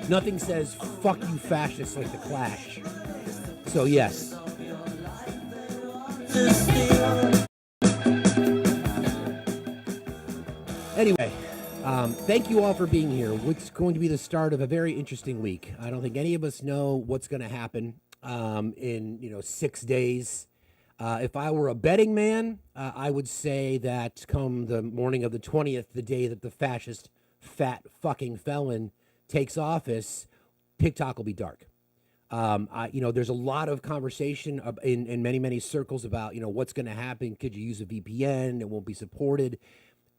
Nothing says fuck you fascists like the Clash. So yes. Anyway, thank you all for being here. It's going to be the start of a very interesting week. I don't think any of us know what's going to happen in 6 days. If I were a betting man, I would say that come the morning of the 20th, the day that the fascist fat fucking felon takes office, TikTok will be dark. There's a lot of conversation in many circles about what's going to happen. Could you use a VPN? It won't be supported.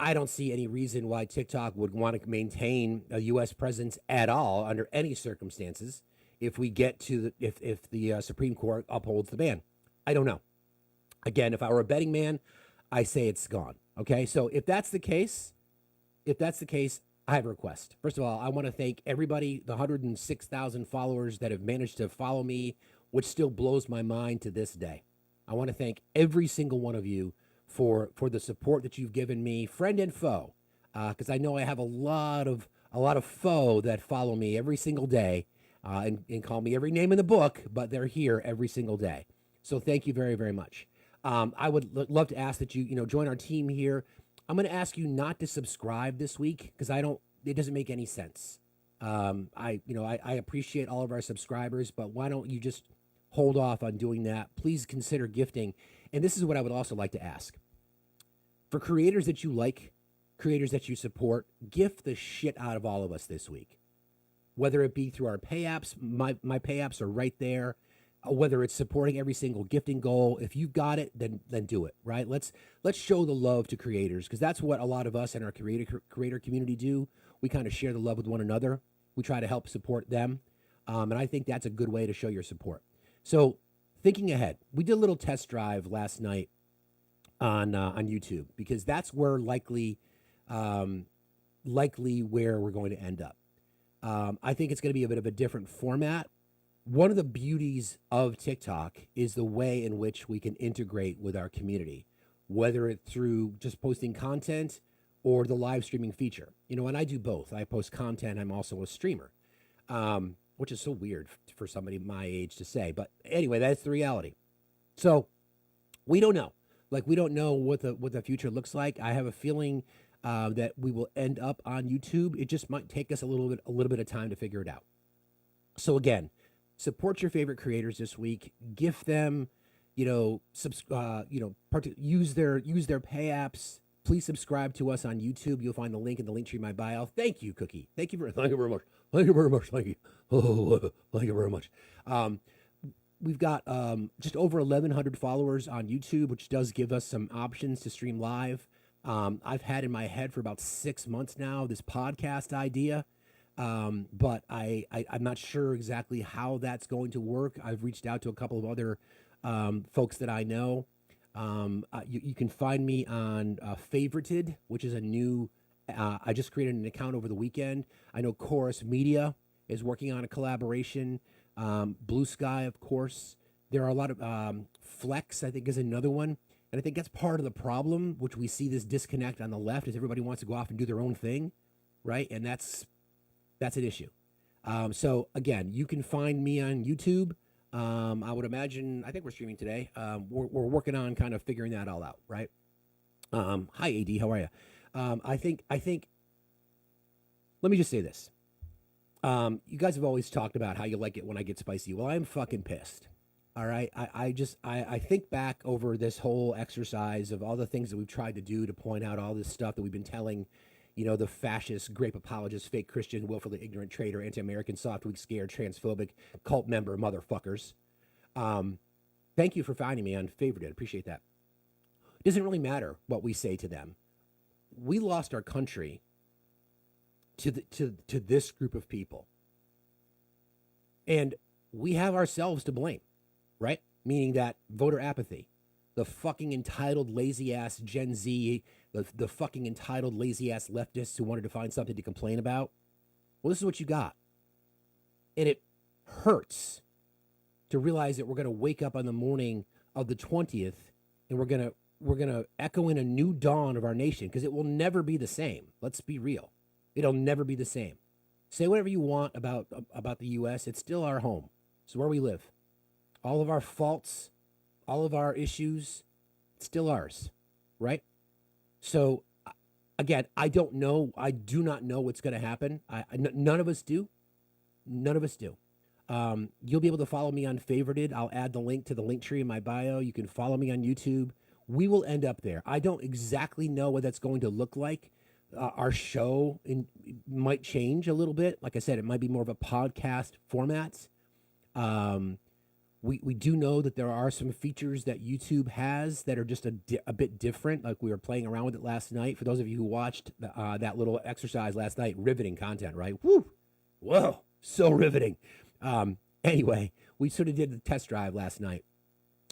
I don't see any reason why TikTok would want to maintain a U.S. presence at all under any circumstances if we get to if the Supreme Court upholds the ban. I don't know. Again, if I were a betting man, I say it's gone. Okay, so if that's the case, I have a request. First of all, I want to thank everybody, the 106,000 followers that have managed to follow me, which still blows my mind to this day. I want to thank every single one of you for the support that you've given me, friend and foe, because I know I have a lot of foe that follow me every single day and call me every name in the book, but they're here every single day. So thank you very, very much. I would love to ask that you join our team here. I'm going to ask you not to subscribe this week because it doesn't make any sense. I appreciate all of our subscribers, but why don't you just hold off on doing that? Please consider gifting. And this is what I would also like to ask. For creators that you like, creators that you support, gift the shit out of all of us this week. Whether it be through our pay apps, my pay apps are right there. Whether it's supporting every single gifting goal, if you've got it, then do it, right? Let's show the love to creators because that's what a lot of us in our creator community do. We kind of share the love with one another. We try to help support them, and I think that's a good way to show your support. So, thinking ahead, we did a little test drive last night on YouTube because that's where likely where we're going to end up. I think it's going to be a bit of a different format. One of the beauties of TikTok is the way in which we can integrate with our community, whether it's through just posting content or the live streaming feature. And I do both. I post content. I'm also a streamer, which is so weird for somebody my age to say. But anyway, that's the reality. So we don't know. We don't know what the future looks like. I have a feeling that we will end up on YouTube. It just might take us a little bit of time to figure it out. So again, support your favorite creators this week. Gift them, use their pay apps. Please subscribe to us on YouTube. You'll find the link in the link tree in my bio. Thank you, Cookie. Thank you very much. Thank you very much. Thank you. Oh, thank you very much. We've got just over 1,100 followers on YouTube, which does give us some options to stream live. I've had in my head for about 6 months now this podcast idea. But I'm not sure exactly how that's going to work. I've reached out to a couple of other folks that I know. You can find me on Favorited, which is a new, I just created an account over the weekend. I know Chorus Media is working on a collaboration. Blue Sky, of course. There are a lot of, Flex, I think, is another one. And I think that's part of the problem, which we see this disconnect on the left, is everybody wants to go off and do their own thing, right? And that's an issue. So again, you can find me on YouTube. I would imagine, I think we're streaming today. We're working on kind of figuring that all out, right? Hi, AD, how are you? I think, let me just say this. You guys have always talked about how you like it when I get spicy. Well, I'm fucking pissed. All right. I think back over this whole exercise of all the things that we've tried to do to point out all this stuff that we've been telling, the fascist, grape apologist, fake Christian, willfully ignorant traitor, anti-American, soft, weak, scared, transphobic, cult member motherfuckers. Thank you for finding me on Favorited. Appreciate that. It doesn't really matter what we say to them. We lost our country to this group of people. And we have ourselves to blame, right? Meaning that voter apathy, the fucking entitled lazy-ass Gen Z, the fucking entitled lazy-ass leftists who wanted to find something to complain about. Well, this is what you got. And it hurts to realize that we're going to wake up on the morning of the 20th and we're going to echo in a new dawn of our nation because it will never be the same. Let's be real. It'll never be the same. Say whatever you want about the U.S. It's still our home. It's where we live. All of our faults, all of our issues, it's still ours, right? So again, I don't know. I do not know what's going to happen. None of us do. None of us do. You'll be able to follow me on Favorited. I'll add the link to the link tree in my bio. You can follow me on YouTube. We will end up there. I don't exactly know what that's going to look like. Our show might change a little bit. Like I said, it might be more of a podcast format. We do know that there are some features that YouTube has that are just a bit different. Like we were playing around with it last night. For those of you who watched that little exercise last night, riveting content, right? Woo! Whoa, so riveting. Anyway, we sort of did the test drive last night,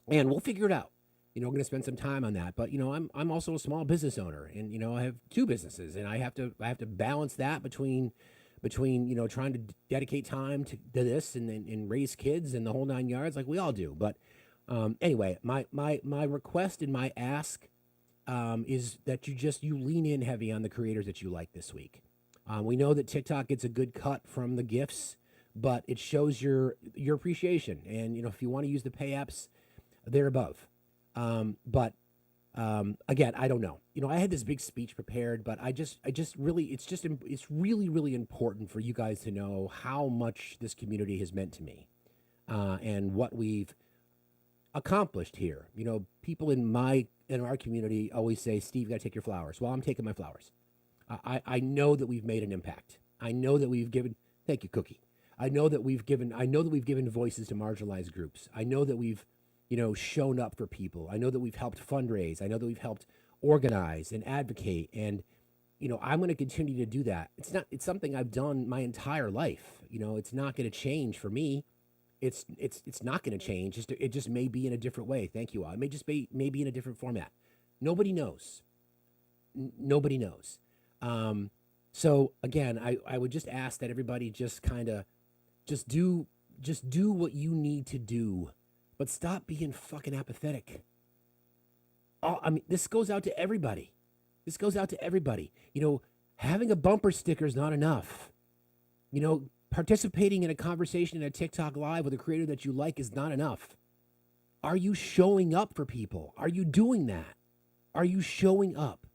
and we'll figure it out. We're going to spend some time on that. But I'm also a small business owner, and I have two businesses, and I have to balance that between trying to dedicate time to this and raise kids and the whole nine yards, like we all do. But anyway, my request and my ask is that you lean in heavy on the creators that you like this week. We know that TikTok gets a good cut from the gifts, but it shows your appreciation. And if you want to use the pay apps, they're above. But again, I don't know. I had this big speech prepared, but it's really, really important for you guys to know how much this community has meant to me, and what we've accomplished here. People in our community always say, "Steve, you got to take your flowers." Well, I'm taking my flowers. I know that we've made an impact. I know that we've given. Thank you, Cookie. I know that we've given voices to marginalized groups. I know that we've shown up for people. I know that we've helped fundraise. I know that we've helped organize and advocate. And, I'm going to continue to do that. It's something I've done my entire life. It's not going to change for me. It's not going to change. It just may be in a different way. Thank you all. It may just be maybe in a different format. Nobody knows. Nobody knows. So again, I would just ask that everybody just kind of just do what you need to do. But stop being fucking apathetic. This goes out to everybody. Having a bumper sticker is not enough. Participating in a conversation in a TikTok live with a creator that you like is not enough. Are you showing up for people? Are you doing that? Are you showing up?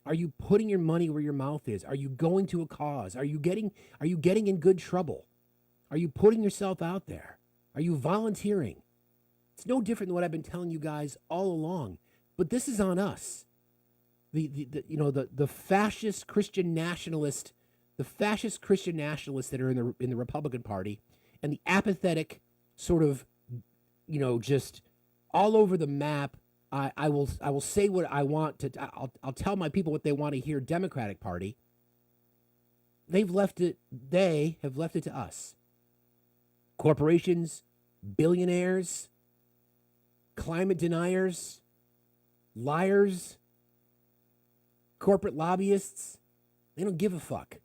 Are you putting your money where your mouth is? Are you going to a cause? Are you getting in good trouble? Are you putting yourself out there? Are you volunteering? It's no different than what I've been telling you guys all along, but this is on us. The fascist Christian nationalists that are in the Republican Party, and the apathetic sort of, just all over the map. I will say what I want to. I'll tell my people what they want to hear. Democratic Party. They have left it to us. Corporations, billionaires, climate deniers, liars, corporate lobbyists, they don't give a fuck.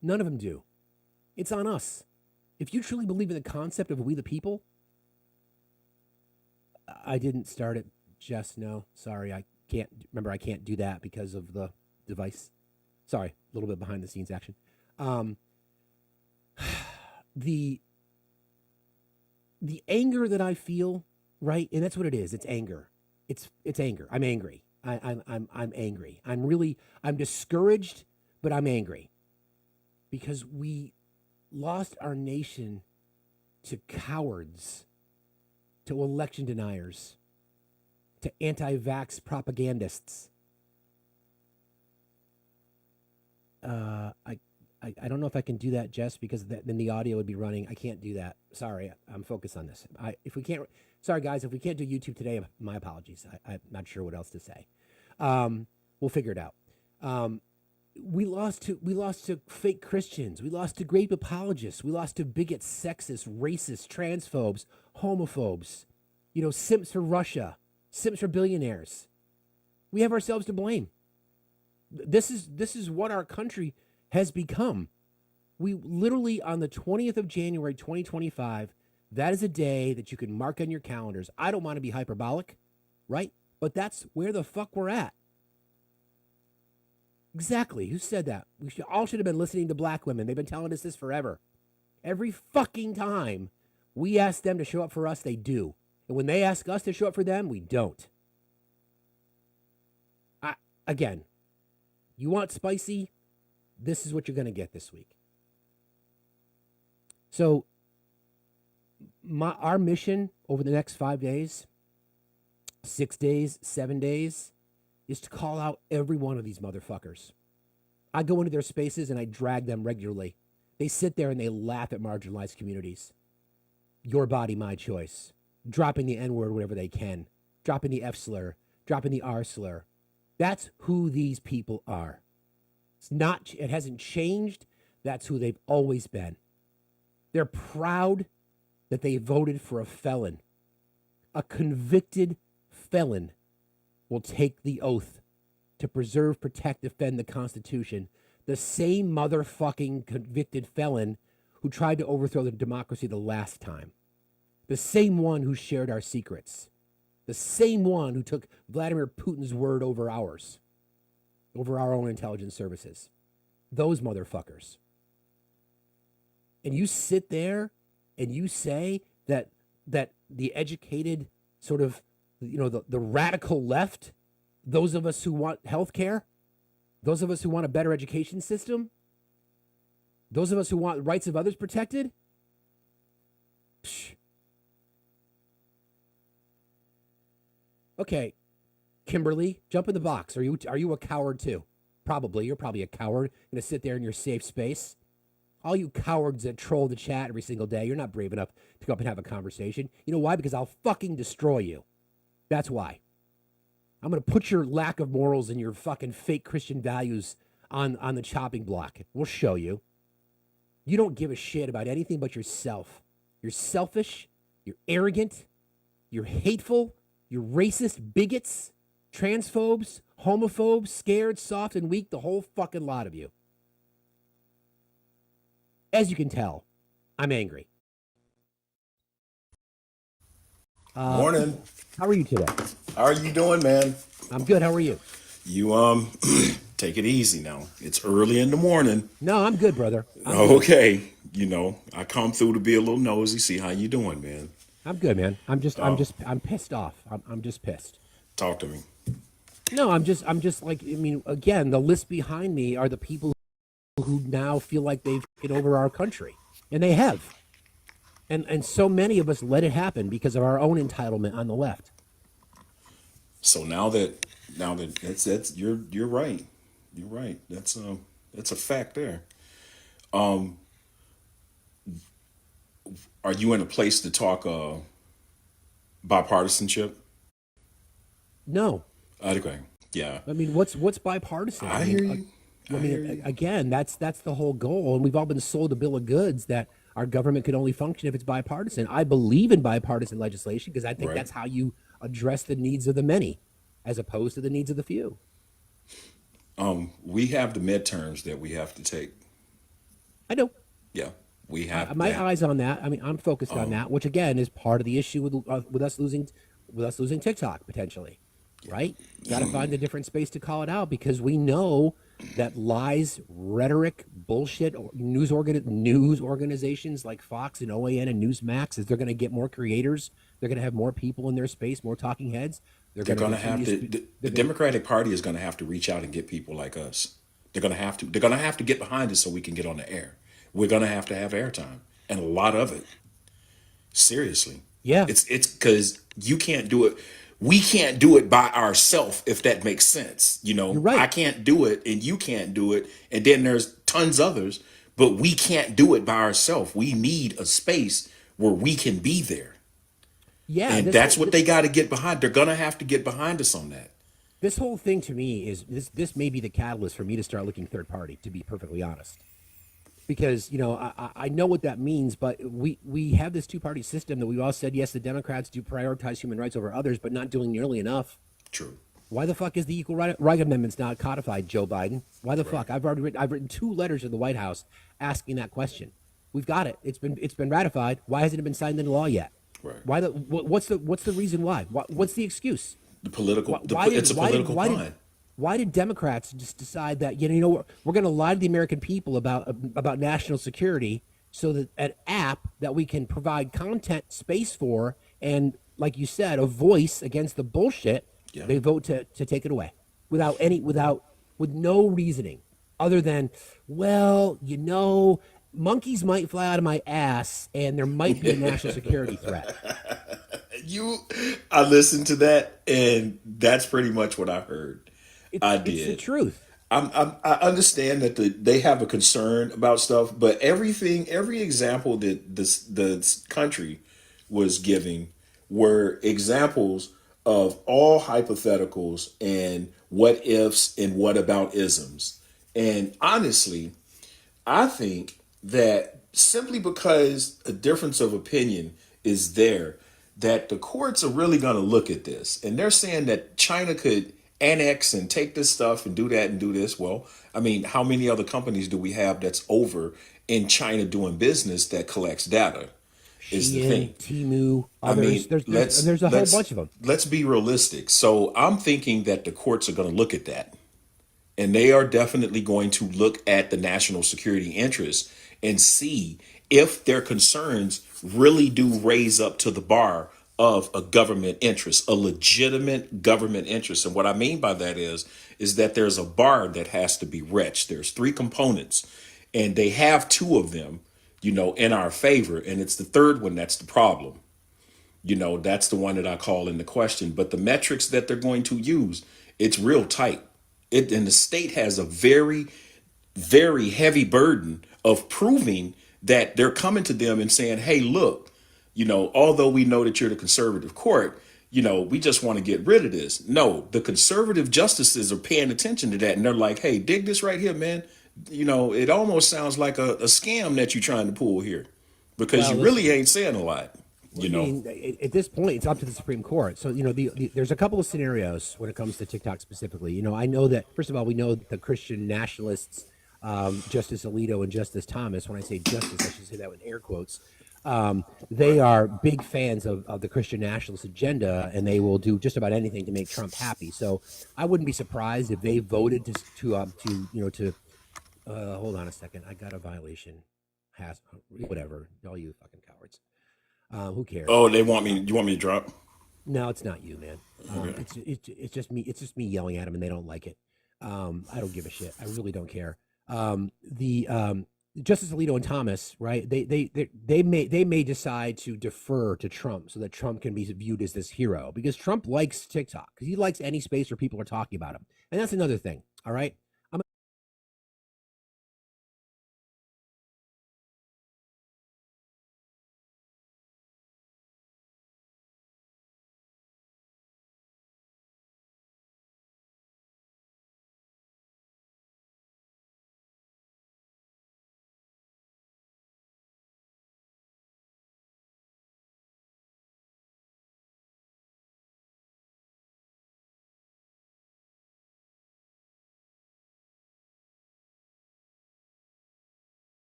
None of them do. It's on us. If you truly believe in the concept of we the people, I didn't start it, Jess. No, sorry. I can't do that because of the device. Sorry, a little bit behind the scenes action. The anger that I feel, right? And that's what it is. It's anger. It's anger. I'm angry. I'm angry. I'm discouraged, but I'm angry because we lost our nation to cowards, to election deniers, to anti-vax propagandists. I don't know if I can do that, Jess, because then the audio would be running. I can't do that. Sorry, I'm focused on this. Sorry guys, if we can't do YouTube today, my apologies. I'm not sure what else to say. We'll figure it out. We lost to fake Christians. We lost to grape apologists. We lost to bigots, sexists, racists, transphobes, homophobes. Simps for Russia, simps for billionaires. We have ourselves to blame. This is what our country has become. We literally, on the 20th of January, 2025, that is a day that you can mark on your calendars. I don't want to be hyperbolic, right? But that's where the fuck we're at. Exactly. Who said that? We should have been listening to black women. They've been telling us this forever. Every fucking time we ask them to show up for us, they do. And when they ask us to show up for them, we don't. Again, you want spicy? This is what you're going to get this week. So, our mission over the next 5 days, 6 days, 7 days, is to call out every one of these motherfuckers. I go into their spaces and I drag them regularly. They sit there and they laugh at marginalized communities. Your body, my choice. Dropping the N-word whenever they can. Dropping the F slur. Dropping the R slur. That's who these people are. It hasn't changed. That's who they've always been. They're proud that they voted for a felon. A convicted felon will take the oath to preserve, protect, defend the Constitution. The same motherfucking convicted felon who tried to overthrow the democracy the last time. The same one who shared our secrets. The same one who took Vladimir Putin's word over ours. Over our own intelligence services. Those motherfuckers. And you sit there and you say that the educated sort of, the radical left, those of us who want health care, those of us who want a better education system, those of us who want rights of others protected, psh. Okay, Kimberly, jump in the box. Are you a coward too? Probably. You're probably a coward. Going to sit there in your safe space. All you cowards that troll the chat every single day, you're not brave enough to go up and have a conversation. You know why? Because I'll fucking destroy you. That's why. I'm going to put your lack of morals and your fucking fake Christian values on the chopping block. We'll show you. You don't give a shit about anything but yourself. You're selfish. You're arrogant. You're hateful. You're racist, bigots, transphobes, homophobes, scared, soft, and weak, the whole fucking lot of you. As you can tell, I'm angry. Morning. How are you today? How are you doing, man? I'm good. How are you? You take it easy now. It's early in the morning. No, I'm good, brother. I'm good. Okay. I come through to be a little nosy, see how you doing, man. I'm good, man. I'm pissed off. I'm just pissed. Talk to me. No, I'm just like, again, the list behind me are the people who now feel like they've taken over our country, and they have. And so many of us let it happen because of our own entitlement on the left. So now that that's you're right. You're right. That's a fact there. Are you in a place to talk bipartisanship? No. Okay. Yeah. What's bipartisan? I hear you. Again, that's the whole goal, and we've all been sold a bill of goods that our government could only function if it's bipartisan. I believe in bipartisan legislation because I think that's how you address the needs of the many, as opposed to the needs of the few. We have the midterms that we have to take. I know. Yeah, we have my eyes on that. I'm focused on that, which again is part of the issue with us losing TikTok potentially. Right? Got to find a different space to call it out because we know that lies, rhetoric, bullshit, news organizations like Fox and OAN and Newsmax, they're going to get more creators. They're going to have more people in their space, more talking heads. They're going to have to. The Democratic Party is going to have to reach out and get people like us. They're going to have to. They're going to have to get behind us so we can get on the air. We're going to have airtime and a lot of it. Seriously. Yeah. It's because you can't do it. We can't do it by ourselves, if that makes sense. You're right. I can't do it and you can't do it. And then there's tons others, but we can't do it by ourselves. We need a space where we can be there. Yeah. And that's what they got to get behind. They're going to have to get behind us on that. This whole thing to me is this may be the catalyst for me to start looking third party, to be perfectly honest. Because, I know what that means, but we have this two-party system that we've all said, yes, the Democrats do prioritize human rights over others, but not doing nearly enough. True. Why the fuck is the Equal Right Amendments not codified, Joe Biden? Why the fuck? I've written 2 letters to the White House asking that question. We've got it. It's been ratified. Why hasn't it been signed into law yet? Right. What's the reason why? What's the excuse? It's a political crime. Why did Democrats just decide that we're going to lie to the American people about national security so that an app that we can provide content space for and like you said a voice against the bullshit Yeah. they vote to take it away without with no reasoning other than well monkeys might fly out of my ass and there might be a national security threat. You, I listened to that, and that's pretty much what I heard. I It's the did. truth. I understand that they have a concern about stuff, but every example that the country was giving were examples of all hypotheticals and what ifs and what about isms. And honestly, I think that simply because a difference of opinion is there, that the courts are really going to look at this. And they're saying that China could annex and take this stuff and do that and do this. Well, I mean, how many other companies do we have that's over in China doing business that collects data? Is the Shein, thing. Timu, I others. mean, There's a whole bunch of them. let's be realistic. So I'm thinking that the courts are going to look at that, and they are definitely going to look at the national security interests and see if their concerns really do raise up to the bar of a government interest, a legitimate government interest. And what I mean by that is that there's a bar that has to be reached. There's three components, and they have two of them, in our favor. And it's the third one that's the problem. That's the one that I call into question. But the metrics that they're going to use, it's real tight. And the state has a very, very heavy burden of proving that they're coming to them and saying, hey, look, although we know that you're the conservative court, we just want to get rid of this. No, the conservative justices are paying attention to that. And they're like, hey, dig this right here, man. It almost sounds like a scam that you're trying to pull here because Well, you listen. really ain't saying a lot, I mean, at this point, it's up to the Supreme Court. So, there's a couple of scenarios when it comes to TikTok specifically. I know that, first of all, we know that the Christian nationalists, Justice Alito and Justice Thomas, when I say justice, I should say that with air quotes, they are big fans of the Christian nationalist agenda, and they will do just about anything to make Trump happy. So I wouldn't be surprised if they voted hold on a second. I got a violation. Whatever. All you fucking cowards. Who cares? Oh, they want me. You want me to drop? No, it's not you, man. Okay. It's just me. It's just me yelling at them, and they don't like it. I don't give a shit. I really don't care. The Justice Alito and Thomas, right? They may decide to defer to Trump so that Trump can be viewed as this hero because Trump likes TikTok because he likes any space where people are talking about him, and that's another thing. All right.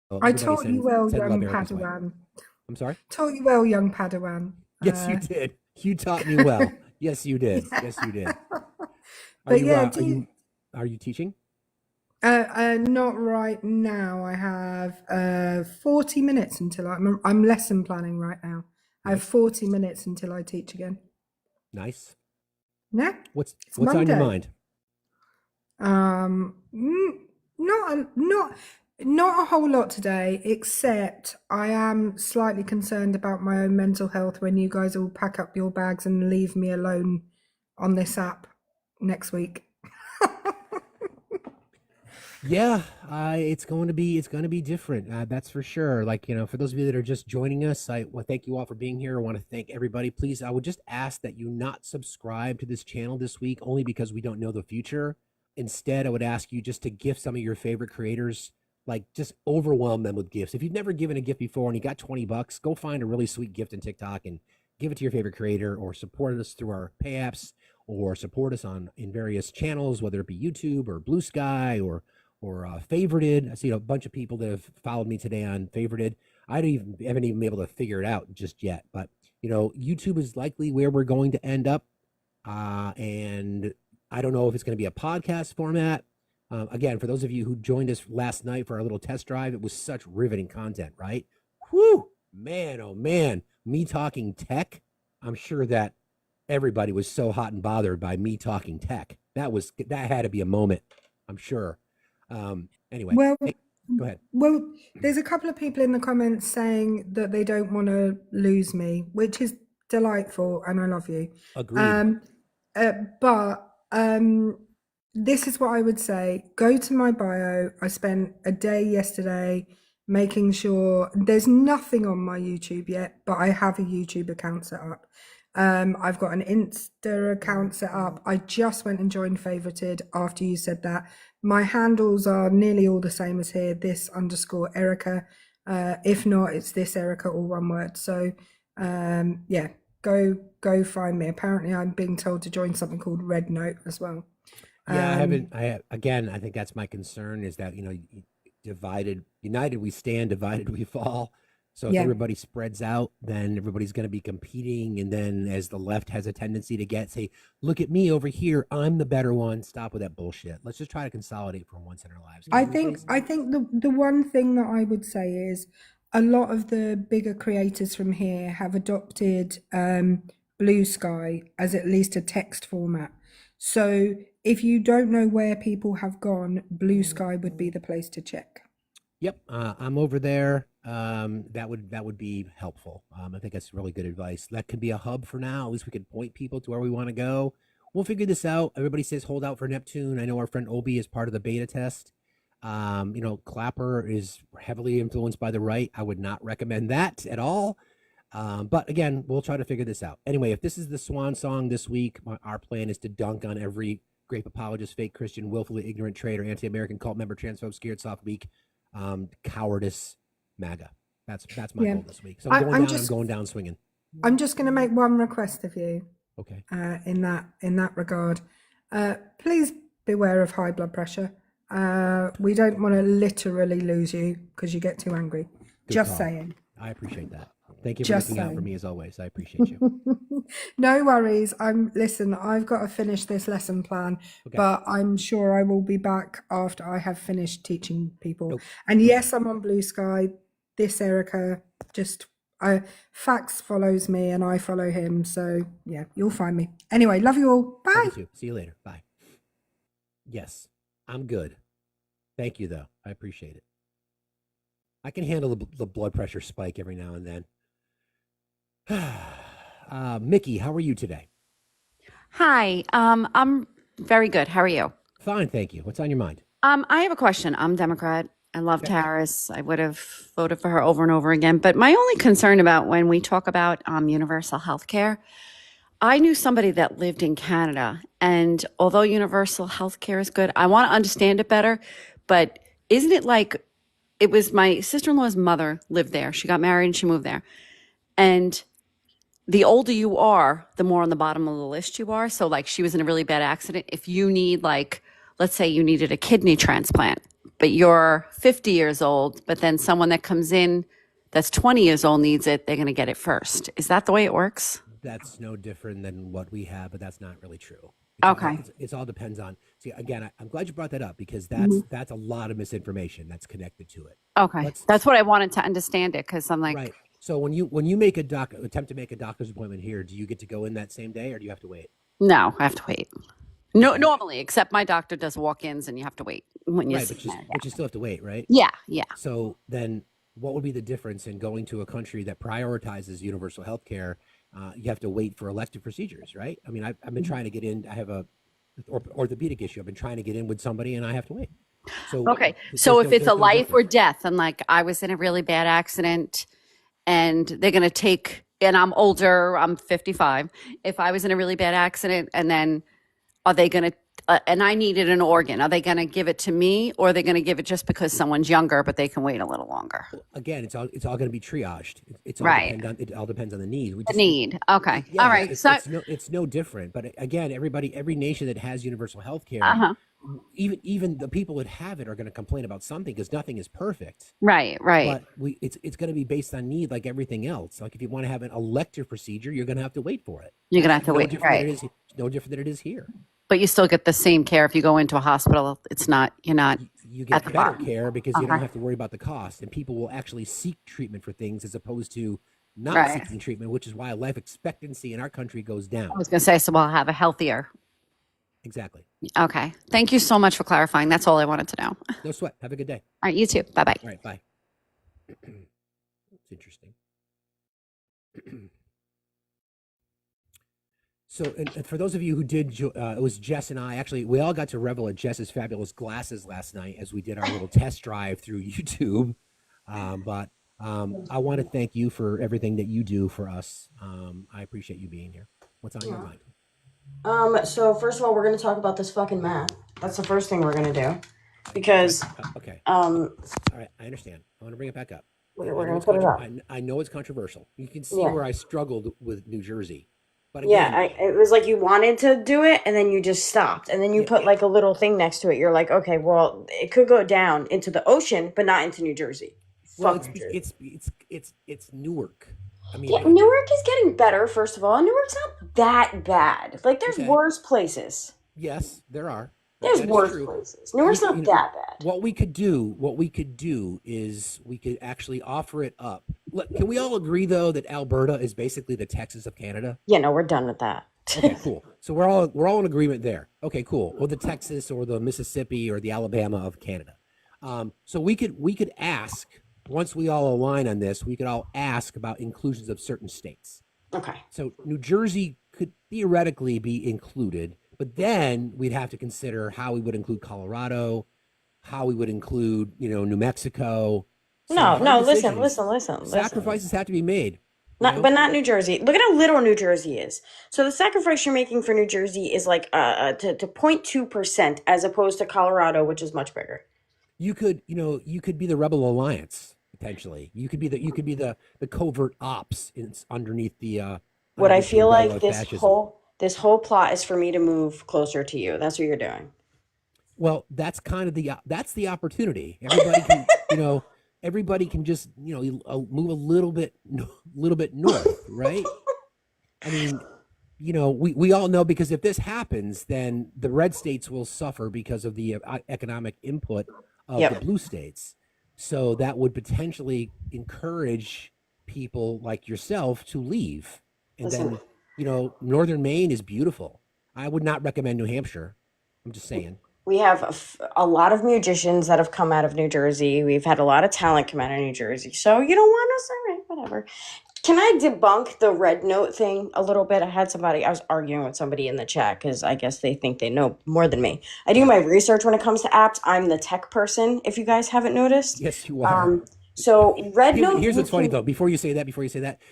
I everybody taught you well, send love young Erica's way. Padawan. I'm sorry. Taught you well, young Padawan. Yes, you did. You taught me well. Yes, you did. Yeah. Yes, you did. Are But you yeah, do you, are you teaching? not right now. I have 40 minutes until I'm lesson planning right now. I have Nice. 40 minutes until I teach again. Nice. Yeah, What's it's on your Monday. mind? Not a whole lot today, except I am slightly concerned about my own mental health when you guys all pack up your bags and leave me alone on this app next week. Yeah, it's going to be different. That's for sure. Like, for those of you that are just joining us, I well, thank you all for being here. I want to thank everybody. Please, I would just ask that you not subscribe to this channel this week, only because we don't know the future. Instead, I would ask you just to gift some of your favorite creators. Like, just overwhelm them with gifts. If you've never given a gift before and you got $20, go find a really sweet gift in TikTok and give it to your favorite creator, or support us through our pay apps, or support us in various channels, whether it be YouTube or Blue Sky or favorited. I see a bunch of people that have followed me today on favorited. Haven't even been able to figure it out just yet. But YouTube is likely where we're going to end up, and I don't know if it's going to be a podcast format. Again, for those of you who joined us last night for our little test drive, it was such riveting content, right? Whew, man, oh man, me talking tech. I'm sure that everybody was so hot and bothered by me talking tech. That had to be a moment, I'm sure. Anyway, Well, hey, go ahead. well, there's a couple of people in the comments saying that they don't want to lose me, which is delightful, and I love you. Agreed. But this is what I would say. Go to my bio. I spent a day yesterday making sure there's nothing on my YouTube yet, but I have a YouTube account set up. I've got an Insta account set up. I just went and joined favorited after you said that. My handles are nearly all the same as here, this _ Erica. If not, it's this Erica, all one word. So yeah, go find me. Apparently I'm being told to join something called Red Note as well. Yeah, I think that's my concern, is that, united we stand, divided we fall. So if Yeah. everybody spreads out, then everybody's going to be competing. And then, as the left has a tendency to say, look at me over here, I'm the better one. Stop with that bullshit. Let's just try to consolidate for once in our lives. I think the one thing that I would say is a lot of the bigger creators from here have adopted Blue Sky as at least a text format. So if you don't know where people have gone, Blue Sky would be the place to check. Yep, I'm over there. That would be helpful. I think that's really good advice. That could be a hub for now. At least we could point people to where we want to go. We'll figure this out. Everybody says hold out for Neptune. I know our friend Obi is part of the beta test. Clapper is heavily influenced by the right. I would not recommend that at all. But again, we'll try to figure this out. Anyway, if this is the swan song this week, our plan is to dunk on every grape apologist, fake Christian, willfully ignorant traitor, anti-American, cult member, transphobe, scared, soft, weak, cowardice, MAGA. That's my goal this week. So I'm going down swinging. I'm just going to make one request of you. Okay. In that regard, please beware of high blood pressure. We don't want to literally lose you because you get too angry. Good just call. saying. I appreciate that. Thank you for looking out for me as always. I appreciate you. No worries. Listen, I've got to finish this lesson plan, but I'm sure I will be back after I have finished teaching people. And yes, I'm on Blue Sky. This Erica, Facts follows me and I follow him. So yeah, you'll find me. Anyway, love you all. Bye. Love you too. See you later. Bye. Yes, I'm good. Thank you though. I appreciate it. I can handle the blood pressure spike every now and then. Mickey, how are you today? Hi, I'm very good. How are you? Fine, thank you. What's on your mind? I have a question. I'm Democrat. I love Harris. I would have voted for her over and over again. But my only concern about when we talk about universal health care, I knew somebody that lived in Canada. And although universal health care is good, I want to understand it better. But isn't it like, it was my sister-in-law's mother lived there. She got married and she moved there. And the older you are, the more on the bottom of the list you are. So like she was in a really bad accident. If you need let's say you needed a kidney transplant, but you're 50 years old, but then someone that comes in that's 20 years old needs it, they're going to get it first. Is that the way it works? That's no different than what we have, but that's not really true. Okay. It's all depends on. See, again, I'm glad you brought that up because Mhm. that's a lot of misinformation that's connected to it. Okay. That's what I wanted to understand it because I'm like, Right. So when you make attempt to make a doctor's appointment here, do you get to go in that same day or do you have to wait? no, I have to wait. No, Okay. normally, except my doctor does walk-ins and you have to wait when you're Right, sitting there. but you still have to wait, right? Yeah, yeah. So then, what would be the difference in going to a country that prioritizes universal health care? You have to wait for elective procedures, right? I mean, I've been trying to get in. I have a orthopedic issue. I've been trying to get in with somebody, and I have to wait. So Okay. So if it's a life or death, and like I was in a really bad accident and they're going to take, and I'm older, I'm 55. If I was in a really bad accident and then are they going to, and I needed an organ, are they going to give it to me or are they going to give it just because someone's younger, but they can wait a little longer? again, it's all going to be triaged. Right. It all depends on the need. The need. Okay. Yeah, All right. So, it's no different. But again, every nation that has universal health care, uh-huh. even the people that have it are going to complain about something because nothing is perfect. Right, right. But it's going to be based on need, like everything else. Like if you want to have an elective procedure, you're going to have to wait for it. You're going to have to No wait. different than Right. it is, no different than it is here. But you still get the same care if you go into a hospital. It's not, you're not. You at get the better bottom. care because you don't have to worry about the cost, and people will actually seek treatment for things as opposed to not Right. seeking treatment, which is why life expectancy in our country goes down. I was going to say, so we'll have a healthier. Exactly. Okay. Thank you so much for clarifying. That's all I wanted to know. All No sweat. Have a good day. right. You too. Bye bye. All right. Bye. It's interesting. So, and for those of you who did, it was Jess and I. Actually, we all got to revel at Jess's fabulous glasses last night as we did our little test drive through YouTube. But I want to thank you for everything that you do for us. I appreciate you being here. What's on your mind? So first of all, we're gonna talk about this fucking map. That's the first thing we're gonna do, because Okay. um, All right. I understand. I want to bring it back up. we're I know gonna it's put it up. I know it's controversial. You can see Yeah, where I struggled with New Jersey, but yeah. again, It was like you wanted to do it, and then you just stopped, and then you yeah. put like a little thing next to it. You're like, okay, well, it could go down into the ocean, but not into New Jersey. Well, Fuck New Jersey. it's Newark. I mean, Yeah, Newark is getting better. First of all, Newark's not that bad. Like, there's okay. worse places. Yes, there are. There's That is worse true. places. Newark's not that bad. What we could do is we could actually offer it up. Look, can we all agree though that Alberta is basically the Texas of Canada? Yeah, no, we're done with that. Okay, cool. So we're all in agreement there. Okay, cool. Or the Texas or the Mississippi or the Alabama of Canada. So we could ask once we all align on this, we could all ask about inclusions of certain states. Okay. So New Jersey could theoretically be included, but then we'd have to consider how we would include Colorado, how we would include, New Mexico. No, listen. Sacrifices have to be made. But not New Jersey. Look at how little New Jersey is. So the sacrifice you're making for New Jersey is like to 0.2% as opposed to Colorado, which is much bigger. You could be the Rebel Alliance potentially. You could be the covert ops underneath the. What I underneath the feel umbrella like of this fascism. whole plot is for me to move closer to you. That's what you're doing. Well, that's kind of the opportunity. Everybody can, everybody can just, move a little bit north, right? I mean, we all know because if this happens, then the red states will suffer because of the economic input of Yep. the blue states. So that would potentially encourage people like yourself to leave. And Listen, then, northern Maine is beautiful. I would not recommend New Hampshire. I'm just saying. we have a lot of musicians that have come out of New Jersey. We've had a lot of talent come out of New Jersey. So you don't want us, all right, whatever. Can I debunk the red note thing a little bit? I was arguing with somebody in the chat because I guess they think they know more than me. I do my research when it comes to apps. I'm the tech person, if you guys haven't noticed. Yes, you are. So red note. Here's what's funny though. Before you say that,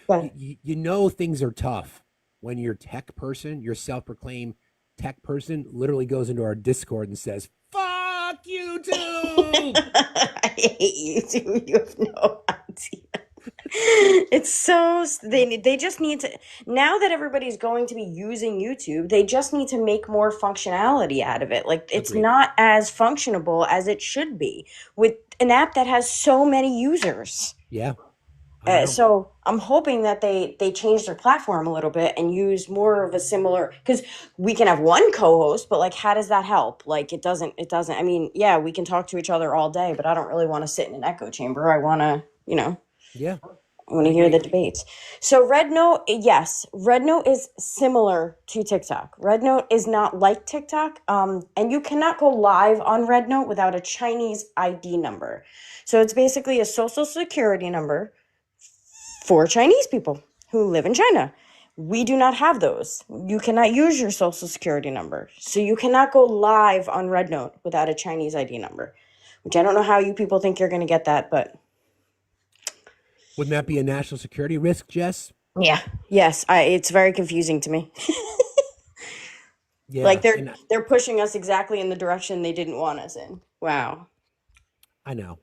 Go ahead. you know things are tough when your tech person, your self-proclaimed tech person, literally goes into our Discord and says, "Fuck YouTube." I hate you too. You have no idea. It's so they just need to, now that everybody's going to be using YouTube, they just need to make more functionality out of it. Like it's Agreed. not as functionable as it should be with an app that has so many users. Yeah, I know. So I'm hoping that they change their platform a little bit and use more of a similar, because we can have one co-host, but like how does that help? Like it doesn't. I mean, yeah, we can talk to each other all day, but I don't really want to sit in an echo chamber. I want to, Yeah, I want I to hear the agree. debates. So Red Note, yes, Red Note is similar to TikTok. Red Note is not like TikTok, and you cannot go live on Red Note without a Chinese ID number. So it's basically a social security number for Chinese people who live in China. We do not have those. You cannot use your social security number. So you cannot go live on Red Note without a Chinese ID number, which I don't know how you people think you're going to get that, but Wouldn't that be a national security risk, Jess? yeah. Yes, it's very confusing to me. Like Yeah, and they're pushing us exactly in the direction they didn't want us in. Wow. I know.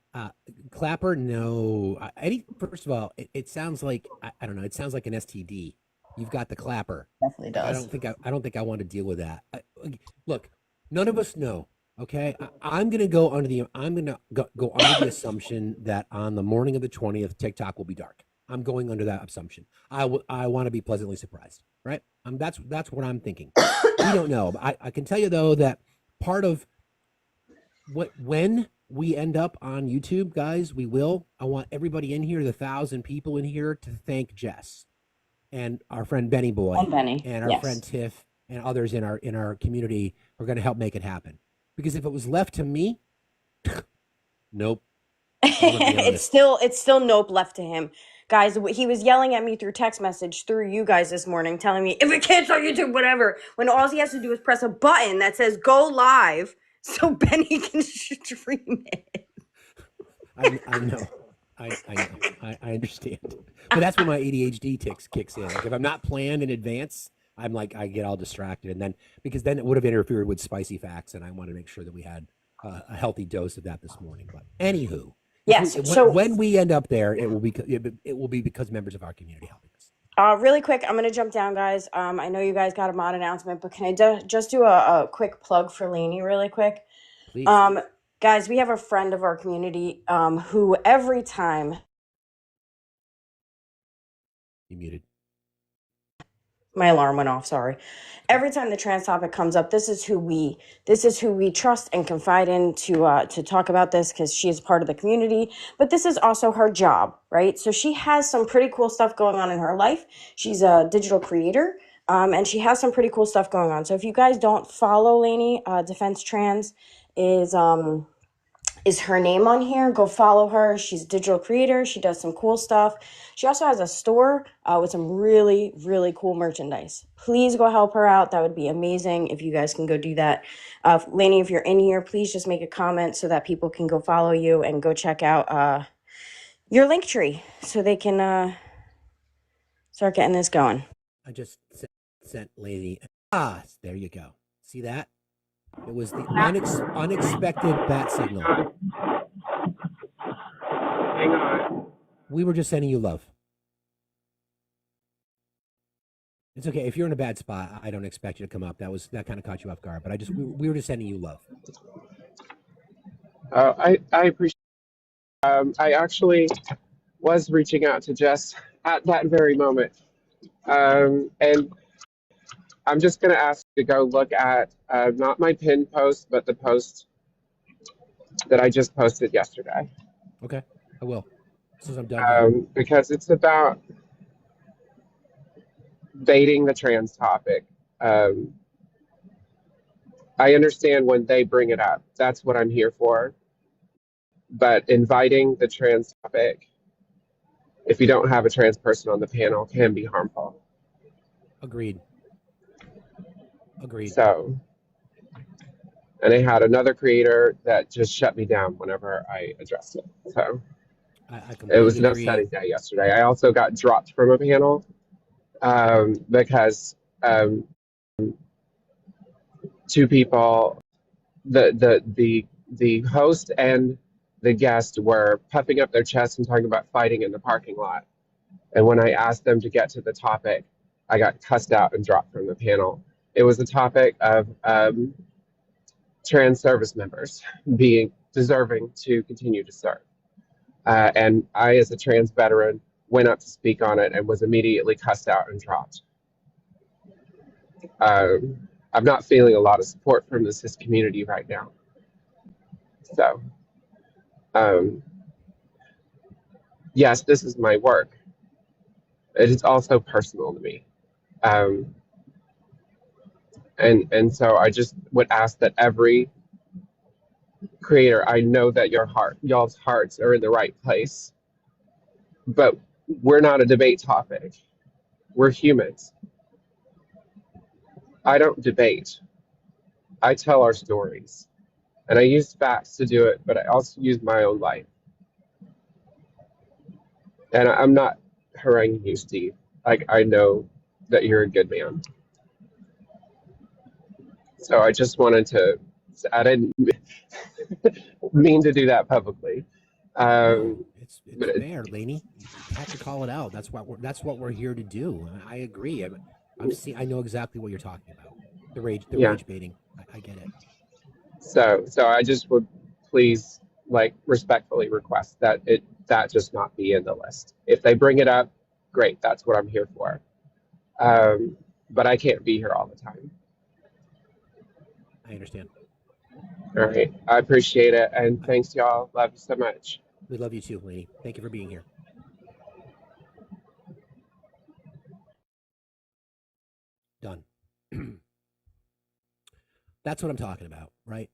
Clapper, no. Any first of all, it sounds like I don't know. It sounds like an STD. You've got the clapper. Definitely I does. don't think I don't think I want to deal with that. Look, none of us know. Okay, I'm gonna go under the I'm gonna go under the assumption that on the morning of the 20th, TikTok will be dark. I'm going under that assumption. I want to be pleasantly surprised, right? That's what I'm thinking. We don't know. I can tell you though that part of when we end up on YouTube, guys, we will. I want everybody in here, the 1,000 people in here, to thank Jess and our friend Benny Boy And Benny. and our friend Yes. Tiff and others in our community who are going to help make it happen. Because if it was left to me, nope. I'm going to be it's honest. still nope left to him. Guys, he was yelling at me through text message through you guys this morning, telling me if it can't on YouTube, whatever. When all he has to do is press a button that says "Go live," so Benny can stream it. I know. I know. I understand. But that's when my ADHD kicks in. Like if I'm not planned in advance, I'm like I get all distracted, and then because then it would have interfered with spicy facts, and I want to make sure that we had a healthy dose of that this morning. But anywho, Yes. So when we end up there, it will be because members of our community helping us. Really quick, I'm going to jump down, guys. I know you guys got a mod announcement, but can I just do a quick plug for Lainey really quick? Please, Um, Guys, we have a friend of our community who every time you muted. my alarm went off, sorry. Every time the trans topic comes up, this is who we trust and confide in to talk about this because she is part of the community. But this is also her job, right? So she has some pretty cool stuff going on in her life. She's a digital creator, and she has some pretty cool stuff going on. So if you guys don't follow Lainey, Defense Trans is her name on here. Go follow her. She's a digital creator. She does some cool stuff. She also has a store with some really, really cool merchandise. Please go help her out. That would be amazing if you guys can go do that. Lainey, if you're in here, please just make a comment so that people can go follow you and go check out your link tree so they can start getting this going. I just sent Lady. There you go. See that? It was the unexpected bat signal. Hang on. We were just sending you love. It's okay if you're in a bad spot. I don't expect you to come up. That kind of caught you off guard. But we were just sending you love. I appreciate. I actually was reaching out to Jess at that very moment, and I'm just going to ask you to go look at not my pinned post, but the post that I just posted yesterday. Okay, I will. As soon as I'm done here. Because it's about baiting the trans topic. I understand when they bring it up. That's what I'm here for. But inviting the trans topic, if you don't have a trans person on the panel, can be harmful. Agreed. So, and I had another creator that just shut me down whenever I addressed it. So I it was completely no agree. study day yesterday. I also got dropped from a panel because two people, the host and the guests were puffing up their chests and talking about fighting in the parking lot. And when I asked them to get to the topic, I got cussed out and dropped from the panel. It was the topic of trans service members being deserving to continue to serve. And I, as a trans veteran, went up to speak on it and was immediately cussed out and dropped. I'm not feeling a lot of support from the cis community right now. So, yes, this is my work. It is also personal to me. And so I just would ask that every creator, I know that y'all's hearts are in the right place, but we're not a debate topic. We're humans. I don't debate. I tell our stories. And I use facts to do it, but I also use my own life. And I'm not haranguing you, Steve. Like, I know that you're a good man. So I just wanted to, I didn't mean to do that publicly. No, it's But fair, Lainey. You have to call it out. That's what we're here to do. I agree. I know exactly what you're talking about. The rage baiting. I get it. So I just would please, like, respectfully request that that just not be in the list. If they bring it up, great. That's what I'm here for. But I can't be here all the time. I understand. All right. I appreciate it. And thanks, y'all. Love you so much. We love you too, Lainey. Thank you for being here. Done. That's what I'm talking about, right?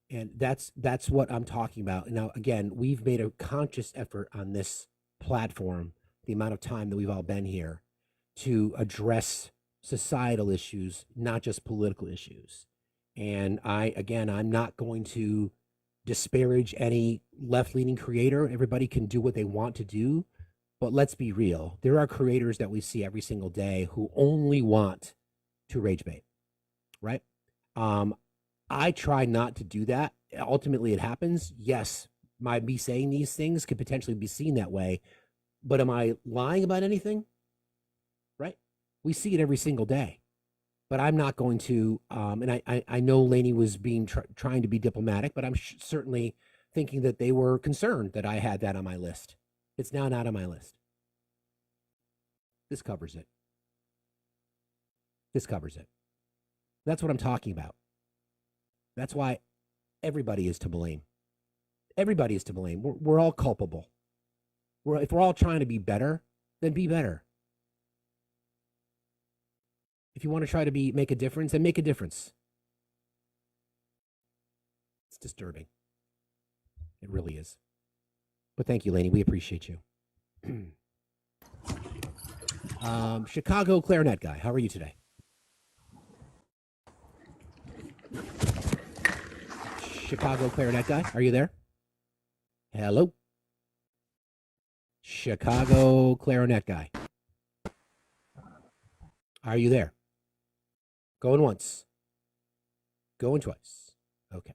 And that's what I'm talking about. Now, again, we've made a conscious effort on this platform, the amount of time that we've all been here, to address societal issues, not just political issues. And I'm not going to disparage any left-leaning creator. Everybody can do what they want to do. But let's be real. There are creators that we see every single day who only want to rage bait, right? I try not to do that. Ultimately, it happens. Yes, me saying these things could potentially be seen that way. But am I lying about anything? Right? We see it every single day. But I'm not going to, and I know Lainey was trying to be diplomatic, but I'm certainly thinking that they were concerned that I had that on my list. It's now not on my list. This covers it. This covers it. That's what I'm talking about. That's why everybody is to blame. Everybody is to blame. We're all culpable. If we're all trying to be better, then be better. If you want to try to make a difference, then make a difference. It's disturbing. It really is. But thank you, Lainey. We appreciate you. Chicago clarinet guy, how are you today? Chicago clarinet guy, are you there? Hello? Chicago clarinet guy. Are you there? Going once. Going twice. Okay.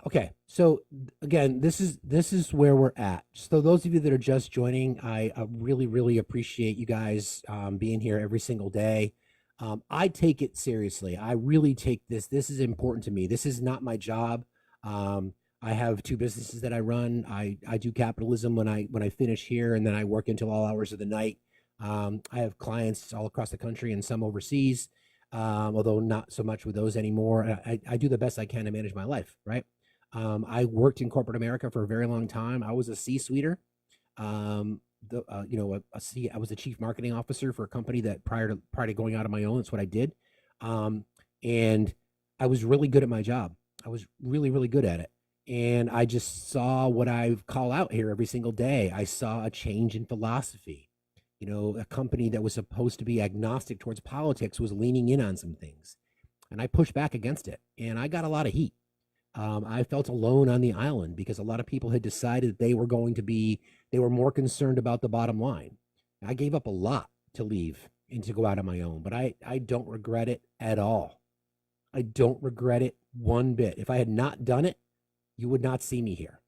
Okay. So again, this is where we're at. So those of you that are just joining, I really, really appreciate you guys being here every single day. I take it seriously. I really take this. This is important to me. This is not my job. I have two businesses that I run. I do capitalism when I finish here, and then I work until all hours of the night. I have clients all across the country and some overseas, although not so much with those anymore. I do the best I can to manage my life, right? I worked in corporate America for a very long time. I was a C-suiter. I was a chief marketing officer for a company that prior to going out on my own, that's what I did. And I was really good at my job. I was really, really good at it. And I just saw what I call out here every single day. I saw a change in philosophy. You know, a company that was supposed to be agnostic towards politics was leaning in on some things. And I pushed back against it. And I got a lot of heat. I felt alone on the island because a lot of people had decided they were more concerned about the bottom line. I gave up a lot to leave and to go out on my own, but I don't regret it at all. I don't regret it one bit. If I had not done it, you would not see me here.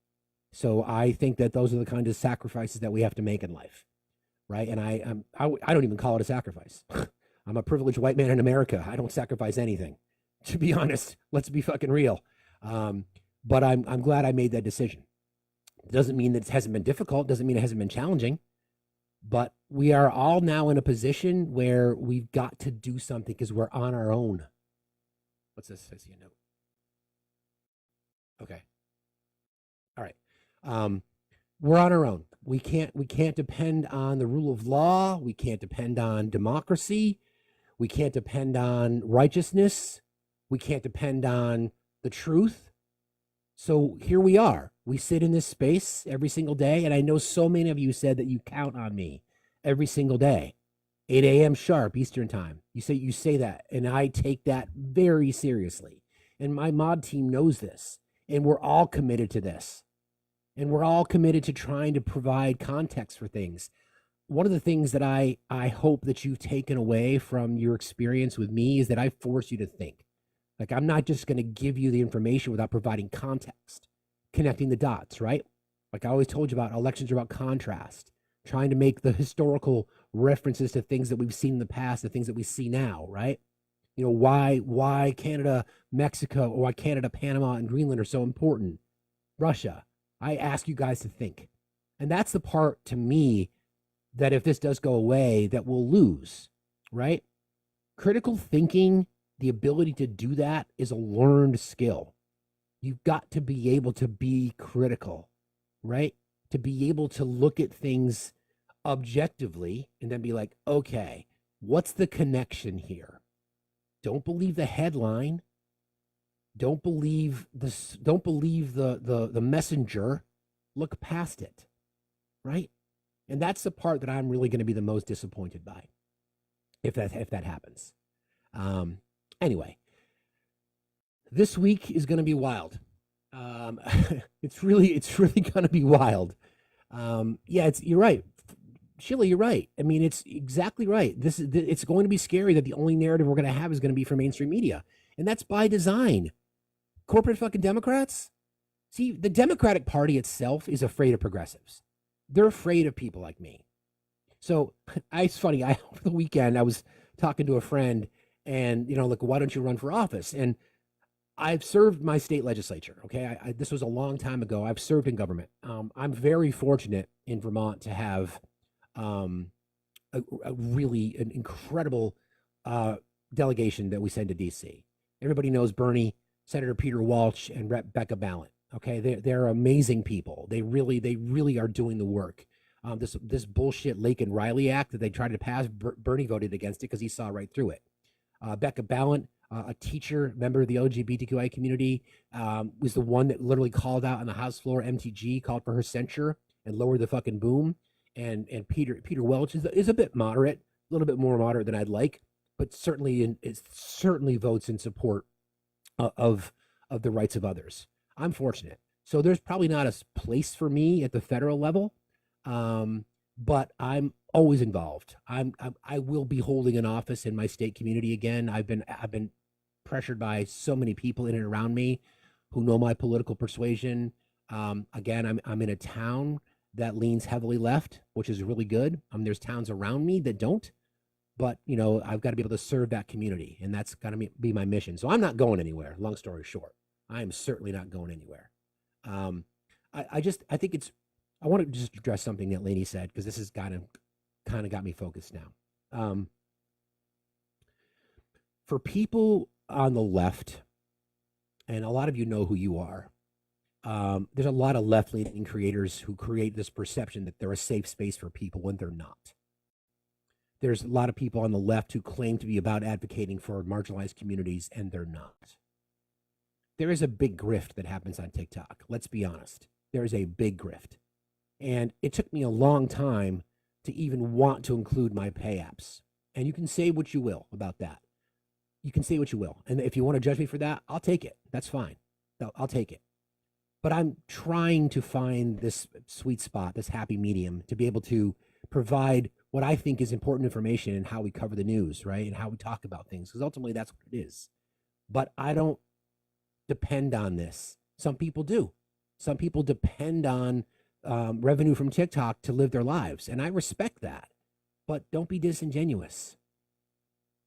So I think that those are the kind of sacrifices that we have to make in life, right? And I don't even call it a sacrifice. I'm a privileged white man in America. I don't sacrifice anything, to be honest. Let's be fucking real. But I'm glad I made that decision. It doesn't mean that it hasn't been difficult. Doesn't mean it hasn't been challenging. But we are all now in a position where we've got to do something because we're on our own. What's this? I see a note. Okay. All right. We're on our own. We can't depend on the rule of law. We can't depend on democracy. We can't depend on righteousness. We can't depend on the truth. So here we are. We sit in this space every single day. And I know so many of you said that you count on me every single day, 8 a.m. sharp Eastern time. You say that. And I take that very seriously. And my mod team knows this. And we're all committed to this. And we're all committed to trying to provide context for things. One of the things that I hope that you've taken away from your experience with me is that I force you to think. Like, I'm not just going to give you the information without providing context, connecting the dots, right? Like I always told you about, elections are about contrast, trying to make the historical references to things that we've seen in the past, the things that we see now, right? You know, why Canada, Mexico, or why Canada, Panama, and Greenland are so important. Russia. I ask you guys to think. And that's the part, to me, that if this does go away, that we'll lose, right? Critical thinking, the ability to do that, is a learned skill. You've got to be able to be critical, right? To be able to look at things objectively and then be like, okay, what's the connection here? Don't believe the headline. Don't believe this. Don't believe the messenger. Look past it, right? And that's the part that I'm really going to be the most disappointed by, if that happens. Anyway, this week is going to be wild. It's really going to be wild. Yeah, you're right, Sheila. You're right. I mean, it's exactly right. It's going to be scary that the only narrative we're going to have is going to be from mainstream media, and that's by design. Corporate fucking Democrats. See, the Democratic Party itself is afraid of progressives. They're afraid of people like me. So it's funny. Over the weekend, I was talking to a friend, and like, why don't you run for office? And I've served my state legislature. Okay, this was a long time ago. I've served in government. I'm very fortunate in Vermont to have an incredible delegation that we send to D.C. Everybody knows Bernie, Senator Peter Walsh, and Rep. Becca Ballant. Okay, they're amazing people. They really are doing the work. This bullshit Lake and Riley Act that they tried to pass, Bernie voted against it because he saw right through it. Becca Ballant, a teacher, member of the LGBTQI community, was the one that literally called out on the House floor. MTG called for her censure and lowered the fucking boom. And Peter Welch is a bit moderate, a little bit more moderate than I'd like, but certainly votes in support of the rights of others. I'm fortunate. So there's probably not a place for me at the federal level, but I'm always involved. I will be holding an office in my state community again. I've been pressured by so many people in and around me who know my political persuasion. Again, I'm in a town that leans heavily left, which is really good. There's towns around me that don't, but I've got to be able to serve that community, and that's got to be my mission. So I'm not going anywhere. Long story short, I am certainly not going anywhere. I think I want to just address something that Lainey said, because this has kind of got me focused now. For people on the left, and a lot of you know who you are, there's a lot of left-leaning creators who create this perception that they're a safe space for people when they're not. There's a lot of people on the left who claim to be about advocating for marginalized communities, and they're not. There is a big grift that happens on TikTok. Let's be honest. There is a big grift. And it took me a long time to even want to include my pay apps. And you can say what you will about that. You can say what you will. And if you want to judge me for that, I'll take it. That's fine. I'll take it. But I'm trying to find this sweet spot, this happy medium, to be able to provide what I think is important information in how we cover the news, right? And how we talk about things, because ultimately that's what it is. But I don't depend on this Some people do. Some people depend on revenue from TikTok to live their lives, and I respect that. But don't be disingenuous.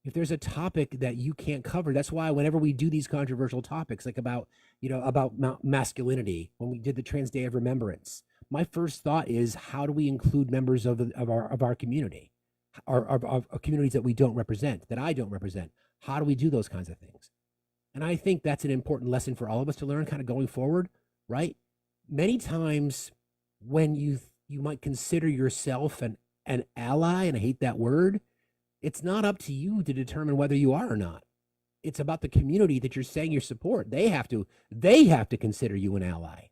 If there's a topic that you can't cover, that's why whenever we do these controversial topics, like about masculinity, when we did the Trans Day of Remembrance, my first thought is, how do we include members of our community, our communities that we don't represent, that I don't represent? How do we do those kinds of things? And I think that's an important lesson for all of us to learn, kind of going forward, right? Many times when you might consider yourself an ally, and I hate that word, it's not up to you to determine whether you are or not. It's about the community that you're saying you support. They have to consider you an ally.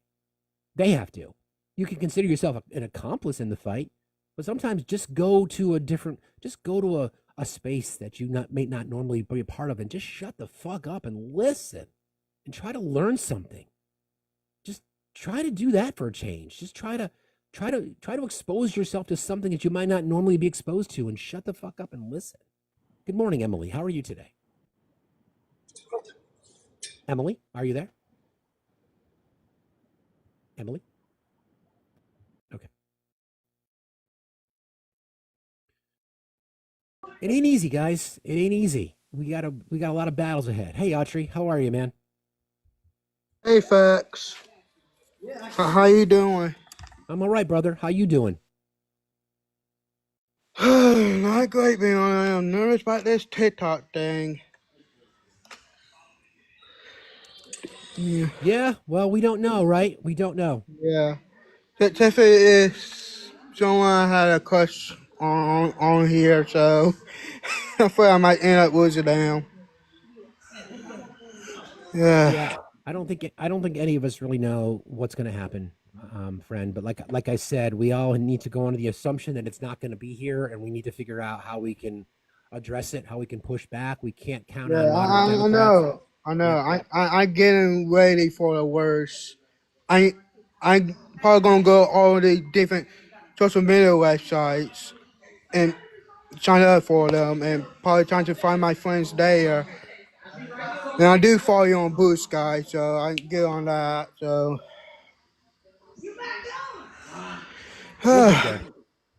They have to. You can consider yourself an accomplice in the fight, but sometimes just go to a space that you may not normally be a part of, and just shut the fuck up and listen and try to learn something. Just try to do that for a change. Just try to expose yourself to something that you might not normally be exposed to, and shut the fuck up and listen. Good morning, Emily. How are you today? Emily, are you there? Emily? Okay. It ain't easy, guys. It ain't easy. We got a lot of battles ahead. Hey, Autry, how are you, man? Hey, Facts. How you doing? I'm all right, brother. How you doing? Not great, being honest. I'm nervous about this TikTok thing. Yeah, well, we don't know, right? We don't know. Yeah. Tiffany is someone I had a crush on here, so I feel I might end up losing them. Yeah. Yeah, I don't think any of us really know what's going to happen, friend. But like I said, we all need to go under the assumption that it's not going to be here, and we need to figure out how we can address it, how we can push back. We can't count on Yeah, moderate I Democrats. know. I know. Yeah, I getting ready for the worst. I probably gonna go all the different social media websites and sign up for them, and probably trying to find my friends there. And I do follow you on Blue Sky, so I can get on that. So we'll get there.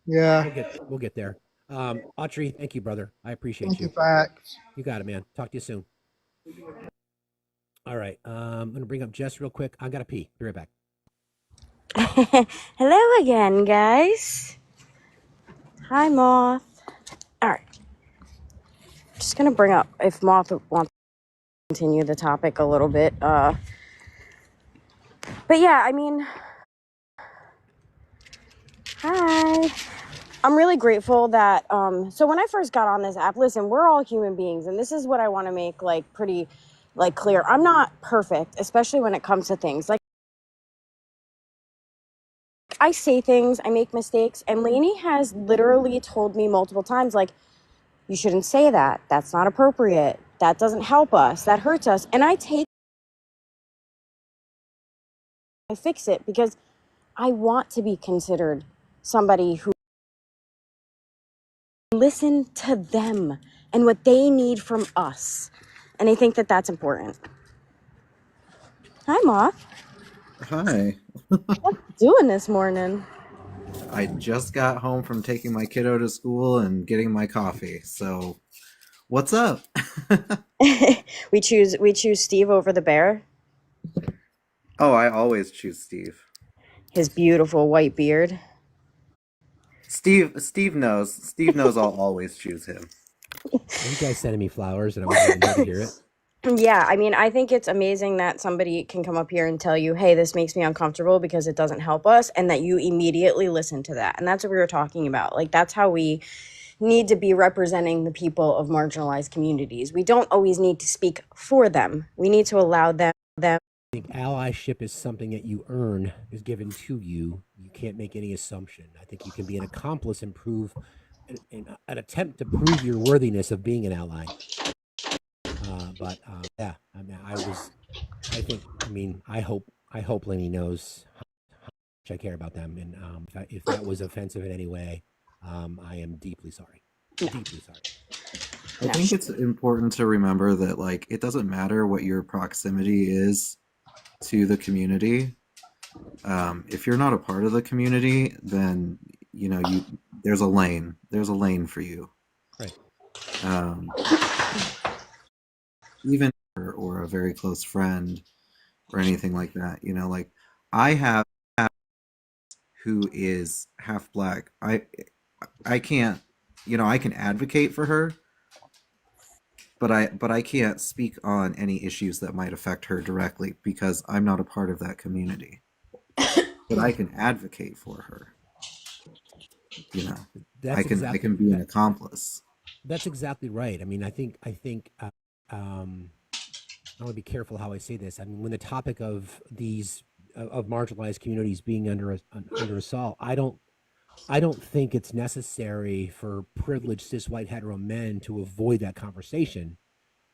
yeah, We'll get there. Autry, thank you, brother. I appreciate thank you, you. Facts. You got it, man. Talk to you soon. All right. I'm gonna bring up Jess real quick. I gotta pee. Be right back. Hello again, guys. Hi, Moth. All right. Just gonna bring up, if Moth wants to continue the topic a little bit. But yeah, I mean, hi. I'm really grateful that, so when I first got on this app, listen, we're all human beings, and this is what I want to make, like, pretty, like, clear. I'm not perfect, especially when it comes to things. Like, I say things, I make mistakes, and Lainey has literally told me multiple times, like, you shouldn't say that. That's not appropriate. That doesn't help us. That hurts us. And I fix it because I want to be considered somebody who listen to them and what they need from us. And I think that that's important. Hi, Moth. Hi. What you doing this morning? I just got home from taking my kiddo to school and getting my coffee. So, what's up? we choose Steve over the bear. Oh, I always choose Steve. His beautiful white beard. Steve knows. Steve knows I'll always choose him. Are you guys sending me flowers, and I wasn't even there to hear it? Yeah, I mean, I think it's amazing that somebody can come up here and tell you, hey, this makes me uncomfortable because it doesn't help us, and that you immediately listen to that. And that's what we were talking about. Like, that's how we need to be representing the people of marginalized communities. We don't always need to speak for them. We need to allow them. I think allyship is something that you earn, is given to you. You can't make any assumption. I think you can be an accomplice and prove an attempt to prove your worthiness of being an ally. Yeah, I hope Lenny knows how much I care about them, and if that was offensive in any way, I am deeply sorry. Deeply sorry. I think it's important to remember that, like, it doesn't matter what your proximity is to the community. If you're not a part of the community, then there's a lane. There's a lane for you. Right. Even or a very close friend or anything like that. Like I have who is half black. I can't, I can advocate for her, but I can't speak on any issues that might affect her directly because I'm not a part of that community. But I can advocate for her. I can be an accomplice. That's exactly right. I mean, I think I want to be careful how I say this. I mean, when the topic of these of marginalized communities being under assault, I don't think it's necessary for privileged cis white hetero men to avoid that conversation.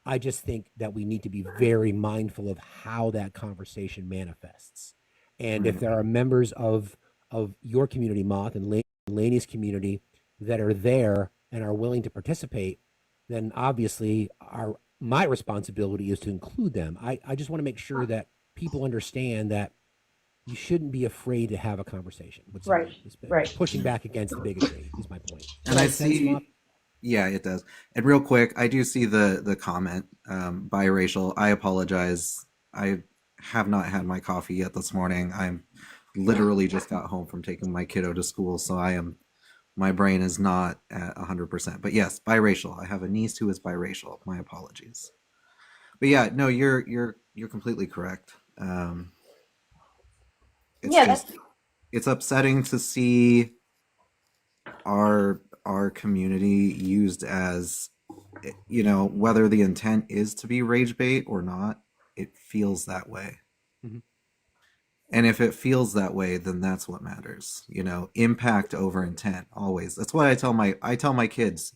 I just think that we need to be very mindful of how that conversation manifests. And if there are members of your community, Moth, and Laney's community that are there and are willing to participate, then obviously my responsibility is to include them. I just want to make sure that people understand that you shouldn't be afraid to have a conversation with somebody. Right. Pushing back against the bigotry is my point. And I see, yeah, it does. And real quick, I do see the comment, biracial. I apologize. I have not had my coffee yet this morning. I'm literally just got home from taking my kiddo to school, so my brain is not at 100%. But yes, biracial. I have a niece who is biracial. My apologies. But yeah, no, you're completely correct. It's upsetting to see our community used as, whether the intent is to be rage bait or not, it feels that way. Mm-hmm. And if it feels that way, then that's what matters. Impact over intent, always. That's why I tell my kids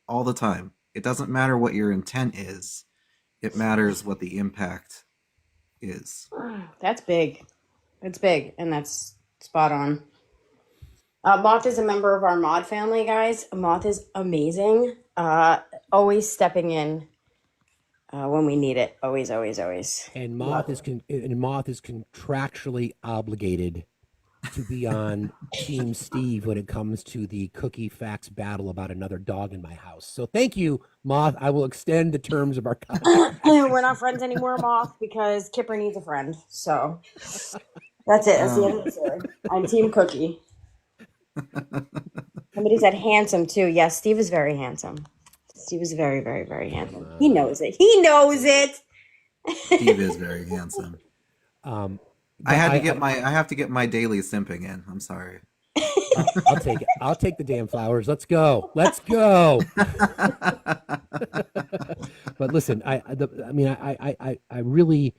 all the time. It doesn't matter what your intent is. It matters what the impact is. That's big. It's big, and that's spot on. Moth is a member of our mod family, guys. Moth is amazing. Always stepping in when we need it. Always, always, always. And Moth is contractually obligated to be on Team Steve when it comes to the cookie facts battle about another dog in my house. So thank you, Moth. I will extend the terms of our contract. We're not friends anymore, Moth, because Kipper needs a friend. So that's it. That's the end of the story. I'm Team Cookie. Somebody said handsome too. Yes, Steve is very handsome. Steve is very, very, very handsome. He knows it. He knows it. Steve is very handsome. I have to get my daily simping in. I'm sorry. I'll take it. I'll take the damn flowers. Let's go. Let's go. But listen, I really,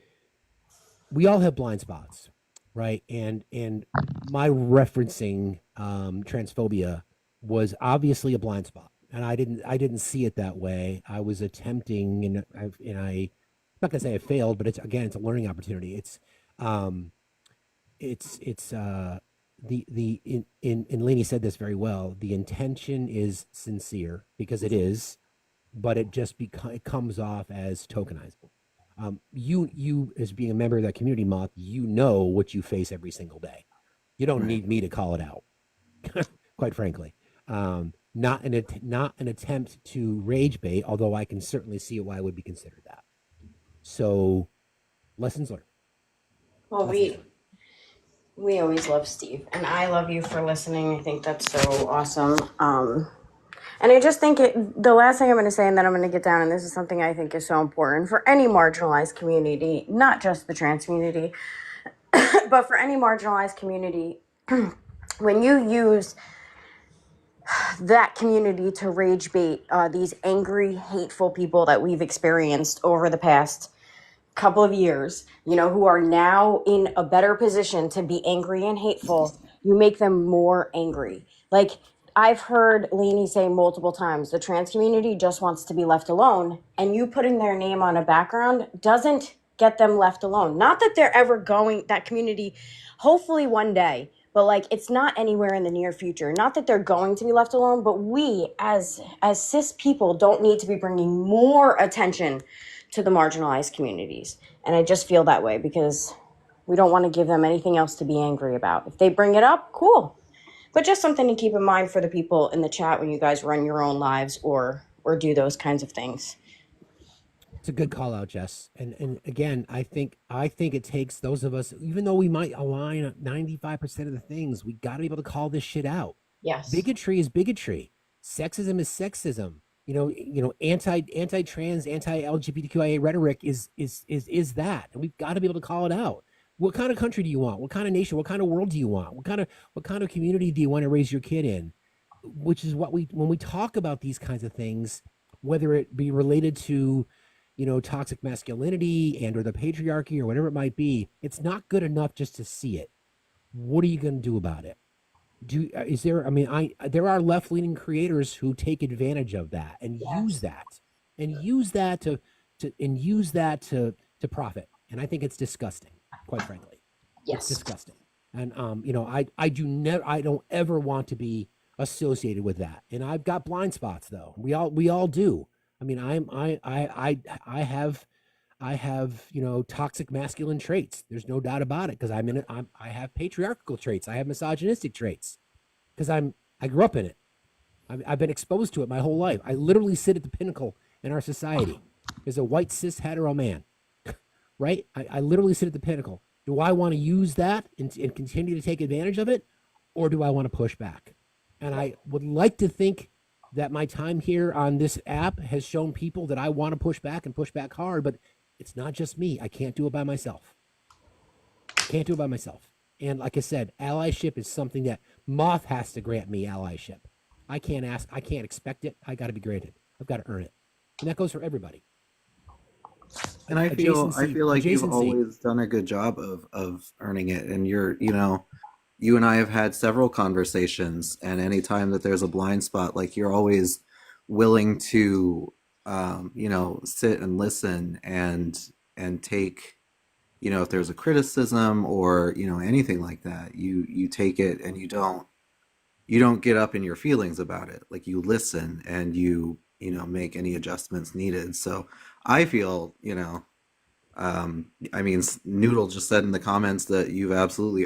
we all have blind spots, right? And my referencing transphobia was obviously a blind spot, and I didn't see it that way. I was attempting, and I'm not gonna say I failed, but it's a learning opportunity. And Lainey said this very well. The intention is sincere because it is, but it just it comes off as tokenizing. You as being a member of that community, Moth, what you face every single day. You don't need me to call it out, quite frankly. Not an attempt to rage bait, although I can certainly see why it would be considered that. So, lessons learned. Well, we always love Steve, and I love you for listening. I think that's so awesome. And I just think the last thing I'm going to say, and then I'm going to get down, and this is something I think is so important for any marginalized community, not just the trans community, but for any marginalized community, when you use that community to rage bait these angry, hateful people that we've experienced over the past couple of years, who are now in a better position to be angry and hateful, you make them more angry. Like, I've heard Lainey say multiple times, the trans community just wants to be left alone, and you putting their name on a background doesn't get them left alone. Not that they're ever going, that community, hopefully one day, but like, it's not anywhere in the near future. Not that they're going to be left alone, but we as cis people don't need to be bringing more attention to the marginalized communities. And I just feel that way because We don't want to give them anything else to be angry about. If they bring it up, cool. But just something to keep in mind for the people in the chat when you guys run your own lives or do those kinds of things. It's a good call out, Jess. And again, I think it takes those of us, even though we might align 95% of the things, we got to be able to call this shit out. Yes. Bigotry is bigotry. Sexism is sexism. Anti-trans, anti-LGBTQIA rhetoric is that, and we've got to be able to call it out. What kind of country do you want? What kind of nation? What kind of world do you want? What kind of community do you want to raise your kid in? Which is what when we talk about these kinds of things, whether it be related to toxic masculinity and or the patriarchy or whatever it might be, it's not good enough just to see it. What are you going to do about it? There are left-leaning creators who take advantage of that and use that to profit. And I think it's disgusting, quite frankly. It's Yes. disgusting. And I don't ever want to be associated with that. And I've got blind spots though. We all do. I mean, I have toxic masculine traits. There's no doubt about it because I have patriarchal traits. I have misogynistic traits because I grew up in it. I've been exposed to it my whole life. I literally sit at the pinnacle in our society as a white cis hetero man, right? I literally sit at the pinnacle. Do I want to use that and continue to take advantage of it, or do I want to push back? And I would like to think that my time here on this app has shown people that I want to push back and push back hard, but it's not just me. I can't do it by myself. And like I said, allyship is something that Moth has to grant me allyship. I can't expect it. I got to be granted. I've got to earn it. And that goes for everybody. And I feel like you've always done a good job of earning it. And you and I have had several conversations, and anytime that there's a blind spot, like you're always willing to sit and listen and take, if there's a criticism or anything like that, you take it and you don't get up in your feelings about it. Like you listen and you make any adjustments needed. So I feel Noodle just said in the comments that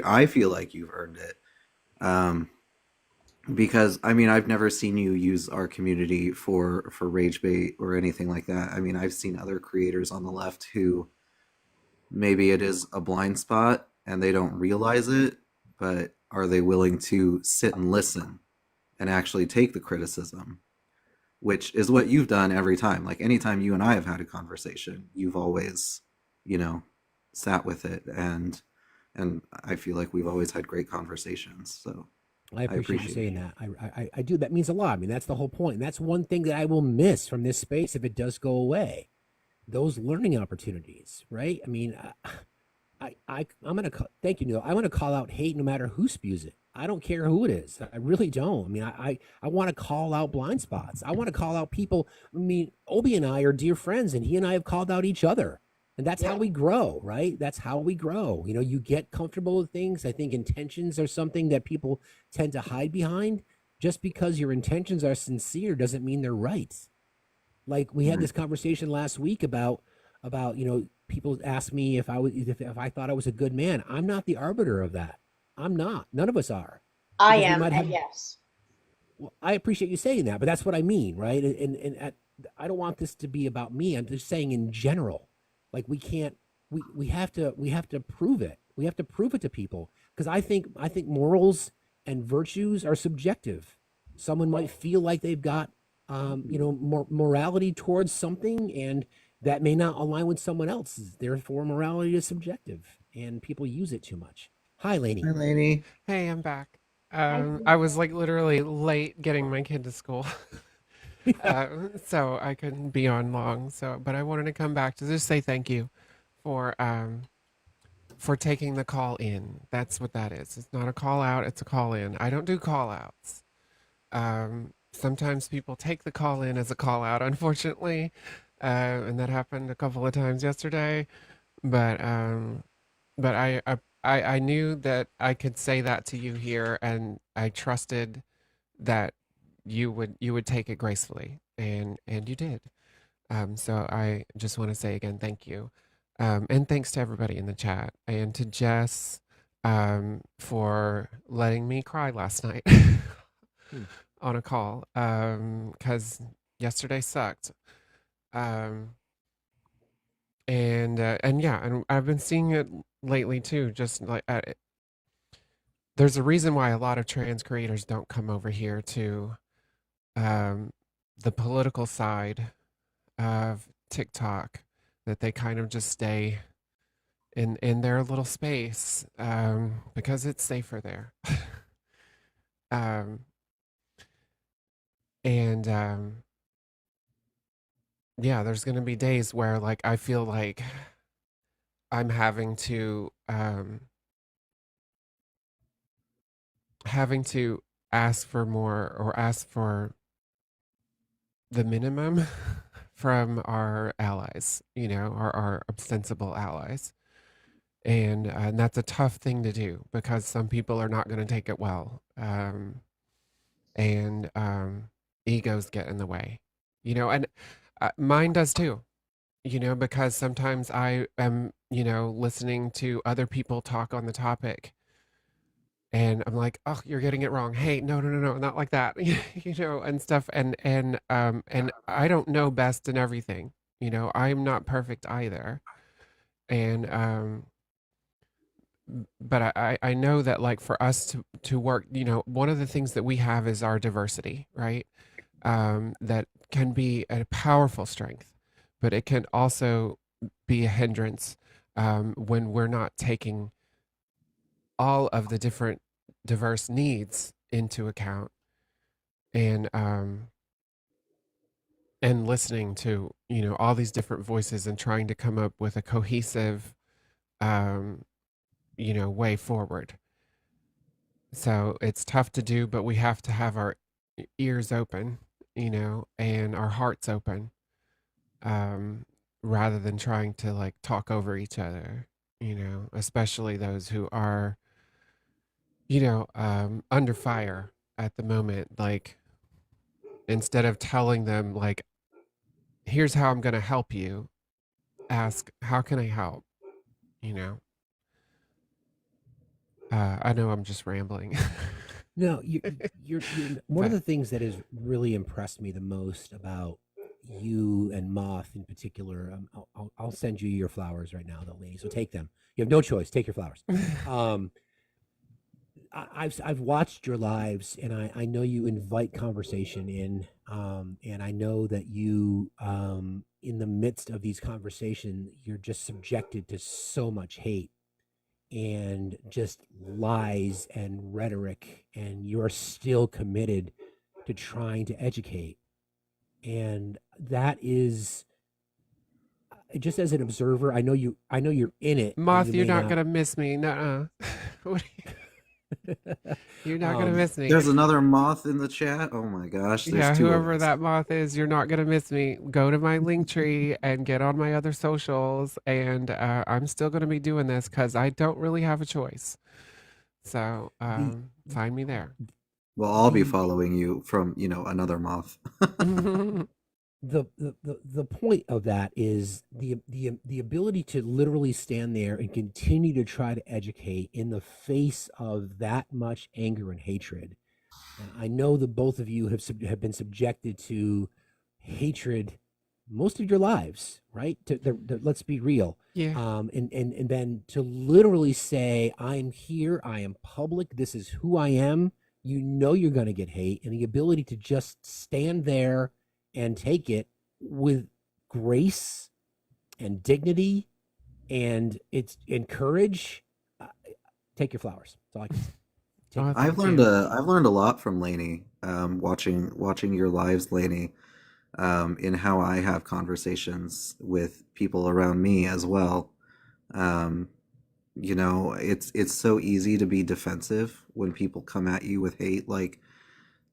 I feel like you've earned it. Because I've never seen you use our community for rage bait or anything like that. I've seen other creators on the left who maybe it is a blind spot and they don't realize it, but are they willing to sit and listen and actually take the criticism? Which is what you've done every time. Like anytime you and I have had a conversation, you've always, sat with it, and I feel like we've always had great conversations. So I appreciate you saying that. I do. That means a lot. That's the whole point. And that's one thing that I will miss from this space if it does go away. Those learning opportunities, right? I'm gonna thank you, Neil. I'm gonna call out hate no matter who spews it. I don't care who it is. I really don't. I want to call out blind spots. I want to call out people. Obi and I are dear friends, and he and I have called out each other. And that's how we grow, right? That's how we grow. You get comfortable with things. I think intentions are something that people tend to hide behind. Just because your intentions are sincere doesn't mean they're right. Like we had this conversation last week about people ask me if I thought I was a good man. I'm not the arbiter of that. I'm not. None of us are. I am, and yes. Well, I appreciate you saying that, but that's what I mean, right? And I don't want this to be about me. I'm just saying in general. Like we have to prove it. We have to prove it to people because I think morals and virtues are subjective. Someone might feel like they've got morality towards something, and that may not align with someone else's. Therefore, morality is subjective, and people use it too much. Hi, Lainey. Hi, Lainey. Hey, I'm back. I was like literally late getting my kid to school. So I couldn't be on long. But I wanted to come back to just say thank you for taking the call in. That's what that is. It's not a call out, it's a call in. I don't do call outs. Sometimes people take the call in as a call out, unfortunately. And that happened a couple of times yesterday. But I knew that I could say that to you here, and I trusted that you would take it gracefully, and you did. So I just want to say again, thank you. And thanks to everybody in the chat and to Jess for letting me cry last night Hmm. on a call because yesterday sucked. Um, and yeah, and I've been seeing it lately too. Just like there's a reason why a lot of trans creators don't come over here to um, the political side of TikTok, that they kind of just stay in their little space because it's safer there. um, and yeah, there's gonna be days where like I feel like I'm having to ask for more or ask for the minimum from our allies, our ostensible allies. And that's a tough thing to do because some people are not going to take it well. And egos get in the way, and mine does too, because sometimes I am, listening to other people talk on the topic and I'm like, oh, you're getting it wrong. Hey, no, no, no, no, not like that, and stuff. And I don't know best in everything. I'm not perfect either. And but I know that like for us to work, one of the things that we have is our diversity, right? That can be a powerful strength, but it can also be a hindrance when we're not taking all of the different diverse needs into account and and listening to all these different voices and trying to come up with a cohesive um, way forward. So it's tough to do, but we have to have our ears open, and our hearts open, um, rather than trying to like talk over each other, especially those who are, under fire at the moment. Like, instead of telling them, like, here's how I'm going to help you, ask, how can I help? You know, I know I'm just rambling, No, you're one of but the things that has really impressed me the most about you and Moth in particular. I'll send you your flowers right now, though, lady. So take them. You have no choice. Take your flowers. Um, I've watched your lives, and I know you invite conversation in, and I know that you in the midst of these conversations, you're just subjected to so much hate and just lies and rhetoric, and you're still committed to trying to educate. And that is just as an observer, I know you're in it and you Moth, you're may not not. gonna miss me. Nuh-uh. What you're not gonna um miss me. There's another moth in the chat. Oh my gosh, there's Yeah, two of whoever us. that moth is, you're not gonna miss me. Go to my link tree and get on my other socials, and I'm still gonna be doing this because I don't really have a choice. So the find me there. Well, I'll be the following you from, another moth. the point of that is the ability to literally stand there and continue to try to educate in the face of that much anger and hatred. And I know that both of you have been subjected to hatred most of your lives, right? Let's be real. Yeah. And then to literally say, I'm here, I am public, this is who I am, you're going to get hate, and the ability to just stand there and take it with grace and dignity and it's and courage. uh, Take your flowers. That's all I can say. Take your Oh, I've thank flowers. learned you. I've learned a lot from Lainey, watching your lives, Lainey, in how I have conversations with people around me as well. Um, it's so easy to be defensive when people come at you with hate. Like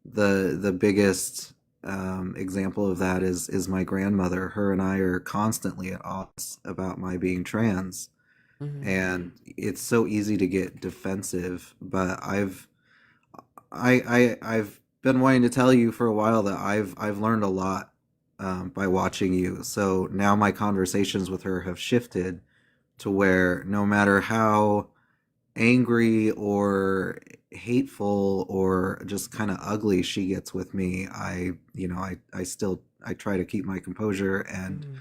the biggest example of that is my grandmother. Her and I are constantly at odds about my being trans, Hmm. and it's so easy to get defensive. But I've been wanting to tell you for a while that I've learned a lot by watching you. So now my conversations with her have shifted to where no matter how angry or hateful or just kind of ugly she gets with me, I still I try to keep my composure and Mm.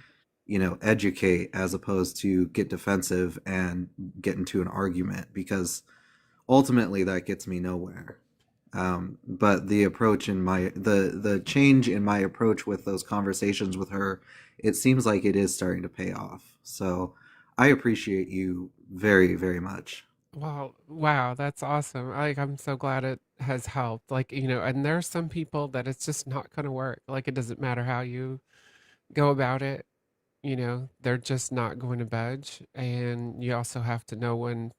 educate as opposed to get defensive and get into an argument, because ultimately that gets me nowhere. But the approach in my the change in my approach with those conversations with her, it seems like it is starting to pay off. So I appreciate you very, very much. Well, wow, that's awesome. I'm so glad it has helped. Like, and there's some people that it's just not going to work. Like, it doesn't matter how you go about it, they're just not going to budge. And you also have to know when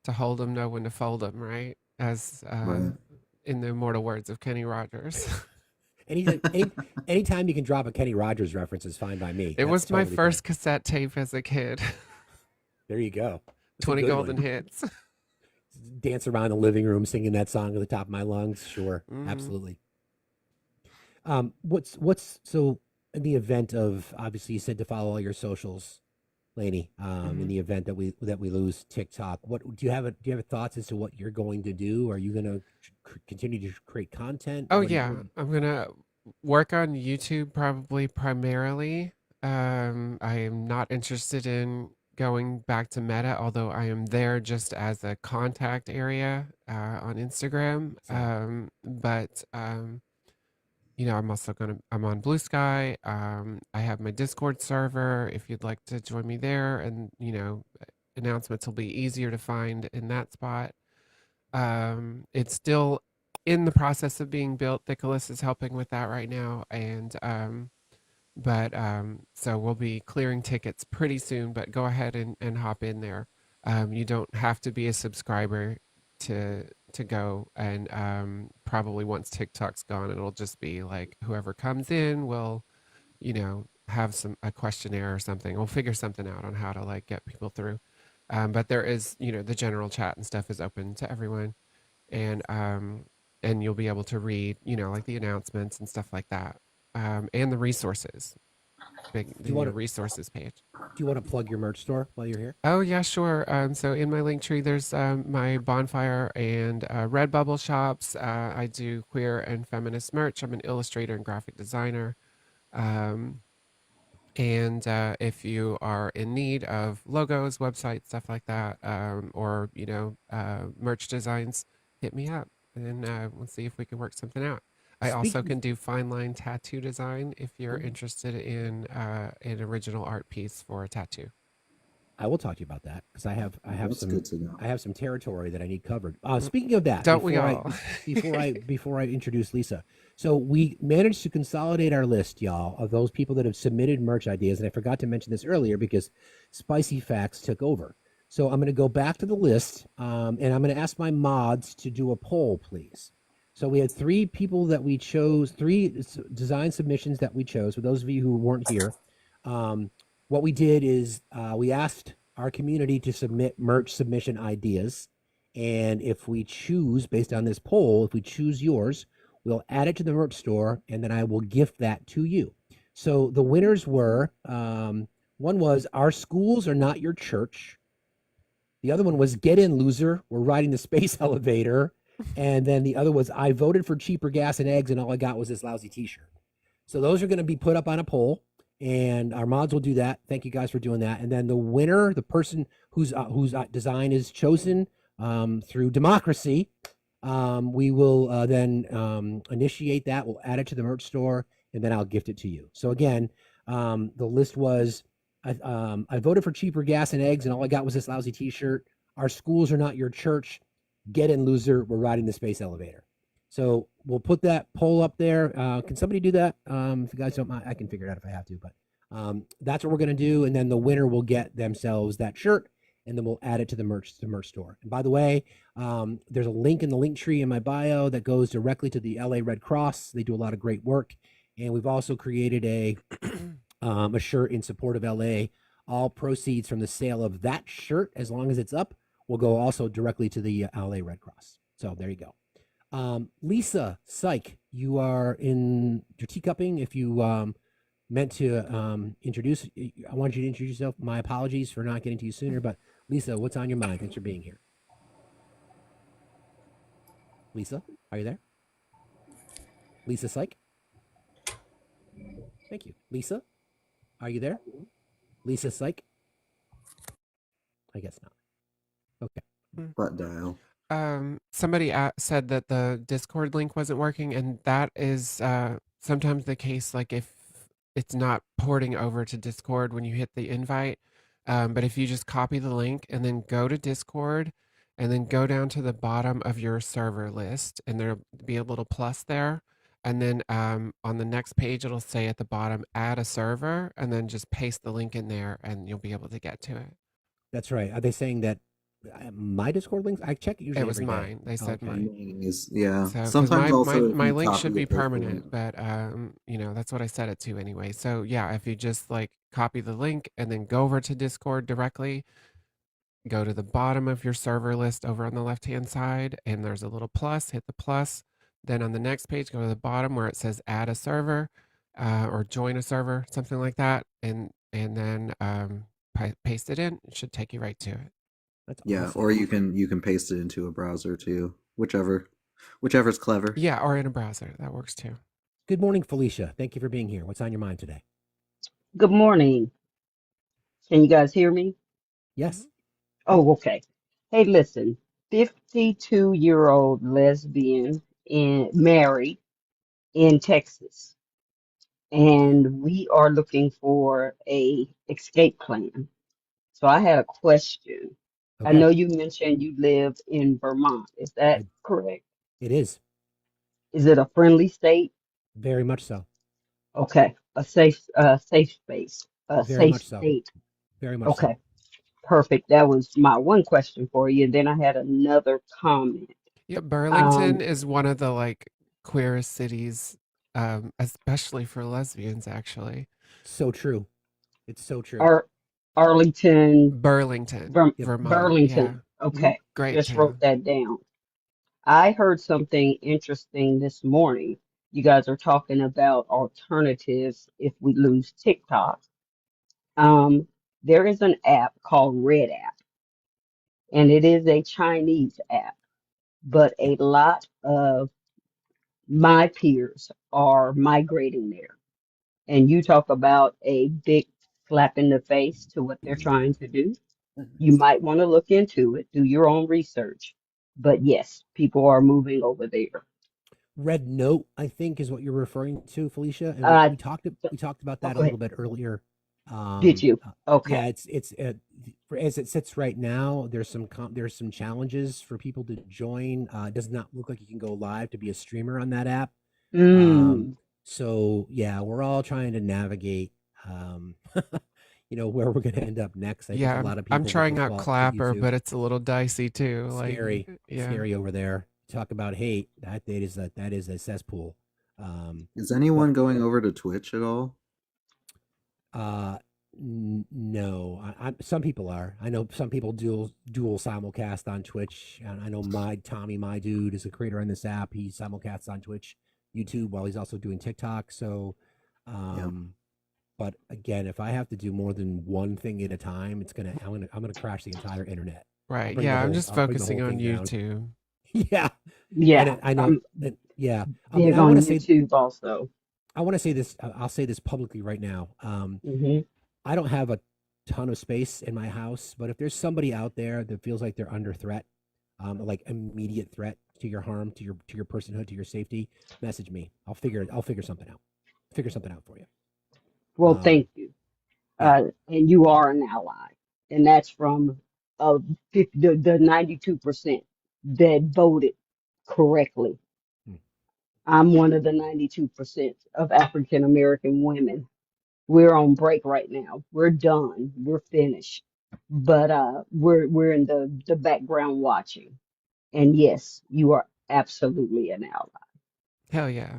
to hold them, know when to fold them, right? As Right. in the immortal words of Kenny Rogers. Anytime you can drop a Kenny Rogers reference is fine by me. It That's was my totally fine. first cassette tape as a kid. There you go. That's a 20 good golden one. hits. Dance around the living room singing that song at the top of my lungs. Sure, Mm, absolutely. What's so in the event of, obviously you said to follow all your socials, Lainey. In mhm. the event that we lose TikTok, what do you have thoughts as to what you're going to do? Are you going to continue to create content? Oh What yeah, do you, I'm gonna work on YouTube probably primarily. I am not interested in going back to Meta, although I am there just as a contact area on Instagram. same? I'm on Blue Sky. I have my Discord server if you'd like to join me there, and announcements will be easier to find in that spot. It's still in the process of being built. Nicholas is helping with that right now, and so we'll be clearing tickets pretty soon. But go ahead and hop in there. You don't have to be a subscriber to go, and probably once TikTok's gone, it'll just be like whoever comes in will have a questionnaire or something. We'll figure something out on how to like get people through. But there is, the general chat and stuff is open to everyone, and you'll be able to read, like the announcements and stuff like that, and the resources, Do you want to resources page. do you want to plug your merch store while you're here? Oh yeah, sure. So in my link tree, there's my bonfire and Redbubble shops. I do queer and feminist merch. I'm an illustrator and graphic designer. Um, And if you are in need of logos, websites, stuff like that, or merch designs, hit me up, and we'll see if we can work something out. I also Speaking, can do fine line tattoo design if you're ooh, interested in an original art piece for a tattoo. I will talk to you about that because That's good to know. I have some territory that I need covered. Mm, Speaking of that, don't we all? before I introduce Lisa, so we managed to consolidate our list, y'all, of those people that have submitted merch ideas, and I forgot to mention this earlier because Spicy Facts took over. So I'm going to go back to the list, and I'm going to ask my mods to do a poll, please. So we had three people that we chose, design submissions that we chose. For those of you who weren't here, um, what we did is we asked our community to submit merch submission ideas. And if we choose, based on this poll, if we choose yours, we'll add it to the merch store and then I will gift that to you. So the winners were one was Our Schools Are Not Your Church. The other one was Get In, Loser. We're riding the space elevator. And then the other was I voted for cheaper gas and eggs and all I got was this lousy t shirt. So those are going to be put up on a poll, and our mods will do that. Thank you guys for doing that. And then the winner, the person whose design is chosen through democracy, we will then initiate that. We'll add it to the merch store, and then I'll gift it to you. So again, the list was I voted for cheaper gas and eggs, and all I got was this lousy T-shirt. Our schools are not your church. Get in, loser. We're riding the space elevator. So we'll put that poll up there. Can somebody do that? If you guys don't mind, I can figure it out if I have to. But that's what we're going to do. And then the winner will get themselves that shirt, and then we'll add it to the merch store. And by the way, there's a link in the link tree in my bio that goes directly to the LA Red Cross. They do a lot of great work. And we've also created a shirt in support of LA. All proceeds from the sale of that shirt, as long as it's up, will go also directly to the LA Red Cross. So there you go. Lisa, psych, you are in your teacupping. If you meant to introduce. I wanted you to introduce yourself. My apologies for not getting to you sooner. But Lisa, what's on your mind? Thanks for being here. Lisa, are you there? Lisa Syke. Thank you. Lisa, are you there? Lisa Syke. I guess not. Okay. Mm. Butt dial. Somebody said that the Discord link wasn't working, and that is sometimes the case. Like if it's not porting over to Discord when you hit the invite, but if you just copy the link and then go to Discord, and then go down to the bottom of your server list, and there'll be a little plus there, and then on the next page it'll say at the bottom add a server, and then just paste the link in there, and you'll be able to get to it. That's right. Are they saying that my Discord links? I check it It usually was every day. mine. They said Okay. mine. Yeah. So, because Sometimes also if my you link should copy be it as the link. permanent, but that's what I set it to anyway. So yeah, if you just like copy the link and then go over to Discord directly, go to the bottom of your server list over on the left-hand side, and there's a little plus, hit the plus. Then on the next page, go to the bottom where it says add a server, or join a server, something like that, and then paste it in. It should take you right to it. That's Yeah, awesome. or you can paste it into a browser too. Whichever's clever. Yeah, or in a browser. That works too. Good morning, Felicia. Thank you for being here. What's on your mind today? Good morning. Can you guys hear me? Yes. Oh, okay. Hey, listen, 52-year-old lesbian married in Texas, and we are looking for a escape plan. So I had a question. I Okay. know you mentioned you live in Vermont. Is that I, correct? it is Is it a friendly state? very much so. Okay, safe space, a Very safe much so. state. Very much so. Okay. Perfect. That was my one question for you. Then I had another comment. Yeah, Burlington Um, is one of the like queerest cities, especially for lesbians, actually. So true. It's so true. Ar Arlington, Burlington, Yep. Vermont. Yeah. Burlington. Hmm. Okay, Great just wrote town. that down. I heard something interesting this morning. You guys are talking about alternatives if we lose TikTok. Um, there is an app called Red App, and it is a Chinese app, but Yep. a lot of my peers are migrating there. And you talk about a big slap in the face to what they're trying to do. You might want to look into it, do your own research. But yes, people are moving over there. Red Note, I think, is what you're referring to, Felicia, and Uh, we talked about oh, that a go ahead. little bit earlier. Did you? Yeah, Okay. it's as it sits right now. There's some challenges for people to join. It does not look like you can go live to be a streamer on that app. Um, Mm, so yeah, we're all trying to navigate, where we're going to end up next. I think Yeah, a I'm lot of I'm people will trying out default to Clapper, YouTube. but it's a little dicey too. Like, Scary, yeah. scary over there. Talk about hate. That is a cesspool. Is But anyone going over to Twitch at all? uh, no, some people are. I know some people dual simulcast on Twitch. And I know my dude, is a creator on this app. He simulcasts on Twitch, YouTube, while he's also doing TikTok. So, Yeah. but again, if I have to do more than one thing at a time, I'm gonna crash the entire internet. Right. Yeah, I'm just I'll bring the whole focusing on thing down. YouTube. Yeah, yeah, I know. I'm Yeah, big I on want to say YouTube also. this. I'll say this publicly right now. Hmm. I don't have a ton of space in my house, but if there's somebody out there that feels like they're under threat, like immediate threat to your harm, to your personhood, to your safety, message me. I'll figure something out. Figure something out for you. Well, thank you. Yeah. And you are an ally. And that's from 50, the 92% that voted correctly. Hmm. I'm one of the 92% of African American women. We're on break right now. We're done. We're finished. But we're in the background watching. And yes, you are absolutely an ally. Hell yeah.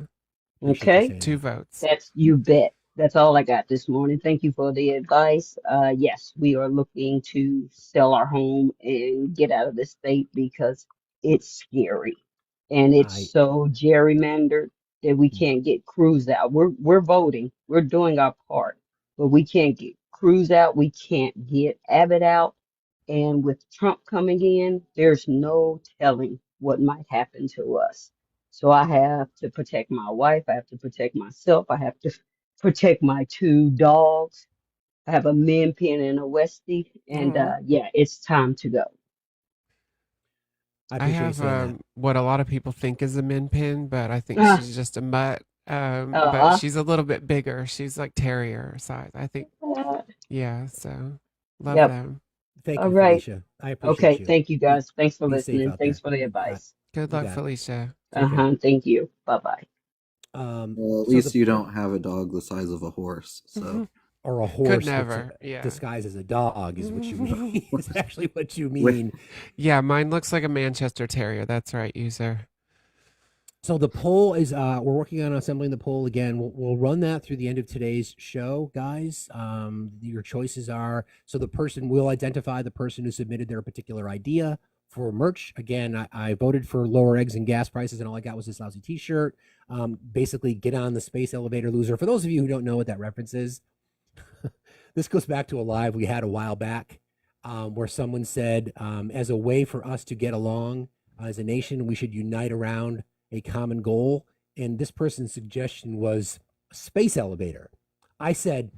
Appreciate you Okay? saying Two that. votes. That's you bet. That's all I got this morning. Thank you for the advice. Yes, we are looking to sell our home and get out of this state because it's scary and it's I so gerrymandered. that we can't get crews out. We're voting, we're doing our part, but we can't get crews out. We can't get Abbott out. And with Trump coming in, there's no telling what might happen to us. So I have to protect my wife. I have to protect myself. I have to protect my two dogs. I have a min pin and a Westie. And Aw. yeah, it's time to go. I I appreciate you have saying that. what a lot of people think is a min pin, but I think Ah, she's just a mutt. But uh, she's a little bit bigger. She's like terrier size. I think, yeah. So love yep. them. Thank All you, right. Felicia. I appreciate Okay. you. Thank you Be guys. Thanks for be safe listening. out Thanks there. for the All right, advice. Good you luck, got it. Felicia. Take care. Thank you. Bye bye. Well, at So least the you don't have a dog the size of a horse. So or a Could horse that's never. Yeah. disguised as a dog is what you mean. Is actually what you with mean. Yeah, mine looks like a Manchester Terrier. That's right, user. So the poll is we're working on assembling the poll again. We'll run that through the end of today's show, guys. Your choices are so the person will identify the person who submitted their particular idea for merch. Again, I voted for lower eggs and gas prices, and all I got was this lousy T-shirt. Basically, get on the space elevator loser. For those of you who don't know what that reference is, this goes back to a live we had a while back where someone said, as a way for us to get along as a nation, we should unite around a common goal. And this person's suggestion was a space elevator. I said,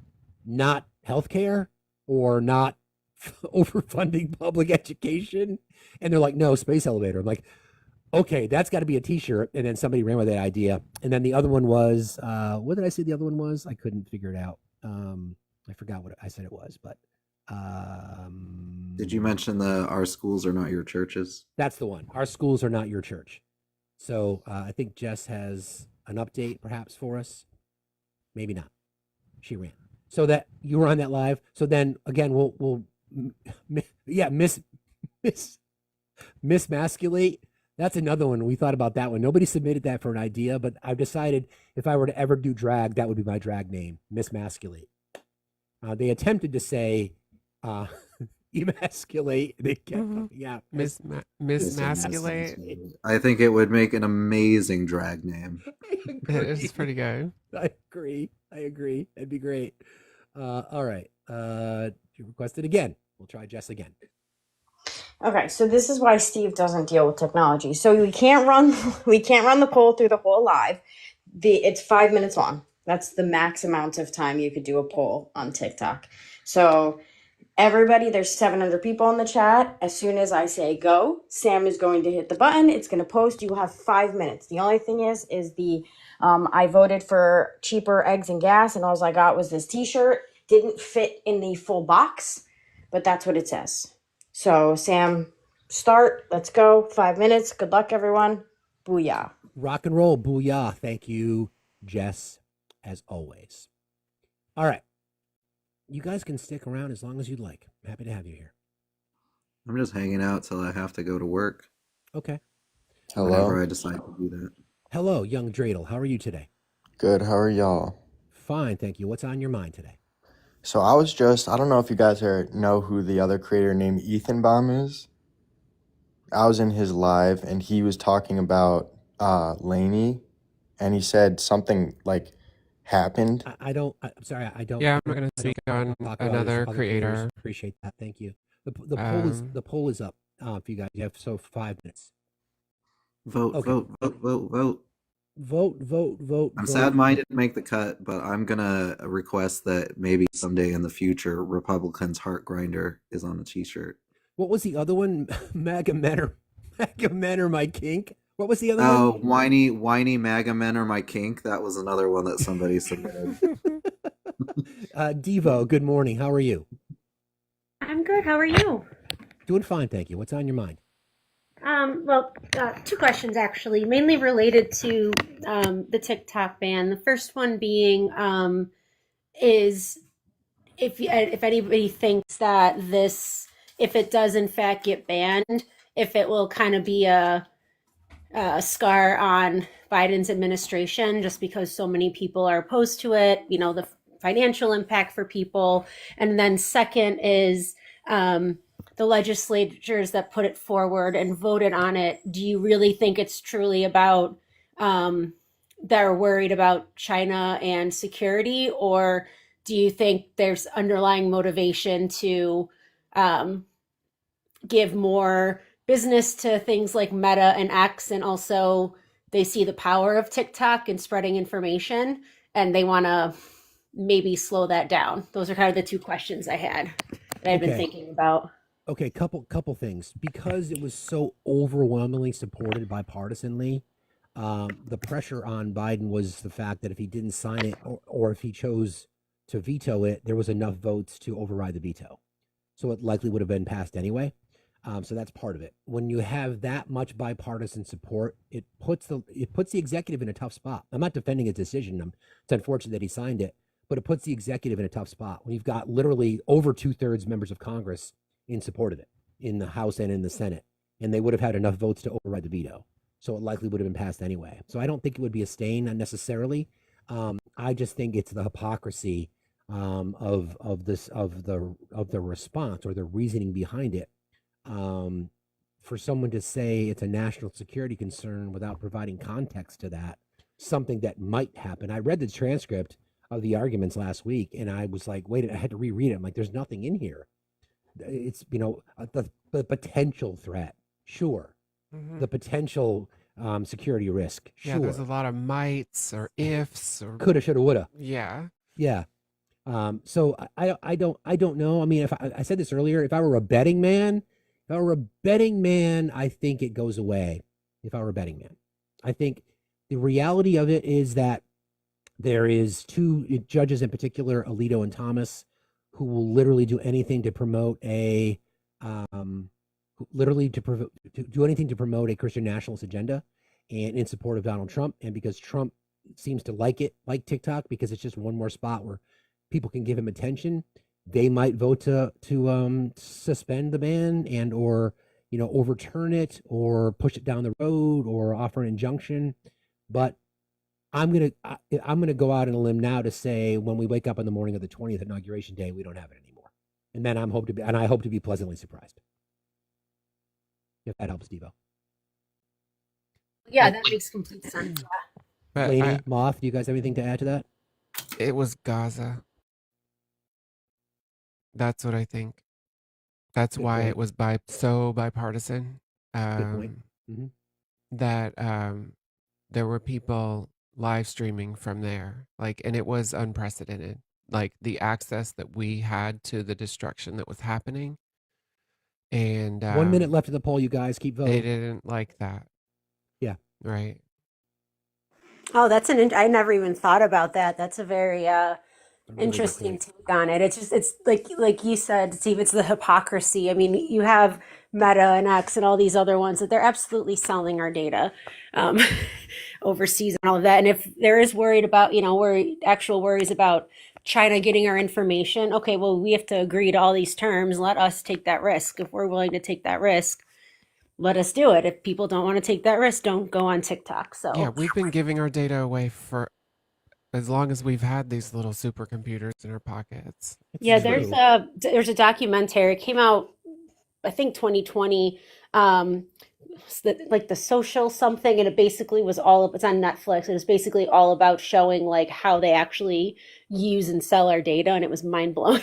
not healthcare or not overfunding public education. And they're like, no, space elevator. I'm like, okay, that's got to be a T-shirt. And then somebody ran with that idea. And then the other one was, what did I say the other one was? I couldn't figure it out. I forgot what I said it was, but did you mention our schools are not your churches? that's the one. Our schools are not your church. So I think Jess has an update perhaps for us. Maybe not. She ran. So that you were on that live. So then again, we'll mismasculate. That's another one. We thought about that one. Nobody submitted that for an idea, but I've decided if I were to ever do drag, that would be my drag name, mismasculate. They attempted to say emasculate. They kept coming out. Mismasculate. I think it would make an amazing drag name. It's pretty good. I agree. That'd be great. All right. You requested again. We'll try Jess again. Okay, so this is why Steve doesn't deal with technology. So we can't run the poll through the whole live. It's 5 minutes long. That's the max amount of time you could do a poll on TikTok. So everybody, there's 700 people in the chat. As soon as I say go, Sam is going to hit the button. It's going to post. You have 5 minutes. The only thing is the I voted for cheaper eggs and gas, and all I got was this T-shirt. Didn't fit in the full box, but that's what it says. So Sam, start. Let's go. 5 minutes. Good luck, everyone. Booyah. Rock and roll. Booyah. Thank you, Jess, as always. All right. You guys can stick around as long as you'd like. I'm happy to have you here. I'm just hanging out till I have to go to work. Okay. Whenever Hello. I decide to do that. Hello, young Dreidel. How are you today? Good. How are y'all? Fine, thank you. What's on your mind today? So I don't know if you guys know who the other creator named Ethan Baum is. I was in his live and he was talking about Lainey, and he said something like happened. I'm sorry. I don't. Yeah, I'm not going to speak on talk about another other creator. creators. Appreciate that. Thank you. The poll is up. If you guys have 5 minutes. Vote, Okay. vote. I'm sad mine didn't make the cut, but I'm gonna request that maybe someday in the future, Republicans' heart grinder is on a T-shirt. What was the other one? MAGA men are my kink. What was the other one? Oh, whiny MAGA men are my kink. That was another one that somebody submitted. Devo, good morning. How are you? I'm good. How are you? Doing fine, thank you. What's on your mind? Well, two questions actually, mainly related to the TikTok ban. The first one being is if anybody thinks that if it does in fact get banned, if it will kind of be a scar on Biden's administration, just because so many people are opposed to it, the financial impact for people. And then second is the legislatures that put it forward and voted on it. Do you really think it's truly about they're worried about China and security, or do you think there's underlying motivation to um, give more business to things like Meta and X, and also they see the power of TikTok and spreading information, and they want to maybe slow that down? Those are kind of the two questions I had that I've been Okay. thinking about. Okay, couple things. Because it was so overwhelmingly supported bipartisanly, the pressure on Biden was the fact that if he didn't sign it, or if he chose to veto it, there was enough votes to override the veto. So it likely would have been passed anyway. So that's part of it. When you have that much bipartisan support, it puts the executive in a tough spot. I'm not defending his decision. It's unfortunate that he signed it, but it puts the executive in a tough spot when you've got literally over 2/3 members of Congress in support of it in the House and in the Senate, and they would have had enough votes to override the veto. So it likely would have been passed anyway. So I don't think it would be a stain necessarily. I just think it's the hypocrisy of the response or the reasoning behind it. For someone to say it's a national security concern without providing context to that, something that might happen. I read the transcript of the arguments last week, and I was like, wait, I had to reread it. I'm like, there's nothing in here. It's, the potential threat, sure. The potential security risk, sure. Yeah, there's a lot of mights or ifs or Coulda, shoulda, woulda. yeah. Yeah. So I don't know. I mean, if I said this earlier, if I were a betting man, I think it goes away. If I were a betting man, I think the reality of it is that there is two judges in particular, Alito and Thomas, who will literally do anything to promote a do anything to promote a Christian nationalist agenda and in support of Donald Trump. And because Trump seems to like TikTok, because it's just one more spot where people can give him attention, they might vote to suspend the ban and or overturn it or push it down the road or offer an injunction. But I'm gonna go out on a limb now to say when we wake up on the morning of the 20th inauguration day, we don't have it anymore, and then I hope to be pleasantly surprised. If that helps, Devo. Yeah, that makes complete sense. But Lady, Moth, do you guys have anything to add to that? it was Gaza. That's what I think. That's Good why point. it was bipartisan. Good point. That there were people live streaming from there, and it was unprecedented. Like the access that we had to the destruction that was happening, and 1 minute left of the poll, you guys. Keep they voting. didn't like that, Yeah. right? Oh, I never even thought about that. That's a very A really good interesting point. take on it. It's like you said, Steve, it's the hypocrisy. I mean, you have Meta and X and all these other ones that they're absolutely selling our data um, overseas and all of that. And if there is actual worries about China getting our information, okay, well, we have to agree to all these terms. Let us take that risk. If we're willing to take that risk, let us do it. If people don't want to take that risk, don't go on TikTok. So Yeah, we've been giving our data away for as long as we've had these little supercomputers in our pockets. yeah, True. there's a documentary. It came out, I think, 2020. Like the social something, and it basically was it's on Netflix. It was basically all about showing how they actually use and sell our data, and it was mind blowing.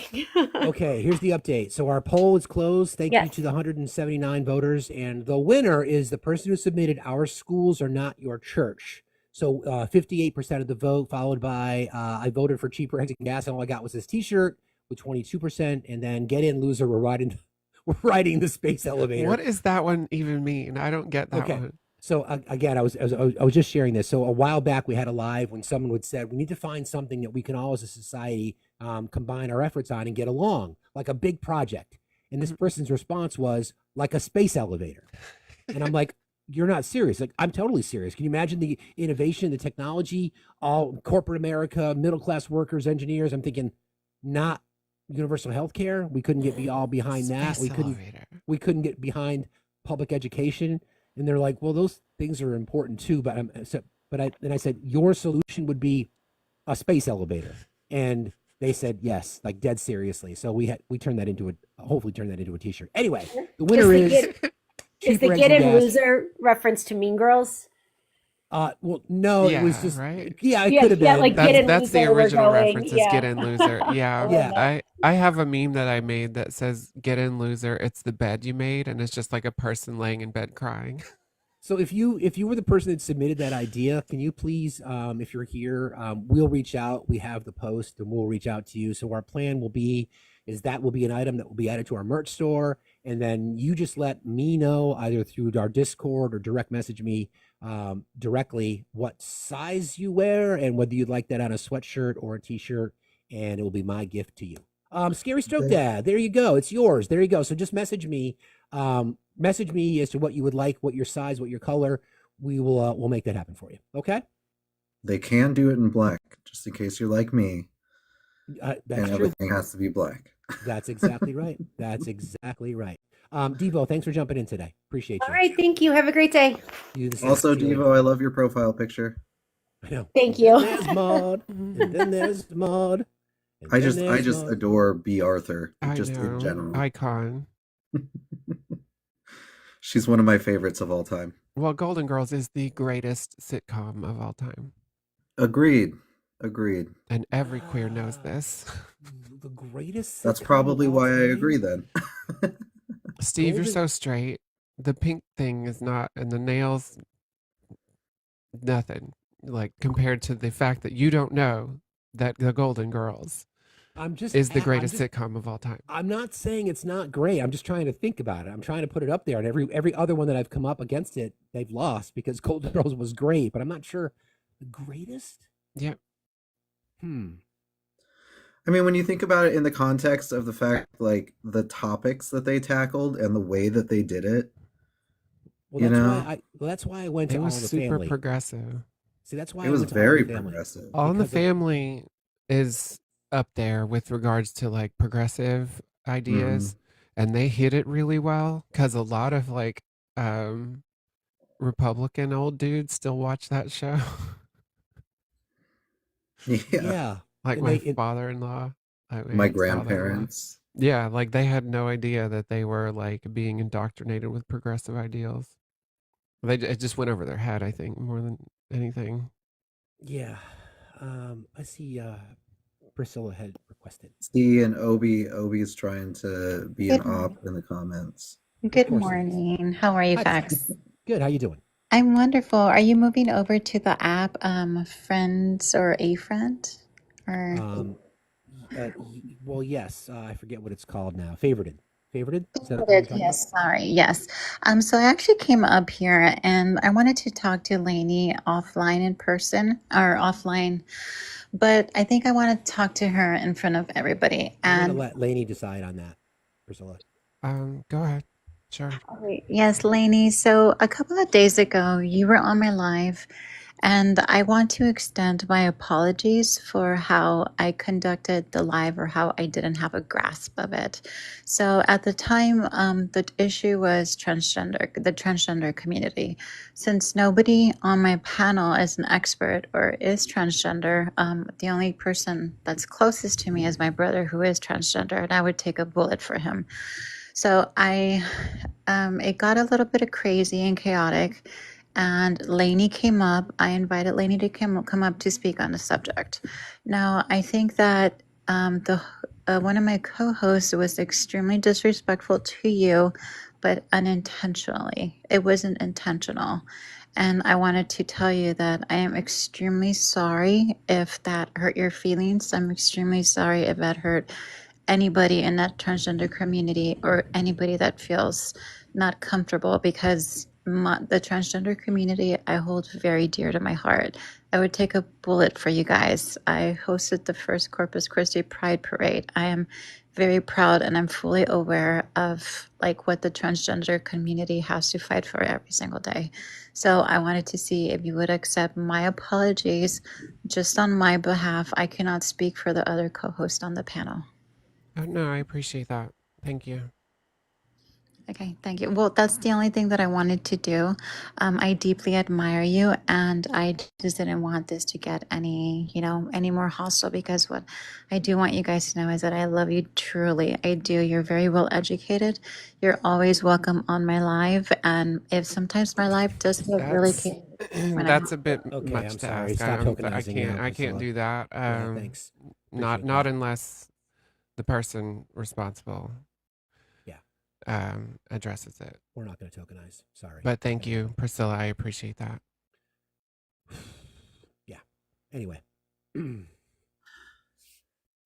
Okay, here's the update. So our poll is closed. Thank you Yes. to the 179 voters, and the winner is the person who submitted "Our schools are not your church." So 58% of the vote, followed by I voted for cheaper eggs and gas, and all I got was this T-shirt with 22%, and then "Get in, loser, we're riding the space elevator." What does that one even mean? I don't get that Okay. one. So again, I was just sharing this. So a while back, we had a live when someone would say, "We need to find something that we can all, as a society, combine our efforts on and get along, like a big project." And this person's response was like a space elevator, and I'm like, "You're not serious." Like, I'm totally serious. Can you imagine the innovation, the technology, all corporate America, middle class workers, engineers? I'm thinking, not universal health care. We couldn't get all behind that. Space elevator. We couldn't get behind public education. And they're like, well, those things are important too. But then I said, your solution would be a space elevator. And they said yes, like dead seriously. So we turned that into hopefully turn that into a T-shirt. Anyway, the winner is Is the cheaper Get eggs and in gas. Loser reference to Mean Girls? Well, no, it was Yeah, just right? yeah, it Yeah, could have yeah, been. like get in That's the loser, we're original going. reference is get Yeah. in loser. I Yeah. love Yeah. that. I have a meme that I made that says get in loser, it's the bed you made, and it's just like a person laying in bed crying. So if you were the person that submitted that idea, can you please, if you're here, we'll reach out. We have the post, and we'll reach out to you. So our plan will be is that will be an item that will be added to our merch store, and then you just let me know either through our Discord or direct message me directly what size you wear and whether you'd like that on a sweatshirt or a t-shirt, and it will be my gift to you. Scary Stroke Dad, there you go. It's yours. There you go. So just message me as to what you would like, what your size, what your color. We'll make that happen for you. Okay? They can do it in black, just in case you're like me, That's and true. everything has to be black. That's exactly right. That's exactly right. Devo, thanks for jumping in today. Appreciate All you. right, thank you. Have a great day. You the same. Also, See you later. Devo, I love your profile picture. I know. Thank And you. then there's Maud. And then there's Maud. And I then just there's Maud. adore B. Arthur, I just in know. general. Icon. She's one of my favorites of all time. Well, Golden Girls is the greatest sitcom of all time. Agreed. And every queer knows this. The greatest. That's sitcom probably of all why I time? agree then. Steve, you're Golden- so straight. The pink thing is not, and the nails, nothing. Like compared to the fact that you don't know that the Golden Girls is the greatest sitcom of all time. I'm not saying it's not great. I'm just trying to think about it. I'm trying to put it up there. And every other one that I've come up against it, they've lost because Golden Girls was great, but I'm not sure the greatest. Yeah. I mean, when you think about it in the context of the fact, like the topics that they tackled and the way that they did it, Well, that's why I went to It All was in the super Family. progressive. See, that's why it I was went to very All in the Family. progressive. All in the Because of- Family is up there with regards to like progressive ideas, and they hit it really well because a lot of like Republican old dudes still watch that show. Yeah. Yeah. Like And my they- father-in-law, My ex-father-in-law. grandparents. Yeah, like they had no idea that they were like being indoctrinated with progressive ideals. It just went over their head, I think, more than anything. Yeah. I see Priscilla had requested. See, and Obi's trying to be an op in the comments. Good course it is. morning. How are you, Hi. Fax? Good. How you doing? I'm wonderful. Are you moving over to the app, Friends or A Friend? Or Well, yes. I forget what it's called now. Favorited. Favorited? Is that what you're talking yes, sorry, yes. So I actually came up here and I wanted to talk to Lainey offline in person or offline, but I think I want to talk to her in front of everybody. I'm And gonna let Lainey decide on that, Priscilla. Go ahead. Sure. yes, Lainey. So a couple of days ago, you were on my live, and I want to extend my apologies for how I conducted the live or how I didn't have a grasp of it. So at the time, the issue was the transgender community. Since nobody on my panel is an expert or is transgender, the only person that's closest to me is my brother who is transgender, and I would take a bullet for him. So it got a little bit of crazy and chaotic, and Lainey came up. I invited Lainey to come up to speak on the subject. Now, I think that one of my co-hosts was extremely disrespectful to you, but unintentionally. It wasn't intentional. And I wanted to tell you that I am extremely sorry if that hurt your feelings. I'm extremely sorry if that hurt anybody in that transgender community or anybody that feels not comfortable, because the transgender community I hold very dear to my heart. I would take a bullet for you guys. I hosted the first Corpus Christi Pride Parade. I am very proud and I'm fully aware of like what the transgender community has to fight for every single day. So I wanted to see if you would accept my apologies just on my behalf. I cannot speak for the other co-host on the panel. Oh, no, I appreciate that. Thank you. Okay, thank you. Well, that's the only thing that I wanted to do. I deeply admire you, and I just didn't want this to get any more hostile, because what I do want you guys to know is that I love you truly. I do. You're very well educated. You're always welcome on my live, and if sometimes my live does get really That's chaotic when I'm that's a bit Okay, much I'm to sorry. ask. Stop I tokenizing can't now, I can't Priscilla. do that. Yeah, thanks. Not Appreciate that. unless the person responsible Yeah, addresses it. we're not going to tokenize. Sorry. But thank you, Priscilla. I appreciate that. Yeah. Anyway.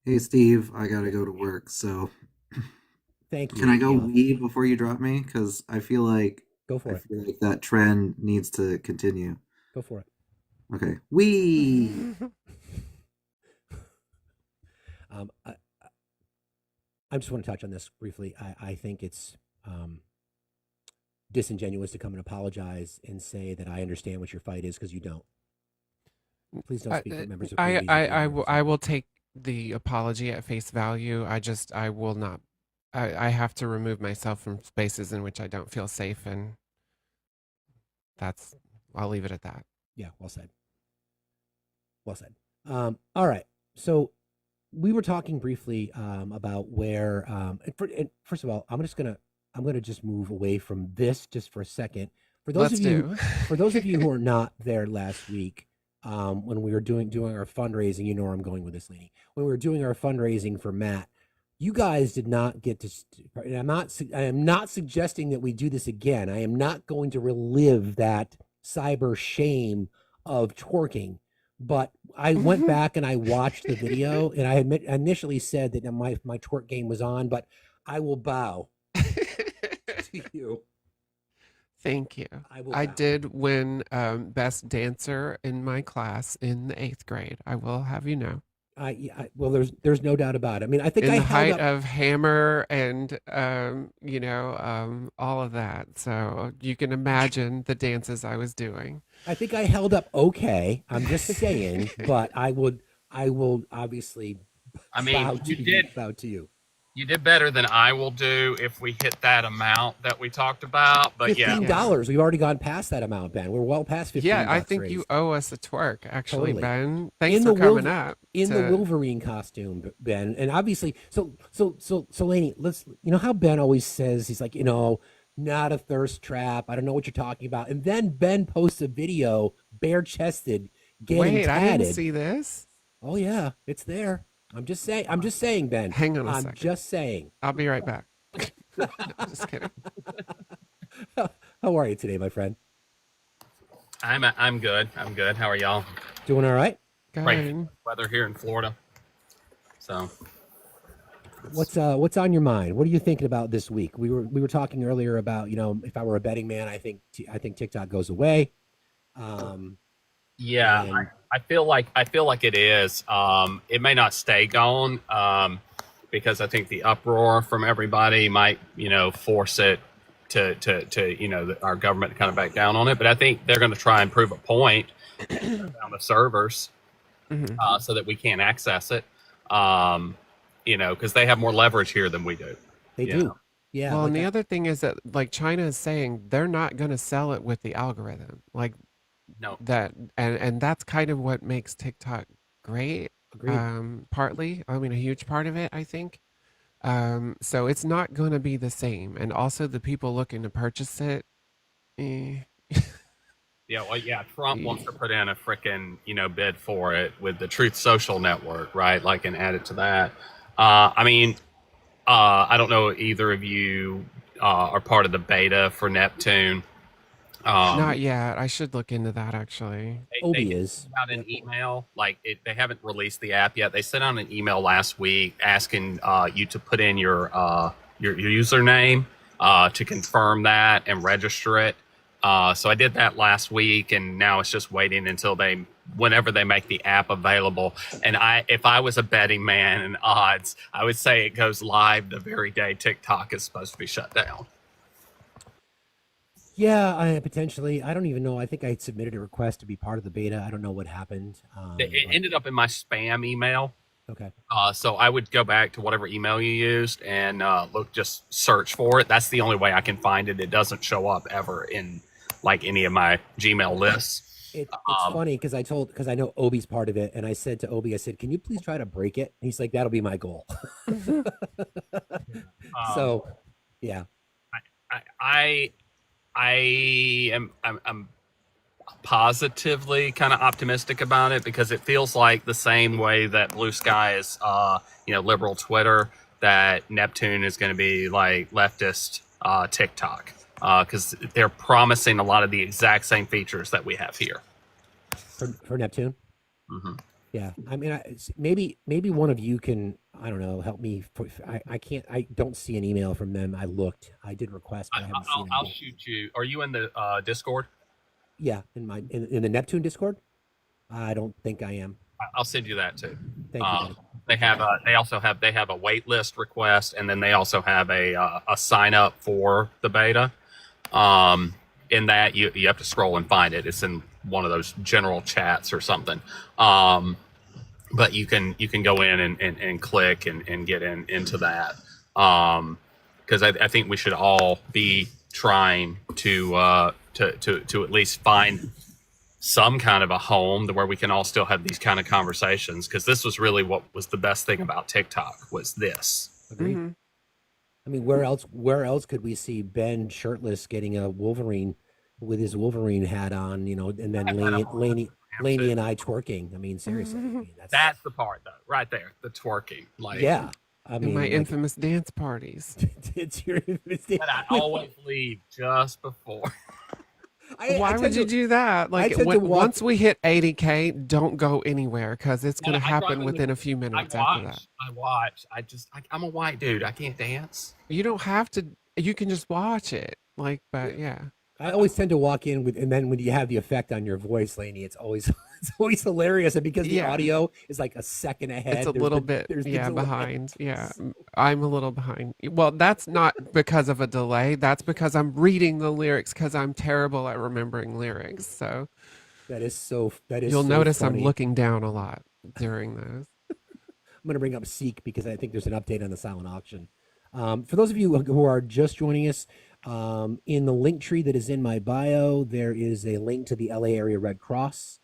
Hey, Steve, I gotta go to work, so Thank you. can I go wee before you drop me? Because I feel like Go for it. feel like that trend needs to continue. Go for it. Okay, wee. I just want to touch on this briefly. I think it's disingenuous to come and apologize and say that I understand what your fight is, because you don't. Please don't speak for members of communities. I will take the apology at face value. I will not. I have to remove myself from spaces in which I don't feel safe, and I'll leave it at that. Yeah, well said. Well said. All right. So we were talking briefly about where. And first of all, I'm gonna just move away from this just for a second. For those of you who are not there last week, when we were doing our fundraising, you know where I'm going with this, lady. When we were doing our fundraising for Matt, you guys did not get to. I am not suggesting that we do this again. I am not going to relive that cyber shame of twerking. But I went back and I watched the video, and I initially said that my twerk game was on, but I will bow to you. Thank you. I did win best dancer in my class in the 8th grade. I will have you know. Well, there's no doubt about it. I mean, I think in I the height up, of hammer and all of that. So you can imagine the dances I was doing. I think I held up okay. I'm just saying, but I will obviously. I mean, bow to you. You did better than I will do if we hit that amount that we talked about. But $15. Yeah. We've already gone past that amount, Ben. We're well past 15. Yeah, I think raised. you owe us a twerk, actually, Totally. Ben. Thanks for coming up. In the Wolverine costume, Ben. And obviously, so Lainey, let's, how Ben always says, he's like, not a thirst trap. I don't know what you're talking about. And then Ben posts a video, bare chested, getting tatted. I didn't see this. Oh yeah, it's there. I'm just saying, Ben. Hang on a second. I'm just saying. I'll be right back. No, just kidding. How are you today, my friend? I'm good. I'm good. How are y'all? Doing all right. Good. Great weather here in Florida. So, what's on your mind? What are you thinking about this week? We were talking earlier about, if I were a betting man, I think TikTok goes away. Yeah, I feel like it is. It may not stay gone because I think the uproar from everybody might, force it to our government to kind of back down on it. But I think they're going to try and prove a point on the servers so that we can't access it. Because they have more leverage here than we do. They do. Yeah. Well, and the other thing is that, like, China is saying they're not going to sell it with the algorithm. Like, no. That and that's kind of what makes TikTok great. Agreed. Partly, I mean, a huge part of it, I think. So it's not going to be the same. And also, the people looking to purchase it. Yeah, well, yeah. Trump wants to put in a frickin' bid for it with the Truth Social network, right? Like, and add it to that. I mean, I don't know either of you are part of the beta for Neptune. Not yet. I should look into that, actually. Obi is. Sent out an email. They haven't released the app yet. They sent out an email last week asking you to put in your username to confirm that and register it. So I did that last week, and now it's just waiting until whenever they make the app available. And if I was a betting man and odds, I would say it goes live the very day TikTok is supposed to be shut down. Yeah, potentially. I don't even know. I think I had submitted a request to be part of the beta. I don't know what happened. It ended up in my spam email. Okay. So I would go back to whatever email you used and just search for it. That's the only way I can find it. It doesn't show up ever in like any of my Gmail lists. It's funny because I know Obi's part of it, and I said to Obi, I said, "Can you please try to break it?" And he's like, "That'll be my goal." So, yeah. I am I'm positively kind of optimistic about it because it feels like the same way that Blue Sky is, liberal Twitter, that Neptune is going to be like leftist TikTok because they're promising a lot of the exact same features that we have here. For Neptune. Mm-hmm. Yeah, I mean, maybe one of you can, I don't know, help me. I don't see an email from them. I looked, I did request, but I haven't seen it. I'll shoot you. Are you in the Discord? Yeah, in the Neptune Discord. I don't think I am. I'll send you that too. Thank you, buddy. They have a wait list request, and then they also have a sign up for the beta. In that you have to scroll and find it. It's in one of those general chats or something. But you can go in and click and get into that. Because I think we should all be trying to at least find some kind of a home where we can all still have these kind of conversations. Because this was really what was the best thing about TikTok was this. Agreed. Mm-hmm. I mean, where else could we see Ben shirtless getting a Wolverine with his Wolverine hat on, and then Laney and I twerking? I mean, seriously. I mean, that's the part, though, right there, the twerking. Like, yeah. I mean, my infamous dance parties. It's your infamous dance. But I always leave just before. Why would you do that? Like, once we hit 80K, don't go anywhere because it's going to happen within a few minutes after that. I watch. I'm a white dude. I can't dance. You don't have to. You can just watch it. Like, but yeah. I always tend to walk in with, and then when you have the effect on your voice, Lainey, it's always hilarious. And because the audio is like a second ahead, it's a little bit behind. Yeah, I'm a little behind. Well, that's not because of a delay. That's because I'm reading the lyrics because I'm terrible at remembering lyrics. So you'll notice funny. I'm looking down a lot during those. I'm going to bring up Seek because I think there's an update on the silent auction. For those of you who are just joining us, in the link tree that is in my bio, there is a link to the LA Area Red Cross.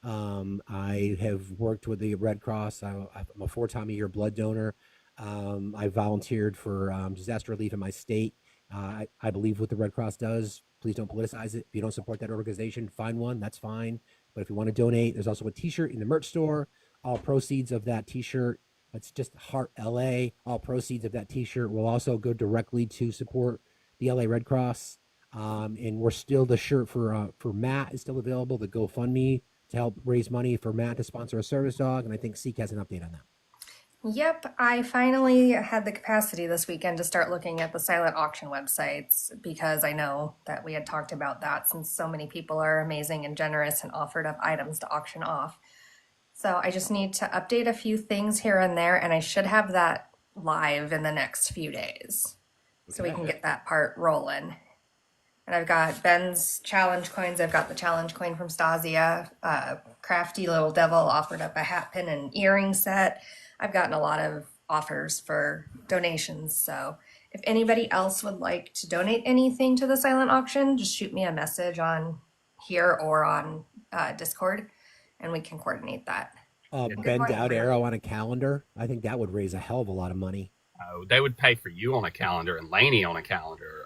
I have worked with the Red Cross. I'm a 4-time-a-year blood donor. I volunteered for disaster relief in my state. I believe what the Red Cross does. Please don't politicize it. If you don't support that organization, find one. That's fine. But if you want to donate, there's also a T-shirt in the merch store. All proceeds of that T-shirt, it's just Heart LA. All proceeds of that T-shirt will also go directly to support the LA Red Cross. And we're still, the shirt for Matt is still available, the GoFundMe to help raise money for Matt to sponsor a service dog. And I think Seek has an update on that. Yep, I finally had the capacity this weekend to start looking at the silent auction websites because I know that we had talked about that since so many people are amazing and generous and offered up items to auction off. So I just need to update a few things here and there, and I should have that live in the next few days. So we can get that part rolling. And I've got Ben's challenge coins. I've got the challenge coin from Stasia. Crafty Little Devil offered up a hat pin and earring set. I've gotten a lot of offers for donations. So if anybody else would like to donate anything to the silent auction, just shoot me a message on here or on Discord, and we can coordinate that. Bend out arrow on a calendar. I think that would raise a hell of a lot of money. They would pay for you on a calendar and Lainey on a calendar,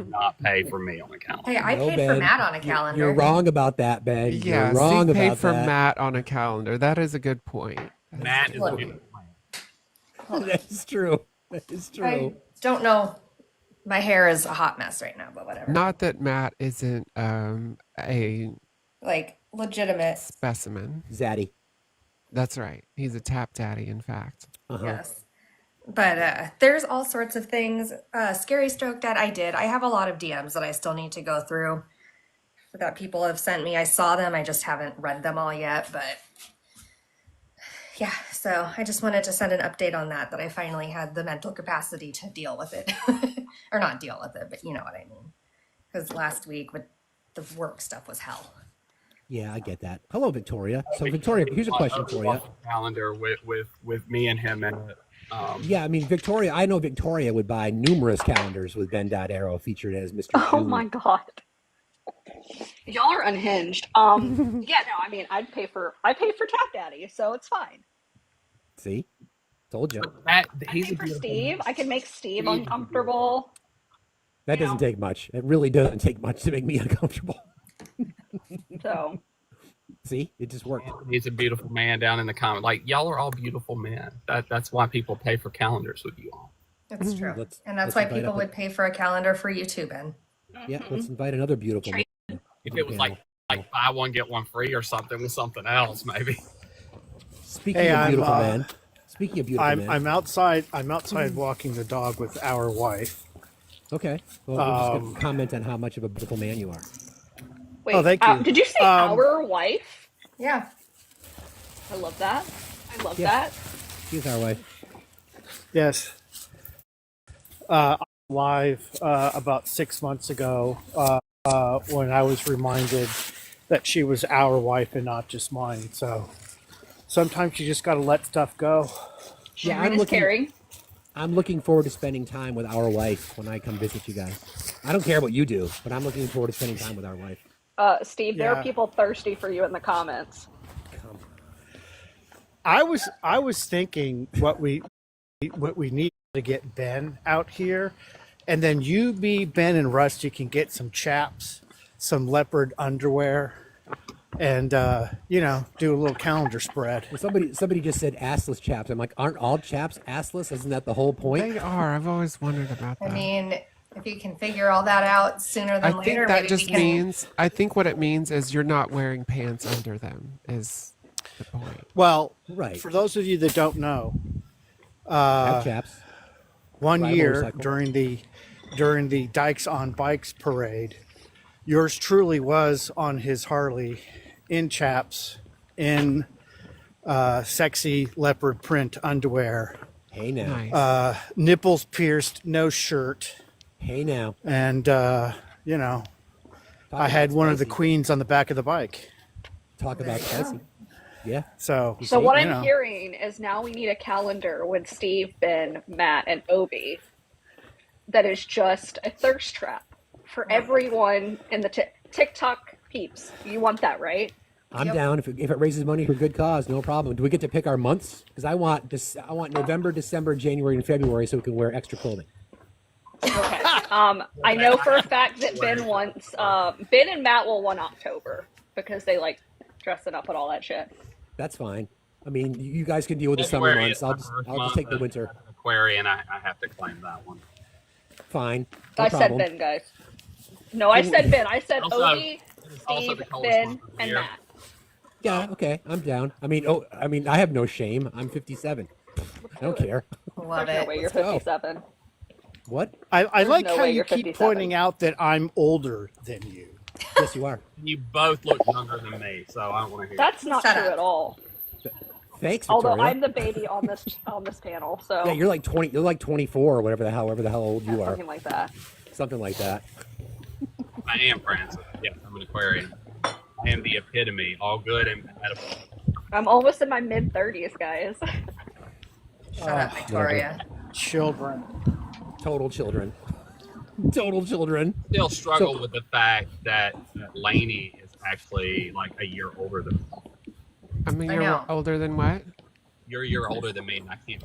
not pay for me on a calendar. Hey, I paid for Matt on a calendar. You're wrong about that, Ben. Yeah, you're wrong about paid for Matt on a calendar. That is a good point. Matt is a good point. That is true. That is true. I don't know. My hair is a hot mess right now, but whatever. Not that Matt isn't a legitimate specimen. Zaddy. That's right. He's a tap daddy, in fact. Yes. But there's all sorts of things. Scary Stroke that I have a lot of DMs that I still need to go through that people have sent me. I saw them. I just haven't read them all yet. But yeah, so I just wanted to send an update on that I finally had the mental capacity to deal with it. Or not deal with it, but you know what I mean. Because last week with the work stuff was hell. Yeah, I get that. Hello, Victoria. So, Victoria, here's a question for you. Calendar with me and him in it. Yeah, I mean, Victoria, I know Victoria would buy numerous calendars with Ben Arrow featured as Mr. Oh June. my God. Y'all are unhinged. Yeah, no, I mean, I pay for Tap Daddy, so it's fine. See? Told you. He's for Steve. I can make Steve uncomfortable. That doesn't take much. It really doesn't take much to make me uncomfortable. So. See? It just worked. He's a beautiful man down in the comment. Like, y'all are all beautiful men. That's why people pay for calendars with you all. That's true. And that's why people would pay for a calendar for YouTube. Yeah, let's invite another beautiful man. If it was like buy one, get one free or something with something else, maybe. Speaking of beautiful men. Speaking of beautiful men. I'm outside walking the dog with our wife. Okay. Well, we're just going to comment on how much of a beautiful man you are. Wait, thank you. Did you say our wife? Yeah. I love that. I love that. She's our wife. Yes. Live about 6 months ago when I was reminded that she was our wife and not just mine. So sometimes you just got to let stuff go. Yeah, I'm looking forward to spending time with our wife when I come visit you guys. I don't care what you do, but I'm looking forward to spending time with our wife. Steve, there are people thirsty for you in the comments. I was thinking what we need to get Ben out here, and then you, me, Ben, and Rusty can get some chaps, some leopard underwear, and do a little calendar spread. Well, somebody just said assless chaps. I'm like, aren't all chaps assless? Isn't that the whole point? They are. I've always wondered about that. I mean, if you can figure all that out sooner than later, I think what it means is you're not wearing pants under them is the point. Well, right. For those of you that don't know, chaps. 1 year during the Dykes on Bikes parade, yours truly was on his Harley in chaps, in sexy leopard print underwear. Hey now. Nice. Nipples pierced, no shirt. Hey now. And, I had one of the queens on the back of the bike. Talk about spicy. Yeah. So what I'm hearing is now we need a calendar with Steve, Ben, Matt, and Obi that is just a thirst trap for everyone in the TikTok peeps. You want that, right? I'm down if it raises money for good cause, no problem. Do we get to pick our months? Because I want November, December, January, and February so we can wear extra clothing. Okay. I know for a fact that Ben wants Ben and Matt will want October because they like dressing up and all that shit. That's fine. I mean, you guys can deal with the summer months. I'll just take the winter. Aquarian, I have to claim that one. Fine. I said Ben, guys. No, I said Ben. I said Obi, Steve, Ben, and Matt. Yeah, okay. I'm down. I mean, I have no shame. I'm 57. I don't care. Love There's no way you're 57. What? I like no how way you you're keep 57. pointing out that I'm older than you. Yes, you are. You both look younger than me, so I don't want to hear That's not true at all. Thanks, Victoria. Although I'm the baby on this panel, so yeah, you're like 20. You're like 24 or whatever the hell old you are. something like that. Something like that. I am Francis. Yeah, I'm an Aquarian. I am the epitome, all good and bad. I'm almost in my mid-30s, guys. Shut up, Victoria. Children. Total children. Total children. Still struggle with the fact that Lainey is actually like a year older than me. I mean, you're older than what? You're a year older than me, and I can't.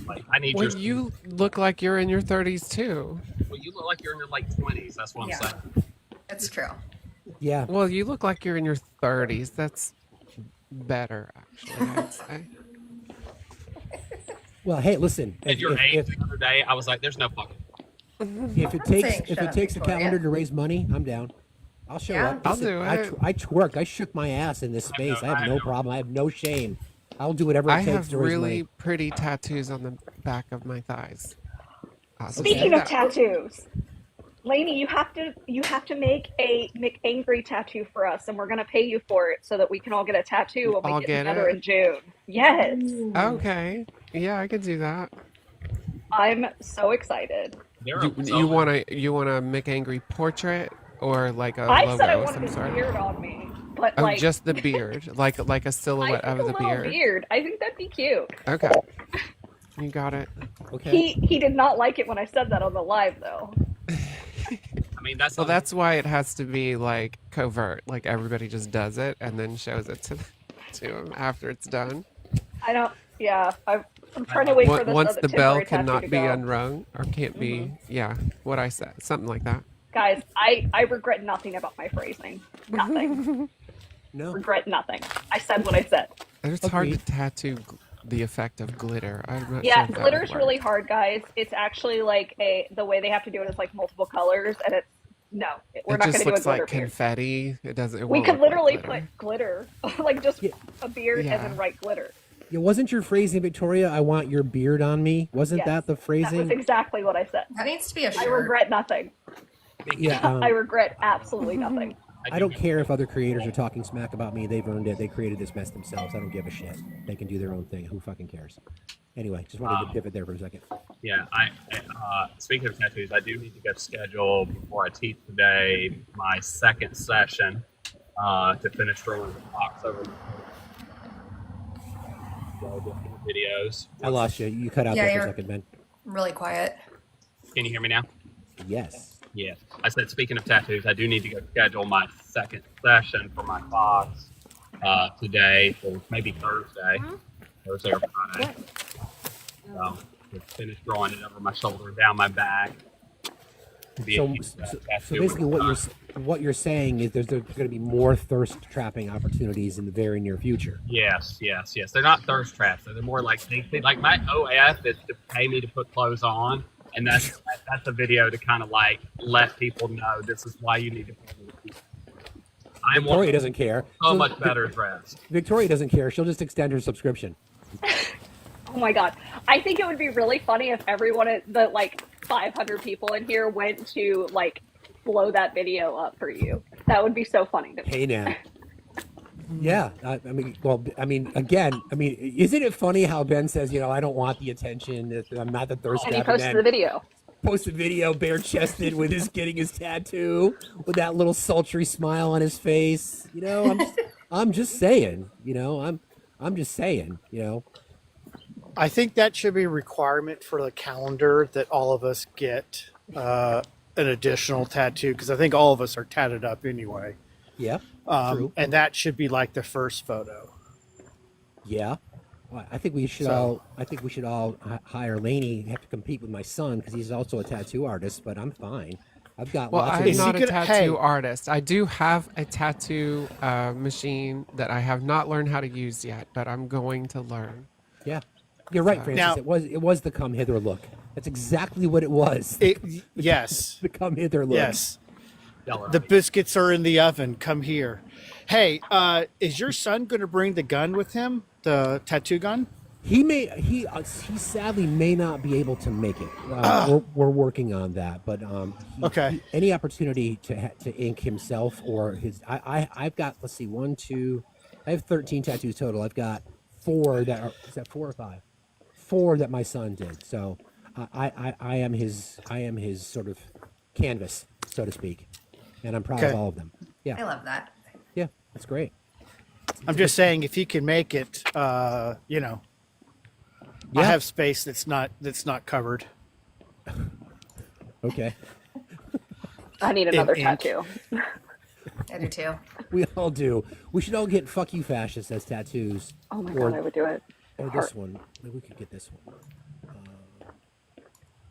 Like, I need Well, your. you look like you're in your 30s too. Well, you look like you're in your late 20s. That's what I'm saying. That's true. Yeah. Well, you look like you're in your 30s. That's better, actually, I'd say. Well, hey, listen. At your age the other day, I was like, "There's no fucking." If it takes a calendar to raise money, I'm down. I'll show up. I'll do it. I twerked. I shook my ass in this space. I have no problem. I have no shame. I'll do whatever it takes to raise money. I have really pretty tattoos on the back of my thighs. Speaking of tattoos, Lainey, you have to make a McAngry tattoo for us, and we're gonna pay you for it so that we can all get a tattoo when we get together in June. Yes. Okay. Yeah, I could do that. I'm so excited. You want a McAngry portrait or like a I logo said I of wanted some his sort? beard on me, but Oh, like just the beard, like a I silhouette think of a the little beard. beard. I think that'd be cute. Okay, you got it. Okay. He did not like it when I said that on the live though. I mean, that's Well, that's why it has to be like covert. Like everybody just does it and then shows it to him after it's done. I don't. Yeah, I'm trying to wait for this Once other the bell temporary tattoo cannot to be go. unrung or can't be, yeah, what I said, something like that. Guys, I regret nothing about my phrasing. Nothing. No. Regret nothing. I said what I said. It's hard to Agreed. tattoo the effect of glitter. I'm not Yeah, sure if that would glitter's work. really hard, guys. It's actually like the way they have to do it is like multiple colors, and it's no, we're It not just going to do a looks glitter like beard. confetti. It doesn't. It We won't could look like literally glitter. put glitter, like just Yeah. a beard Yeah. and then write glitter. Yeah, wasn't your phrasing, Victoria? I want your beard on me. Wasn't Yes, that the that was phrasing? exactly what I said. That needs to be a I shirt. regret nothing. Yeah. I regret absolutely nothing. I don't care if other creators are talking smack about me. They've earned it. They created this mess themselves. I don't give a shit. They can do their own thing. Who fucking cares? Anyway, just wanted to pivot there for a second. Yeah, speaking of tattoos, I do need to get scheduled before I teach today my second session to finish drawing the box over the videos. I lost you. You cut out Yeah, there for a you're second, Ben. really quiet. Can you hear me now? Yes. Yeah. I said, speaking of tattoos, I do need to go schedule my second session for my box today, or maybe Thursday or Friday. So, to finish drawing it over my shoulder and down my back. To be a So, huge, so, tattoo so basically, over what you're saying is there's going to be more thirst trapping opportunities in the very near future. Yes. They're not thirst traps. They're more like they like my OF is to pay me to put clothes on, and that's a video to kind of like let people know this is why you need to pay me. I'm Victoria doesn't care. so much better dressed. Victoria doesn't care. She'll just extend her subscription. Oh my god. I think it would be really funny if everyone at the like 500 people in here went to like blow that video up for you. That would be so funny to me. Hey now. Yeah, again, isn't it funny how Ben says, I don't want the attention, I'm not the thirst And he trap, and posted then the video. post a video bare-chested with his getting his tattoo with that little sultry smile on his face. I'm just saying. I'm just saying. I think that should be a requirement for the calendar that all of us get an additional tattoo, because I think all of us are tatted up anyway. Yeah. True. And that should be like the first photo. Yeah. Well, I think we should all hire Laney. Have to compete with my son because he's also a tattoo artist. But I'm fine. I've got Well, lots I'm of. not a tattoo artist. I do have a tattoo machine that I have not learned how to use yet, but I'm going to learn. Yeah. You're right, Francis. Now- it was the come hither look. That's exactly what it was. Yes. The come hither look. Yes. The biscuits are in the oven. Come here. Hey, is your son going to bring the gun with him? The tattoo gun? He sadly may not be able to make it. We're working on that, but Okay. Any opportunity to ink himself or his I've got, let's see, 1, 2, I have 13 tattoos total. I've got 4 that are, is that 4 or 5? 4 that my son did. So I am his sort of canvas, so to speak, and I'm proud of Okay. all of them. Yeah, I love that. yeah, that's great. I'm just saying, if he can make it, I have space that's not covered. Okay. I need another ink. tattoo. I do too. We all do. We should all get "fuck you, fascists" as tattoos. Oh my god, I would do it. Or this one. Maybe we could get this one.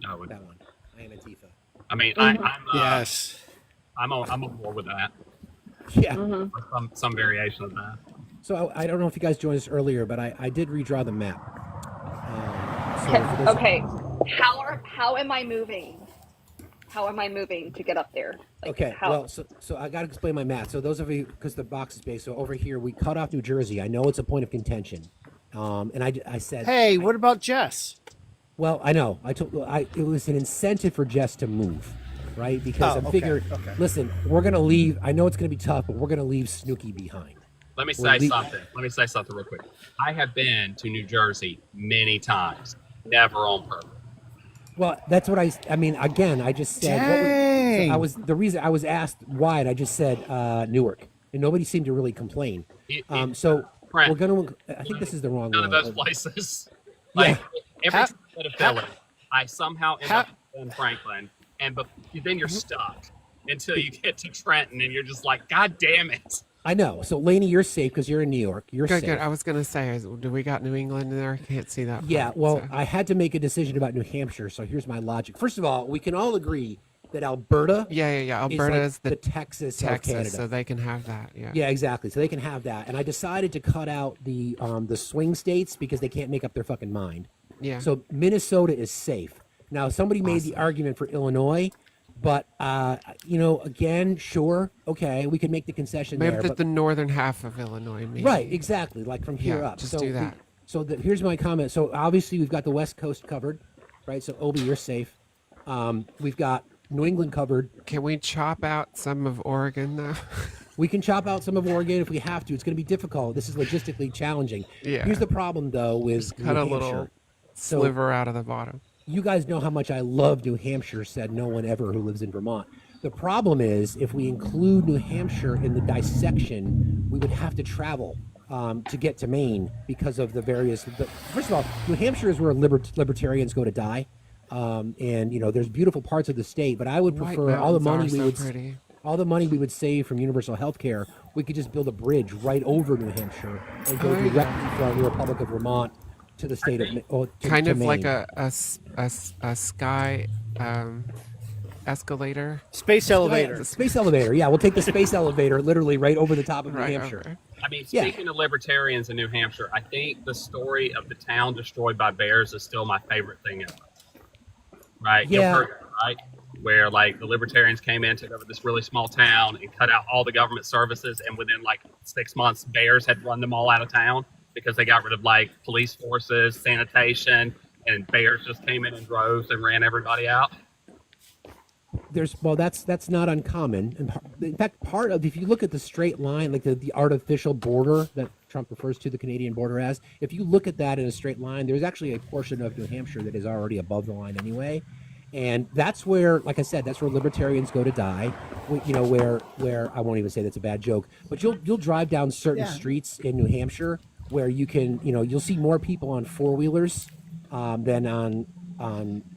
That one. I am Antifa. I mean, Yes. I'm on board with that. Yeah. Or some variation of that. So I don't know if you guys joined us earlier, but I did redraw the map. So for those- Okay, how am I moving? How am I moving to get up there? Like, Okay. how? Well, so I got to explain my map. So those of you, because the box is big, so over here we cut off New Jersey. I know it's a point of contention, and I said, Hey, what about Jess? well, I know. It was an incentive for Jess to move, right? Because I'm okay, figuring, okay. listen, we're gonna leave. I know it's gonna be tough, but we're gonna leave Snooki behind. Let me Well, say something. Let me say something real quick. I have been to New Jersey many times, never on purpose. Well, that's what I mean, again, I just said, Dang. the reason I was asked why, and I just said Newark, and nobody seemed to really complain. So Brent, we're going to, I think this is the wrong none one. of those places. Yeah. Like every How- time I go to Philly, I somehow end how- up in Franklin, and then you're stuck until you get to Trenton, and you're just like, God damn it. I know. So, Lainey, you're safe because you're in New York. You're Good, safe. good. I was gonna say, do we got New England in there? I can't see that. Yeah, part, well, so. I had to make a decision about New Hampshire, so here's my logic. First of all, we can all agree that Alberta Yeah. is Alberta like is the Texas of Canada. so they can have that. Yeah. Yeah, exactly. So they can have that. And I decided to cut out the swing states because they can't make up their fucking mind. Yeah. So Minnesota is safe. Now, somebody made the argument for Illinois, but again, sure, okay, we can make the concession Maybe there. the northern half of Illinois. Maybe. Right, exactly, like from here up. Just so do that. Here's my comment. So obviously we've got the West Coast covered, right? So Obi, you're safe. We've got New England covered. Can we chop out some of Oregon though? We can chop out some of Oregon if we have to. It's going to be difficult. This is logistically challenging. Yeah. Here's the problem, though, with Cut New a Hampshire. little sliver out of the bottom. You guys know how much I love New Hampshire, said no one ever who lives in Vermont. The problem is, if we include New Hampshire in the dissection, we would have to travel to get to Maine because of the various. First of all, New Hampshire is where libertarians go to die, and there's beautiful parts of the state. But I would prefer all the money all the money we would save from universal health care. We could just build a bridge right over New Hampshire and go directly from the Republic of Vermont to the state of kind to of Maine. like a sky escalator. Space elevator. Space elevator. Yeah, we'll take the space elevator literally right over the top of New Hampshire. Over. I mean, speaking of libertarians in New Hampshire, I think the story of the town destroyed by bears is still my favorite thing ever. Right? Yeah. You've heard that, right? Where like the libertarians came in, took over this really small town and cut out all the government services, and within like 6 months, bears had run them all out of town because they got rid of like police forces, sanitation, and bears just came in droves and ran everybody out. That's not uncommon. And in fact, part of, if you look at the straight line, like the artificial border that Trump refers to the Canadian border as, if you look at that in a straight line, there's actually a portion of New Hampshire that is already above the line anyway. And that's where, like I said, that's where libertarians go to die. Where I won't even say that's a bad joke, but you'll drive down certain streets in New Hampshire where you can, you'll see more people on four wheelers than on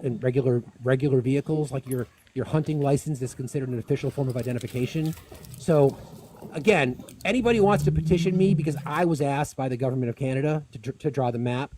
in regular vehicles. Like your hunting license is considered an official form of identification. So, again, anybody who wants to petition me, because I was asked by the government of Canada to draw the map.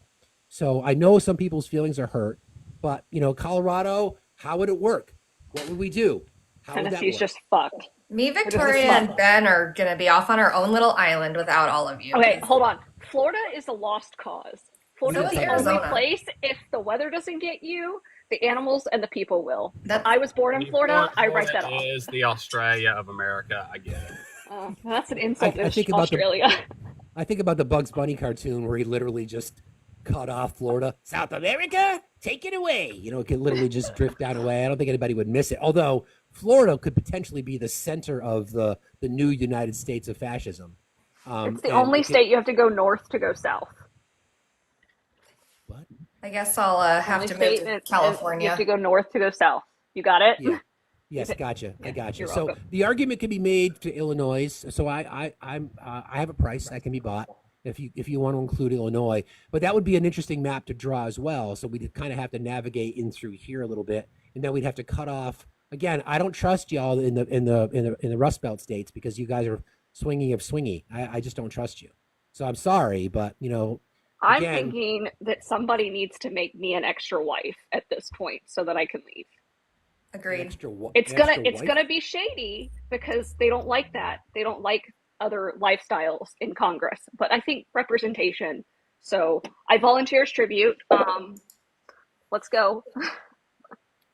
So I know some people's feelings are hurt. But, Colorado, how would it work? What would we do? How would that Tennessee's work? just fucked. Me, Victoria, and Ben are going to be off on our own little island without all of you. Okay, hold on. Florida is a lost cause. Florida So is is the only Arizona. place, if the weather doesn't get you, the animals and the people will. I was born in Florida Florida. I write that off. is the Australia of America. I get it. That's an insult I to think about Australia. I think about the Bugs Bunny cartoon where he literally just cut off Florida. South America, take it away. It could literally just drift down away. I don't think anybody would miss it. Although Florida could potentially be the center of the new United States of fascism. It's the only state you have to go north to go south. What? I guess I'll have Only to state move to You California. have to go north to go south. You got it? Yeah. Yes, gotcha. I gotcha. You're So welcome. the argument can be made to Illinois. So I have a price that can be bought if you want to include Illinois, but that would be an interesting map to draw as well. So we'd kind of have to navigate in through here a little bit, and then we'd have to cut off. Again, I don't trust y'all in the Rust Belt states because you guys are swingy. I just don't trust you. So I'm sorry, but I'm again, thinking that somebody needs to make me an extra wife at this point so that I can leave. Agreed. It's gonna be shady because they don't like that. They don't like other lifestyles in Congress. But I think representation. So I volunteer as tribute. Let's go.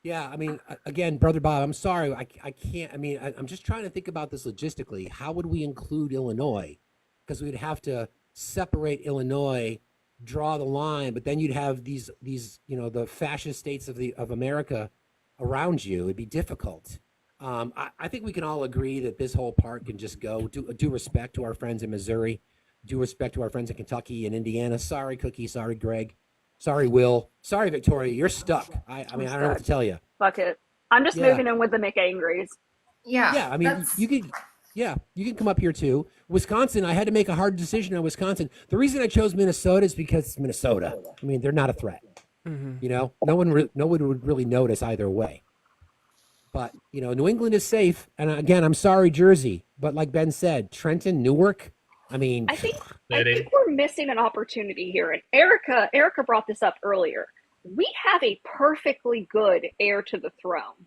Yeah, I mean, again, Brother Bob, I'm sorry, I can't. I mean, I'm just trying to think about this logistically. How would we include Illinois? Because we'd have to separate Illinois, draw the line, but then you'd have these the fascist states of America around you. It'd be difficult. I think we can all agree that this whole part can just go. Due respect to our friends in Missouri, due respect to our friends in Kentucky and Indiana. Sorry, Cookie. Sorry, Greg. Sorry, Will. Sorry, Victoria. You're stuck. I mean, I don't know what to tell you. Fuck it. I'm just Yeah. moving in with the McAngries. Yeah. I mean, you could. Yeah, you can come up here too. Wisconsin, I had to make a hard decision on Wisconsin. The reason I chose Minnesota is because it's Minnesota. I mean, they're not a threat. You know, no one would really notice either way. But you know, New England is safe. And again, I'm sorry, Jersey, but like Ben said, Trenton, Newark. I mean, I think we're missing an opportunity here. And Erica brought this up earlier. We have a perfectly good heir to the throne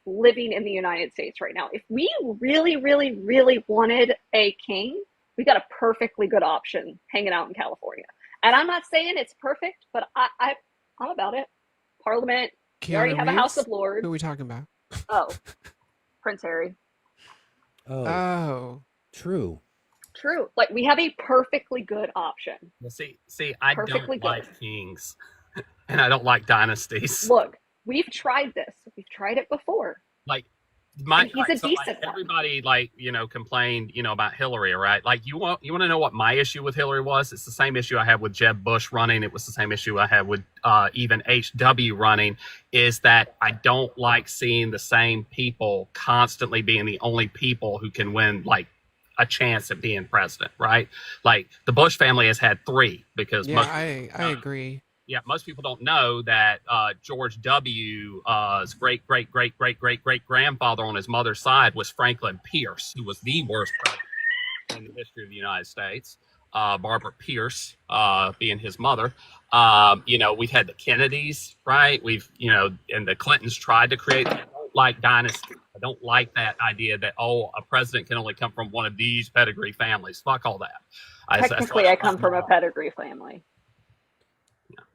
living in the United States right now. If we really, really, really wanted a king, we got a perfectly good option hanging out in California. And I'm not saying it's perfect, but I'm about it. Parliament. We already have a House of Lords. Who are we talking about? Oh, Prince Harry. Oh, true. Like we have a perfectly good option. Well, see, I Perfectly don't like kings, and I don't like dynasties. Look, we've tried this. We've tried it before. Like he's a decent one. everybody complained about Hillary, right? Like you want to know what my issue with Hillary was? It's the same issue I had with Jeb Bush running. It was the same issue I had with even HW running. Is that I don't like seeing the same people constantly being the only people who can win a chance at being president, right? Like the Bush family has had 3 because I agree. Yeah, most people don't know that George W.'s great grandfather on his mother's side was Franklin Pierce, who was the worst president in the history of the United States. Barbara Pierce being his mother. We've had the Kennedys, right? And the Clintons tried to create. I don't like dynasty. I don't like that idea that a president can only come from one of these pedigree families. Fuck all that. Technically, I come from a pedigree family.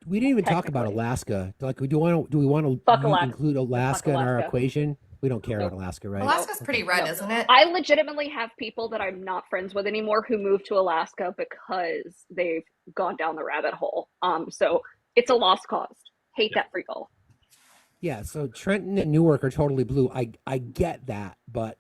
We didn't even talk about Alaska. Like, do we want to include Alaska in our equation? We don't care about Alaska, right? Alaska's pretty red, isn't it? I legitimately have people that I'm not friends with anymore who moved to Alaska because they've gone down the rabbit hole. So it's a lost cause. Hate that for y'all. Yeah. So Trenton and Newark are totally blue. I get that, but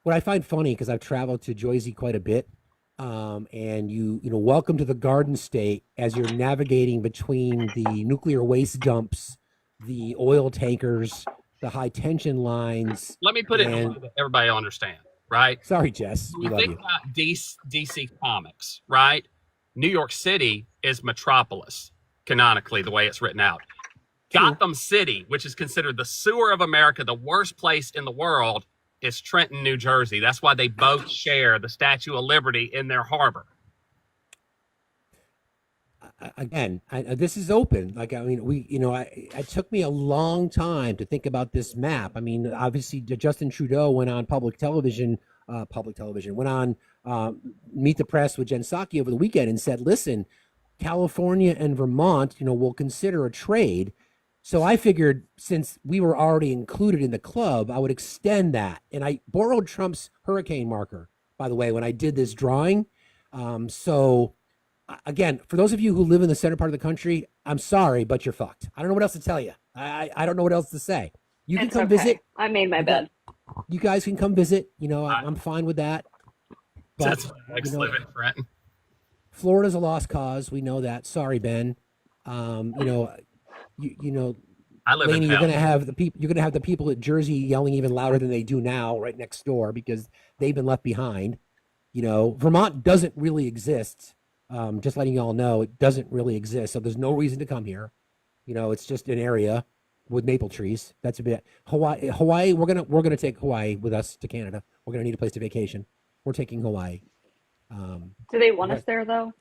what I find funny, because I've traveled to Jersey quite a bit. And welcome to the Garden State as you're navigating between the nuclear waste dumps, the oil tankers, the high tension lines. Let me put it in a way that everybody will understand, right? Sorry, Jess. We think about DC Comics, right? New York City is Metropolis, canonically, the way it's written out. Gotham City, which is considered the sewer of America, the worst place in the world, is Trenton, New Jersey. That's why they both share the Statue of Liberty in their harbor. Again, this is open. Like, I mean, it took me a long time to think about this map. I mean, obviously, Justin Trudeau went on public television, went on Meet the Press with Jen Psaki over the weekend and said, listen, California and Vermont, will consider a trade. So I figured since we were already included in the club, I would extend that. And I borrowed Trump's hurricane marker, by the way, when I did this drawing. So again, for those of you who live in the center part of the country, I'm sorry, but you're fucked. I don't know what else to tell you. I don't know what else to say. You can come visit. I made my bed. You guys can come visit. I'm fine with that. But, Florida's a lost cause. We know that. Sorry, Ben. I live Lainey, in you're gonna have the people. You're gonna have the people at Jersey yelling even louder than they do now, right next door, because they've been left behind. Vermont doesn't really exist. Just letting you all know, it doesn't really exist. So there's no reason to come here. It's just an area with maple trees. That's a bit. Hawaii. We're gonna take Hawaii with us to Canada. We're gonna need a place to vacation. We're taking Hawaii. Do they want us there though?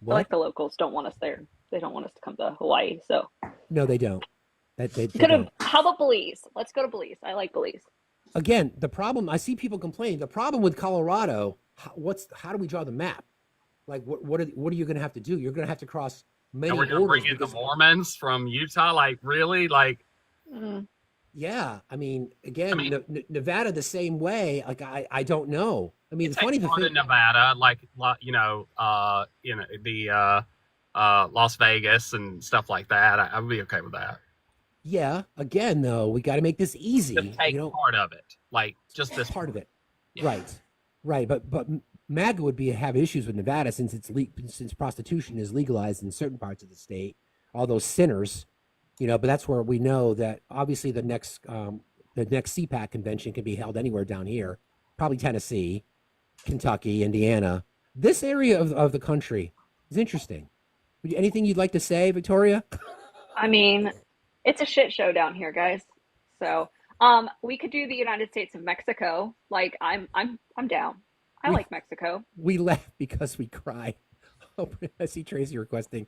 I feel like the locals don't want us there. They don't want us to come to Hawaii. So no, they don't. They don't. How about Belize? Let's go to Belize. I like Belize. Again, the problem, I see people complain. The problem with Colorado, how do we draw the map? Like, what are you going to have to do? You're going to have to cross many and we're going to bring in the Mormons from Utah. Like, really? Like, yeah. I mean, again, Nevada the same way. Like, I don't know. I mean, it's funny to think Nevada, Las Vegas and stuff like that. I would be okay with that. Yeah. Again, though, we got to make this easy. Just take part of it, like just this part of it. Yeah. Right. But MAGA would have issues with Nevada since prostitution is legalized in certain parts of the state. all those sinners, but that's where we know that obviously the next CPAC convention can be held anywhere down here, probably Tennessee, Kentucky, Indiana. This area of the country is interesting. Anything you'd like to say, Victoria? I mean, it's a shit show down here, guys. So, we could do the United States of Mexico. Like, I'm down. I We like Mexico. we laugh because we cry. Oh, I see Tracy requesting.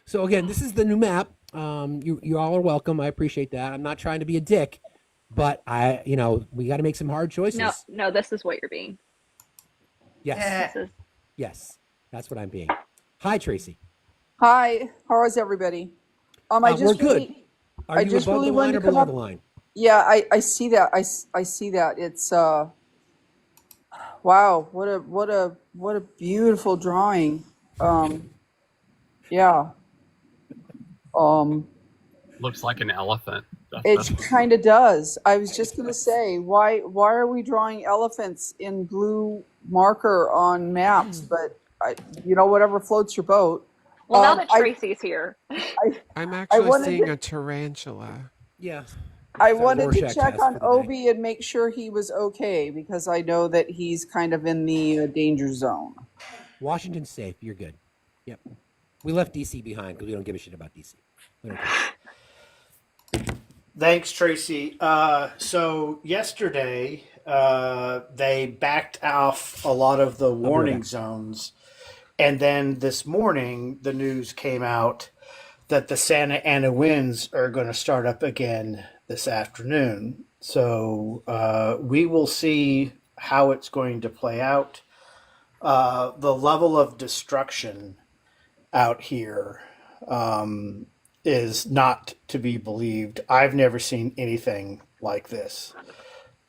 So again, this is the new map. You all are welcome. I appreciate that. I'm not trying to be a dick, but we got to make some hard No, choices. no, this is what you're being. Yes, This is yes, that's what I'm being. Hi, Tracy. Hi, how is everybody? I We're just good. really, Are I you just above really the line wanted or to come below the up. line? Yeah, I see that. I see that. It's wow, what a beautiful drawing. Yeah. Um, Looks like an elephant. it That's kind of does. I was just gonna say, why are we drawing elephants in blue marker on maps? But whatever floats your boat. well, now that I Tracy's here. I'm I actually wanted seeing to a tarantula. Yeah, I it's our wanted to Rorschach check test on for the day. Obi and make sure he was okay because I know that he's kind of in the danger zone. Washington's safe. You're good. Yep. We left DC behind because we don't give a shit about DC. We don't care. Thanks, Tracy. So yesterday, they backed off a lot of the I'll be right warning back. zones, and then this morning the news came out that the Santa Ana winds are going to start up again this afternoon. So we will see how it's going to play out. The level of destruction out here is not to be believed. I've never seen anything like this.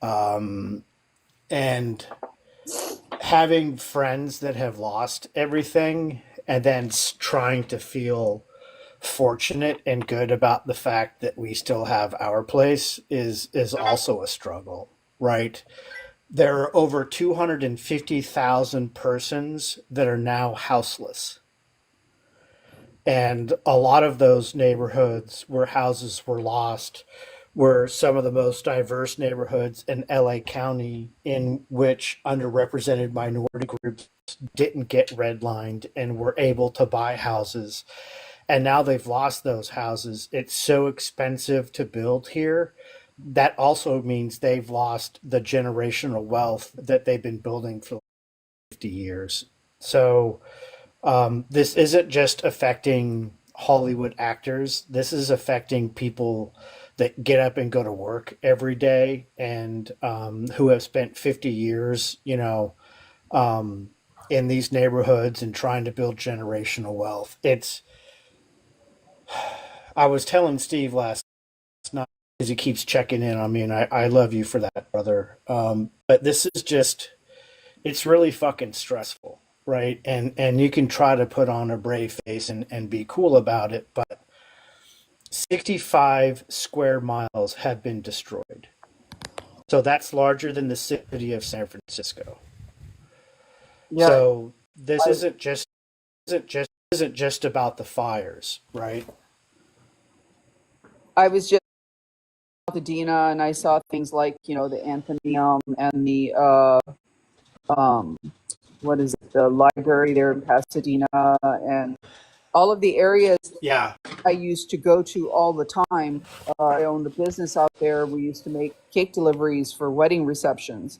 And having friends that have lost everything and then trying to feel fortunate and good about the fact that we still have our place is also a struggle, right? There are over 250,000 persons that are now houseless. And a lot of those neighborhoods where houses were lost were some of the most diverse neighborhoods in LA County, in which underrepresented minority groups didn't get redlined and were able to buy houses. And now they've lost those houses. It's so expensive to build here. That also means they've lost the generational wealth that they've been building for 50 years. So this isn't just affecting Hollywood actors. This is affecting people that get up and go to work every day and who have spent 50 years, in these neighborhoods and trying to build generational wealth. I was telling Steve last night because he keeps checking in on me, and I love you for that, brother. But this is just, it's really fucking stressful, right? And you can try to put on a brave face and be cool about it, but 65 square miles have been destroyed. So that's larger than the city of San Francisco. Yeah, So this I, isn't just about the fires, right? I was just at the Dina and I saw things like the Anthonyum and the what is it, the library there in Pasadena and all of the areas Yeah. I used to go to all the time. I owned a business out there. We used to make cake deliveries for wedding receptions.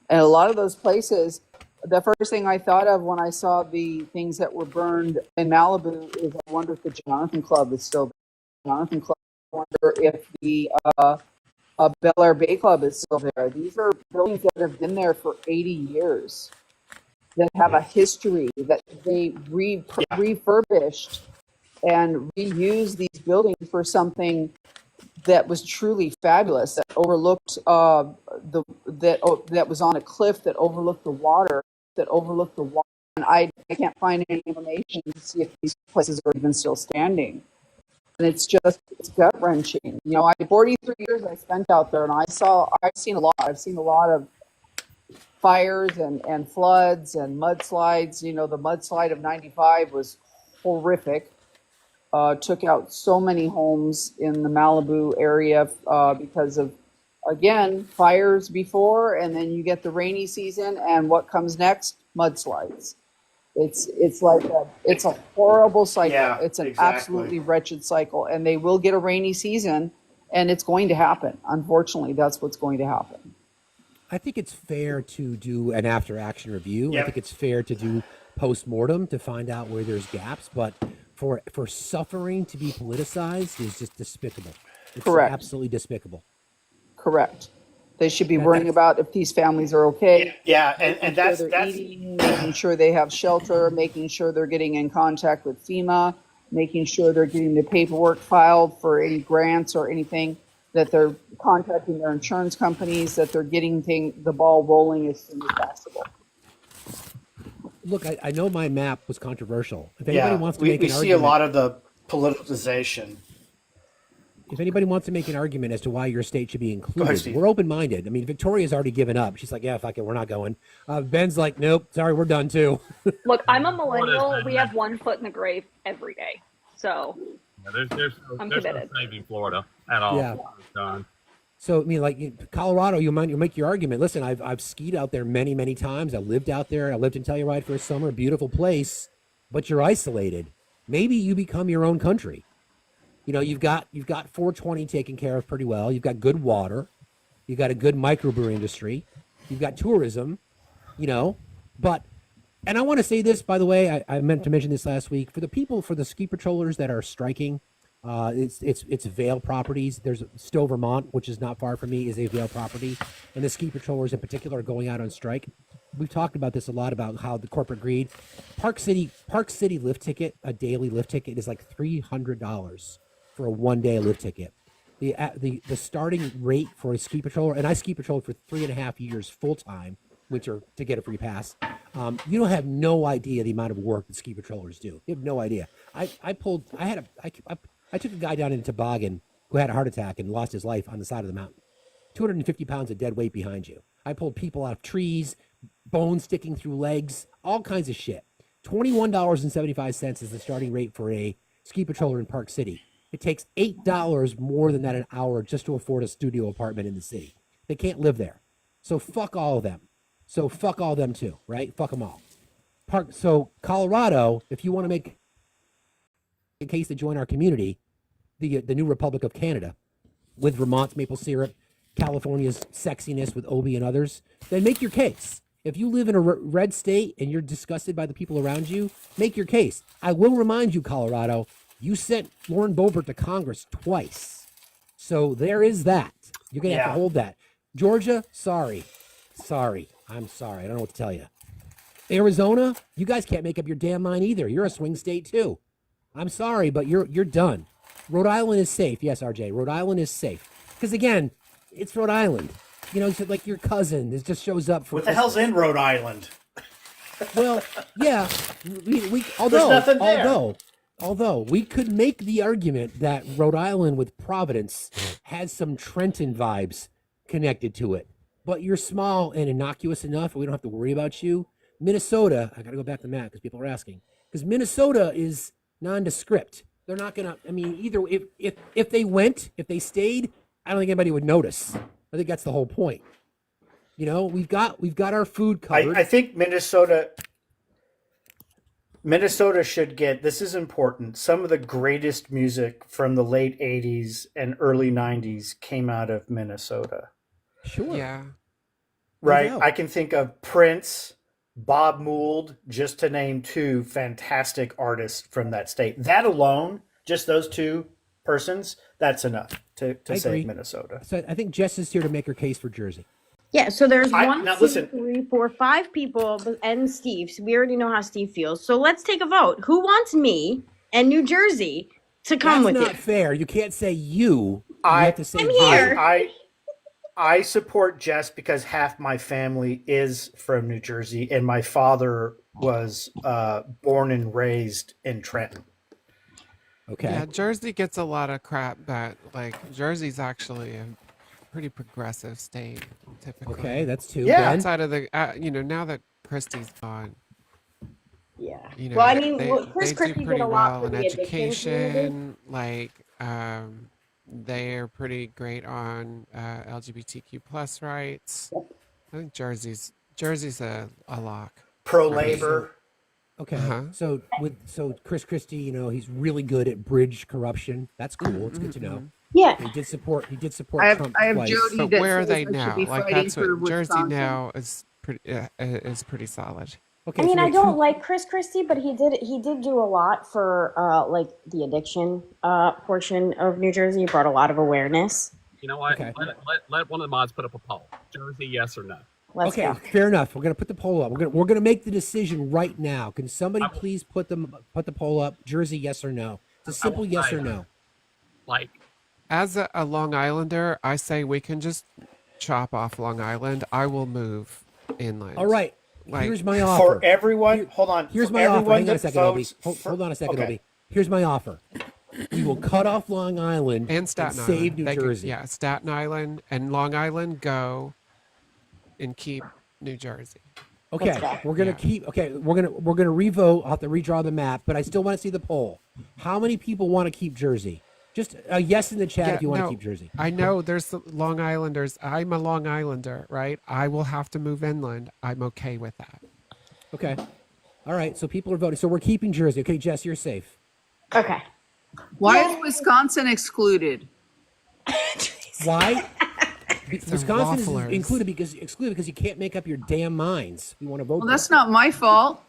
And a lot of those places, the first thing I thought of when I saw the things that were burned in Malibu is I wonder if the Jonathan Club is still there. Jonathan Club. I wonder if the Bel Air Bay Club is still there. These are buildings that have been there for 80 years that have a history that they refurbished and reused these buildings for something that was truly fabulous. That overlooked that was on a cliff that overlooked the water. And I can't find any information to see if these places are even still standing. And it's gut wrenching. 43 years I spent out there, and I've seen a lot. I've seen a lot of fires and floods and mudslides. The mudslide of '95 was horrific. took out so many homes in the Malibu area because of, again, fires before, and then you get the rainy season, and what comes next? Mudslides. It's a horrible cycle. Yeah, It's an exactly. absolutely wretched cycle, and they will get a rainy season, and it's going to happen. Unfortunately, that's what's going to happen. I think it's fair to do an after action review. Yep. I think it's fair to do post mortem to find out where there's gaps, but for suffering to be politicized is just despicable. It's Correct. absolutely despicable. Correct. They should be worrying about if these families are okay. Yeah, and making sure that's they're eating, making sure they have shelter, making sure they're getting in contact with FEMA, making sure they're getting the paperwork filed for any grants or anything, that they're contacting their insurance companies, that they're getting the ball rolling as soon as possible. Look, I know my map was controversial. If anybody wants to make we an see argument, a lot of the politicization. if anybody wants to make an argument as to why your state should be ahead, included, Steve. we're open-minded. I mean, Victoria's already given up. She's like, yeah, fuck it, we're not going. Ben's like, nope, sorry, we're done too. Look, I'm a millennial. We have one foot in the grave every day. So Yeah, there's I'm no committed. saving Florida at all. Yeah. It's done. So I mean, like Colorado, you make your argument. Listen, I've skied out there many, many times. I lived out there. I lived in Telluride for a summer. Beautiful place, but you're isolated. Maybe you become your own country. You know, you've got 420 taken care of pretty well. You've got good water. You've got a good microbrew industry. You've got tourism. You know, but and I want to say this, by the way. I meant to mention this last week for the ski patrollers that are striking. It's Vail Properties. There's Stowe, Vermont, which is not far from me, is a Vail property, and the ski patrollers in particular are going out on strike. We've talked about this a lot about how the corporate greed. Park City lift ticket, a daily lift ticket, is like $300 for a 1-day lift ticket. The starting rate for a ski patroller, and I ski patrolled for 3.5 years full time winter to get a free pass. You don't have no idea the amount of work that ski patrollers do. You have no idea. I took a guy down in a toboggan who had a heart attack and lost his life on the side of the mountain. 250 pounds of dead weight behind you. I pulled people out of trees, bones sticking through legs, all kinds of shit. $21.75 is the starting rate for a ski patroller in Park City. It takes $8 more than that an hour just to afford a studio apartment in the city. They can't live there. So fuck all of them. So fuck all of them too, right? Fuck them all. So Colorado, if you want to make a case to join our community, the new Republic of Canada, with Vermont's maple syrup, California's sexiness with Obi and others, then make your case. If you live in a red state and you're disgusted by the people around you, make your case. I will remind you, Colorado, you sent Lauren Boebert to Congress twice. So there is that. You're going to have to hold that. Georgia, sorry. I'm sorry. I don't know what to tell you. Arizona, you guys can't make up your damn mind either. You're a swing state too. I'm sorry, but you're done. Rhode Island is safe. Yes, RJ, Rhode Island is safe. Because again, it's Rhode Island. You know, it's like your cousin that just shows up for What the hell's in Rhode Island? Well, yeah. Although we could make the argument that Rhode Island with Providence has some Trenton vibes connected to it. But you're small and innocuous enough, and we don't have to worry about you. Minnesota, I got to go back to Matt because people are asking. Because Minnesota is nondescript. They're not going to, I mean, either if they stayed, I don't think anybody would notice. I think that's the whole point. You know, we've got our food covered. I think Minnesota should get, this is important, some of the greatest music from the late 80s and early 90s came out of Minnesota. Sure. Yeah. Right? I can think of Prince, Bob Mould, just to name two fantastic artists from that state. That alone, just those two persons, that's enough to save Minnesota. So I think Jess is here to make her case for Jersey. Yeah, so there's now listen. 3, 4, 5 people, and Steve. So we already know how Steve feels. So let's take a vote. Who wants me and New Jersey to come with you? That's not fair. You can't say you. You have to say I'm here. I support Jess because half my family is from New Jersey, and my father was born and raised in Trenton. Okay. Yeah, Jersey gets a lot of crap, but like Jersey's actually a pretty progressive state, typically. Okay, that's two. Yeah. Ben? Outside of the, now that Christie's gone. Yeah. You Well, I know, mean, Chris they do Christie did pretty a lot well for in the addiction community. education. Like, they're pretty great on LGBTQ plus rights. I think Jersey's a lock Pro for me. labor. Okay, so Chris Christie, you know, he's really good at bridge corruption. That's cool. It's good to know. Yeah. He did support I Trump have twice. Jody But that where are says they I should now? be Like fighting that's for what Jersey Wisconsin. now is pretty solid. Okay, I mean, so we I have don't two. like Chris Christie, but he did do a lot for like the addiction portion of New Jersey. He brought a lot of awareness. You know what? Okay. Let one of the mods put up a poll. Jersey, yes or no? Let's Okay, go. fair enough. We're gonna put the poll up. We're gonna make the decision right now. Can somebody please put the poll up? Jersey, yes or no? It's a simple yes or no. Like, As a Long Islander, I say we can just chop off Long Island. I will move inland. All right. Like, Here's my offer. For everyone, hold on. Here's for my offer. everyone Hang on a that second, Obi. votes Hold on a second, okay. Obi. Here's my offer. We will cut off Long Island and Staten save Island. New They could- Jersey. yeah, Staten Island and Long Island go, and keep New Jersey. Okay, we're gonna keep. Okay, we're gonna revote. I'll have to redraw the map, but I still want to see the poll. How many people want to keep Jersey? Just a yes in the chat if you want to keep Jersey. I know there's the Long Islanders. I'm a Long Islander, right? I will have to move inland. I'm okay with that. Okay. All right. So people are voting. So we're keeping Jersey. Okay, Jess, you're safe. Okay. Why is Wisconsin excluded? Why? Wisconsin is wafflers. excluded because you can't make up your damn minds. We want to vote. Well, that's not my fault.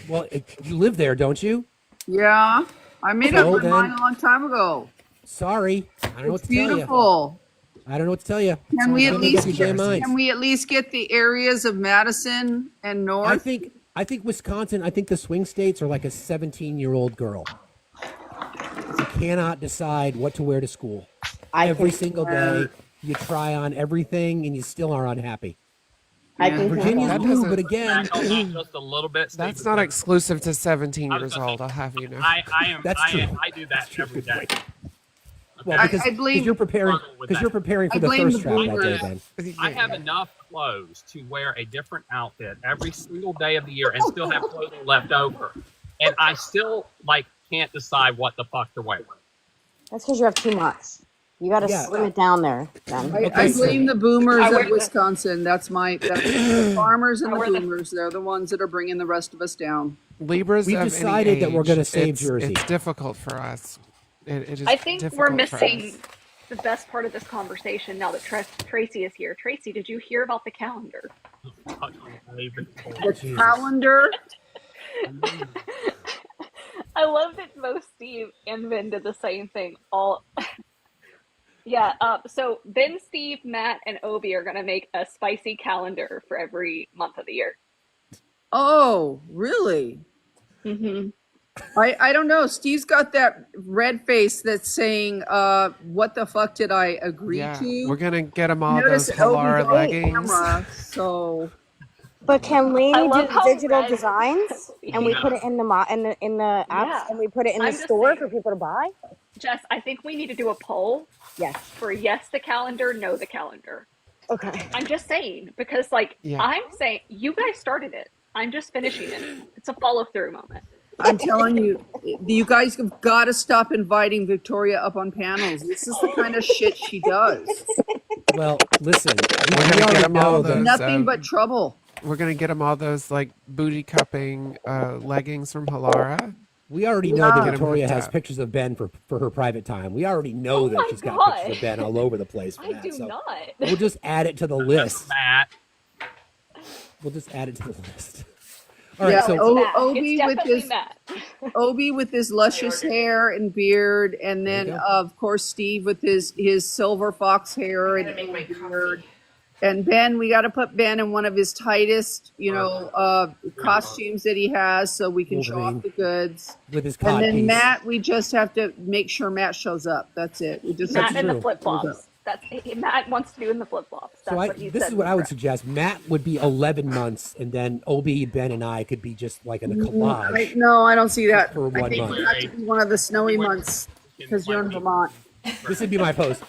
Well, you live there, don't you? Yeah, I made up my then- mind a long time ago. Sorry, I don't know what It's to tell you. beautiful. I don't know what to tell you. Can we at least your damn minds. can we at least get the areas of Madison and North? I think Wisconsin. I think the swing states are like a 17-year-old girl. You cannot decide what to wear to school. Every single day, you try on everything, and you still are unhappy. Virginia's That blue, doesn't- but again, just a little bit. That's not exclusive to 17 years old. I'll have you know. I am. That's I true. am. I do that every day. well, because I blame- you're preparing with for I the blame thirst the trap that day. boomers. Then I have enough clothes to wear a different outfit every single day of the year and still have clothing left over, and I still can't decide what the fuck to wear. That's because you have too much. You got to slim it down there. Then. I blame the boomers of Wisconsin. That's the farmers and the boomers. They're the ones that are bringing the rest of us down. Libras. We've of any decided that we're age, gonna save it's- Jersey. It's difficult for us. It is I think we're difficult for missing us. the best part of this conversation now that Tracy is here. Tracy, did you hear about the calendar? The calendar. I love that both Steve and Ben did the same thing. Yeah. So Ben, Steve, Matt, and Obi are gonna make a spicy calendar for every month of the year. Oh, really? Mm-hmm. I don't know. Steve's got that red face that's saying, "What the fuck did I agree Yeah, to?" we're gonna get them all Notice those Obi's Halara on leggings. camera, so But can I Lainey do love how digital red- designs and we put it in the apps Yeah. and we put it in I'm the just store saying. for people to buy? Jess, I think we need to do a poll. Yes. For yes the calendar, no the calendar. Okay. I'm just saying because Yeah. I'm saying you guys started it. I'm just finishing it. It's a follow through moment. I'm telling you, you guys have got to stop inviting Victoria up on panels. This is the kind of shit she does. well, listen, we We're gonna get already them all know those. that. Nothing but trouble. We're gonna get them all those booty cupping leggings from Halara. We already know that Get 'em Victoria hooked has up. pictures of Ben for her private time. We already know that my she's got God. pictures of Ben all over the place. For I that, do so not. We'll just add it to the list. Matt. We'll just add it to the list. All right, Yeah, so Matt. Obi It's with definitely his Matt. Obi with his luscious hair and beard, and There then you go. of course Steve with his silver fox hair and beard. And Ben, we got to put Ben in one of his tightest, costumes that he has, so we can show Wolverine. off the goods. with his And then codpiece. Matt, we just have to make sure Matt shows up. That's it. We just Matt have in to the flip flops. Matt wants to do in the flip flops. That's So what he this said. is what I would suggest. Matt would be 11 months, and then Obi, Ben, and I could be just like in a collage. No, I don't see that. For I 1 think month. we have to be one of the snowy months because you're in Vermont. This would be my post.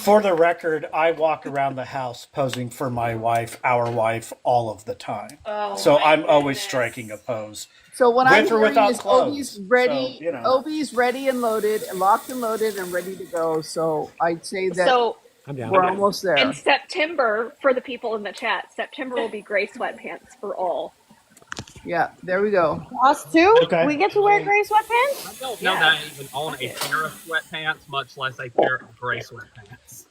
For the record, I walk around the house posing for my wife, our wife, all of the time. Oh, So my I'm always goodness. striking a pose. So what I'm With or hearing without is Obi's clothes. ready. So, you know. Obi's ready and loaded, locked and loaded, and ready to go. So I'd say that So I'm down. we're almost in there. September, for the people in the chat, September will be gray sweatpants for all. Yeah, there we go. Us too? Okay. We get to wear gray sweatpants? I don't know that I even own a pair of sweatpants, much less a pair of gray sweatpants.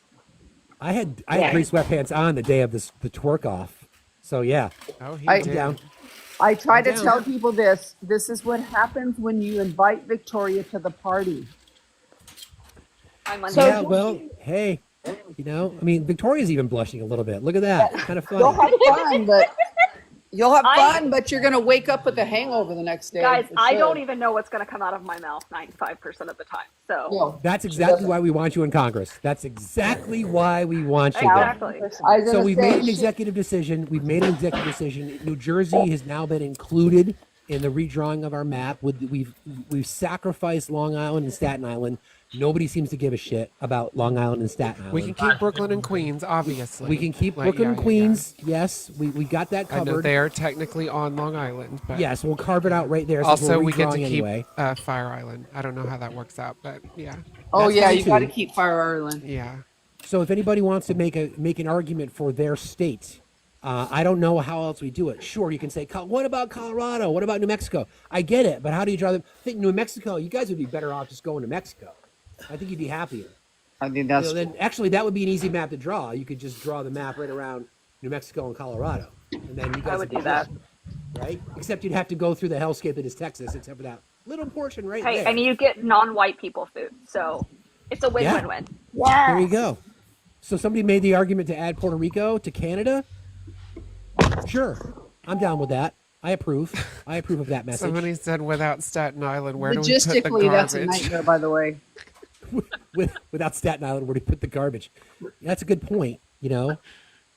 I had gray sweatpants on the day of the twerk off. So yeah. Oh, he I- did. Down. I try I'm to down. tell people this. This is what happens when you invite Victoria to the party. I'm on Yeah, well, hey, you know, I mean, Victoria's even blushing a little bit. Look at that. Kind of You'll funny. have fun, but you're gonna wake up with a hangover the next day. Guys, for I sure. don't even know what's going to come out of my mouth 95% of the time. So No. That's exactly why we want you in Congress. That's exactly why we want you there. exactly. I was So gonna we've say, made an executive decision. We've made an executive decision. New Jersey has now been included in the redrawing of our map. We've sacrificed Long Island and Staten Island. Nobody seems to give a shit about Long Island and Staten Island. We can keep Brooklyn and Queens, obviously. We can keep Like, Brooklyn and yeah. Queens. Yes, we got that I know covered. they are technically on Long Island, but Yes, we'll carve it out right there. Since also we're we get to redrawing keep anyway. Fire Island. I don't know how that works out, but yeah, oh That's yeah, fine you got to too. keep Fire Island. yeah. So if anybody wants to make an argument for their state, I don't know how else we do it. Sure, you can say, what about Colorado? What about New Mexico? I get it, but how do you draw them? I think New Mexico, you guys would be better off just going to Mexico. I think you'd be happier. I think that's Then actually that would be an easy map to draw. You could just draw the map right around New Mexico and Colorado, and then you guys I would be do that. good, right? Except you'd have to go through the hellscape that is Texas, except for that little portion right Hey, there. and you get non-white people food. So it's a win-win-win. There you go. So somebody made the argument to add Puerto Rico to Canada. Sure, I'm down with that. I approve. I approve of that message. Somebody said without Staten Island, where do we put the logistically that's a garbage? nightmare. By the way, Without Staten Island, where do you put the garbage? That's a good point. You know,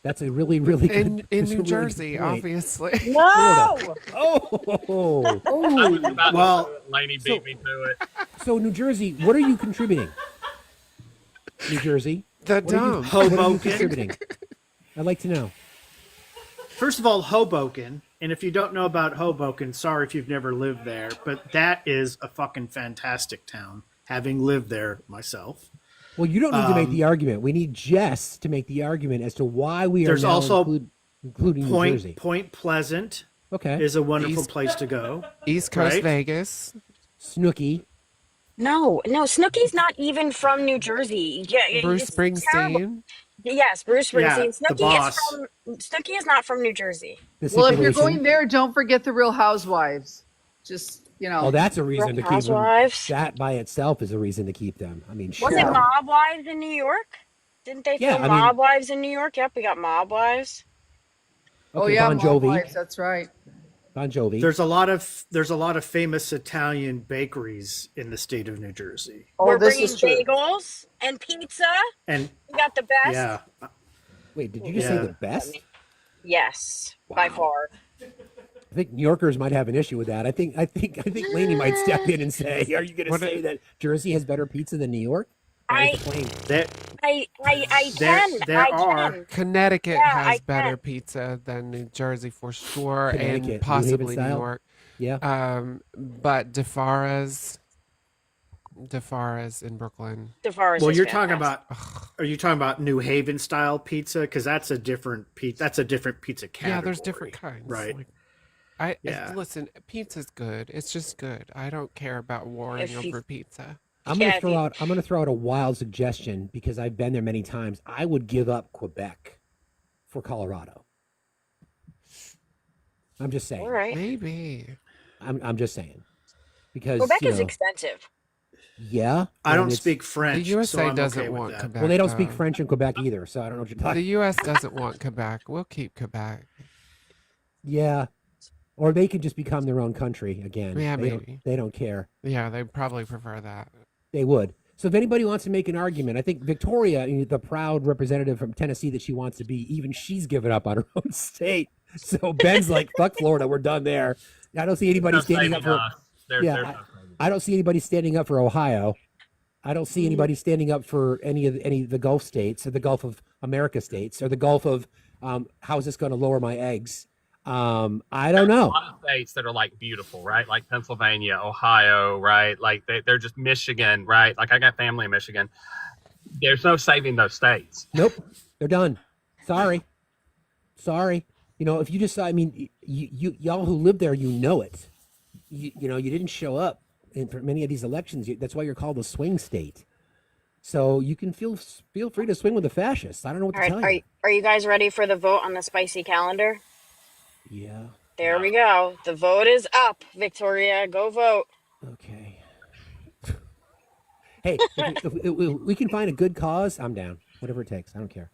that's a really, really good. In that's a New really Jersey, good point. obviously. No! Oh, Well, Laney beat me to it. so New Jersey, what are you contributing? New Jersey, The what are you, dumb. what are you Hoboken. contributing? I'd like to know. First of all, Hoboken, and if you don't know about Hoboken, sorry if you've never lived there, but that is a fucking fantastic town, having lived there myself. Well, you don't need to make the argument. We need Jess to make the argument as to why we are There's now also including New Jersey. Point Pleasant Okay. is a wonderful East- place to go. East Coast Right? Vegas. Snooki. No, Snooki's not even from New Jersey. Yeah, Bruce it's terrible. Springsteen. Yes, Bruce Yeah, Springsteen. the boss. Snooki is not from New Jersey. The well, if you're situation. going there, don't forget the Real Housewives. Just Oh, that's a reason to keep them. Housewives? That by itself is a reason to keep them. I mean, sure. Was it Mob Wives in New York? Didn't they Yeah, film I mean- Mob Wives in New York? Yep, we got Mob Wives. oh Okay, yeah, Bon Mob Jovi. Wives, that's right. Bon Jovi. There's a lot of famous Italian bakeries in the state of New Jersey, Oh, We're this bringing is true. bagels and pizza. and We got the best. yeah, Wait, did you just Yeah. say the best? Yes, by far. I think New Yorkers might have an issue with that. I think Lainey might step in and say, "Are you going to What say that Jersey has better pizza than New York?" I That's the claim. that I There- can. there I are- can. Connecticut Yeah, has I better can. pizza than New Jersey for sure, Connecticut, New and Haven possibly New style? York. Yeah. But DeFara's in Brooklyn. DeForest well, is you're talking fantastic. about. Are you talking about New Haven style pizza? Because that's a different pizza. That's a different pizza category. Yeah, there's different kinds. Right. Like, Yeah. listen. Pizza's good. It's just good. I don't care about warring If you- over pizza. I'm going Yeah, to throw out a wild suggestion because I've been there many times. I would give up Quebec for Colorado. I'm just saying. All right. Maybe. I'm just saying. Because Quebec you is know, expensive. yeah. I and don't it's- speak The French. USA so I'm doesn't okay with want that. Quebec. Well, they don't speak though. French in Quebec either, so I don't know what you're The talking. U.S. doesn't want Quebec. We'll keep Quebec. Yeah. Or they could just become their own country again. Yeah, they maybe. They don't care. Yeah, they probably prefer that. They would. So if anybody wants to make an argument, I think Victoria, the proud representative from Tennessee that she wants to be, even she's given up on her own state. So Ben's like, fuck Florida, we're done there. I don't see anybody They're standing up saving for. us. They're Yeah, not saving us. I don't see anybody standing up for Ohio. I don't see anybody standing up for any of the Gulf states or the Gulf of America states or the Gulf of how is this going to lower my eggs? I don't know. A lot of states that are like beautiful, right? Like Pennsylvania, Ohio, right? Like they're just Michigan, right? Like I got family in Michigan. There's no saving those states. Nope, they're done. Sorry. You know, if you just, I mean, y'all who live there, you know it. You know, you didn't show up for many of these elections. That's why you're called a swing state. So you can feel free to swing with the fascists. I don't know what to tell you. Are you guys ready for the vote on the spicy calendar? Yeah. There we go. The vote is up. Victoria, go vote. Okay. Hey, if we can find a good cause, I'm down. Whatever it takes. I don't care.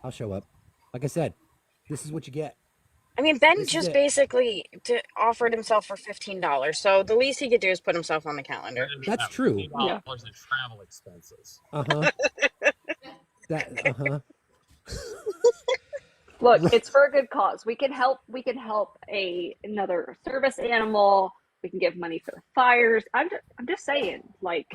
I'll show up. Like I said, this is what you get. I mean, Ben just basically offered himself for $15, so the least he could do is put himself on the calendar. That's true. $15 in travel expenses. Look, it's for a good cause. We can help. Another service animal. We can give money for the fires. I'm just saying, like.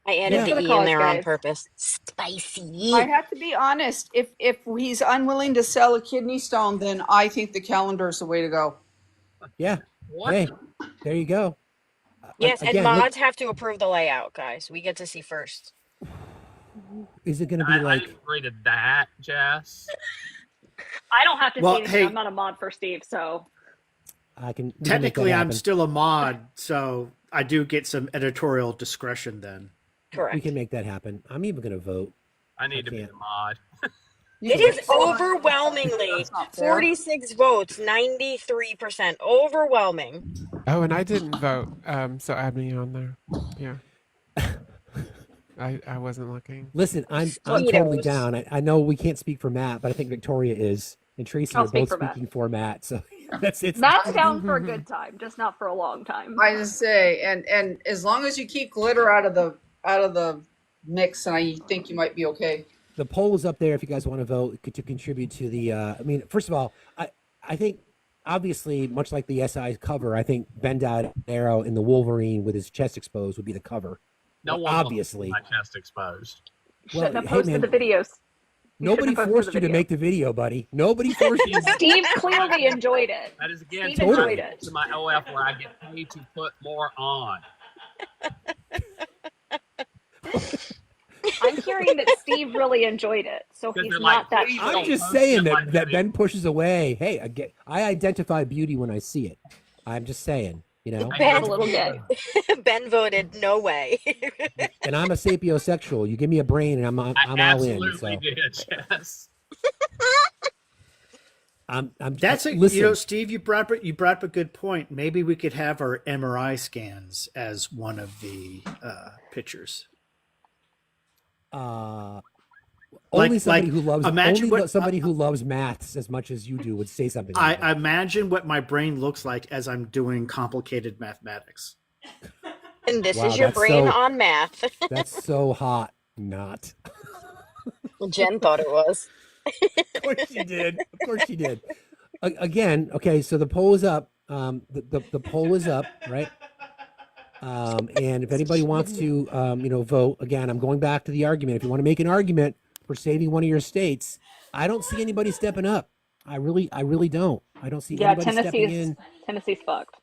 I added the E in there on purpose. Spicy. I have to be honest. If he's unwilling to sell a kidney stone, then I think the calendar is the way to go. Yeah. What? Hey, there you go. Yes, and mods have to approve the layout, guys. We get to see first. Is it going to be like? I agree to that, Jess. I don't have to say anything. I'm not a mod for Steve, so. I can. Technically, I'm still a mod, so I do get some editorial discretion then. Correct. We can make that happen. I'm even going to vote. I need to be a mod. It is overwhelmingly 46 votes, 93%. Overwhelming. Oh, and I didn't vote, so add me on there. Yeah. I wasn't looking. Listen, I'm totally down. I know we can't speak for Matt, but I think Victoria is, and Tracy are both speaking for Matt. So that's it. Matt's down for a good time, just not for a long time. I just say, and as long as you keep glitter out of the mix, and I think you might be okay. The poll is up there if you guys want to vote to contribute to the. I mean, first of all, I think obviously, much like the SI cover, I think Ben Arrow in the Wolverine with his chest exposed would be the cover. No one obviously my chest exposed. Well, shouldn't have posted the videos. Nobody forced you to make the video, buddy. Nobody forced you. Steve clearly enjoyed it. That is again enjoyed it. To my OF where I get paid to put more on. I'm hearing that Steve really enjoyed it, so he's not that. I'm just saying that Ben pushes away. Hey, I identify beauty when I see it. I'm just saying, you know. Ben, a little gay. Ben voted no way. And I'm a sapiosexual. You give me a brain, and I'm all in. Absolutely did, yes. Steve, you brought up a good point. Maybe we could have our MRI scans as one of the pictures. Only somebody who loves maths as much as you do would say something like that. I imagine what my brain looks like as I'm doing complicated mathematics. And this is your brain on math. That's so hot. Not. Jen thought it was. Of course she did. Of course she did. Again, okay, so the poll is up. The poll is up, right? And if anybody wants to, vote, again, I'm going back to the argument. If you want to make an argument for saving one of your states, I don't see anybody stepping up. I really don't. I don't see anybody stepping in. Tennessee's fucked.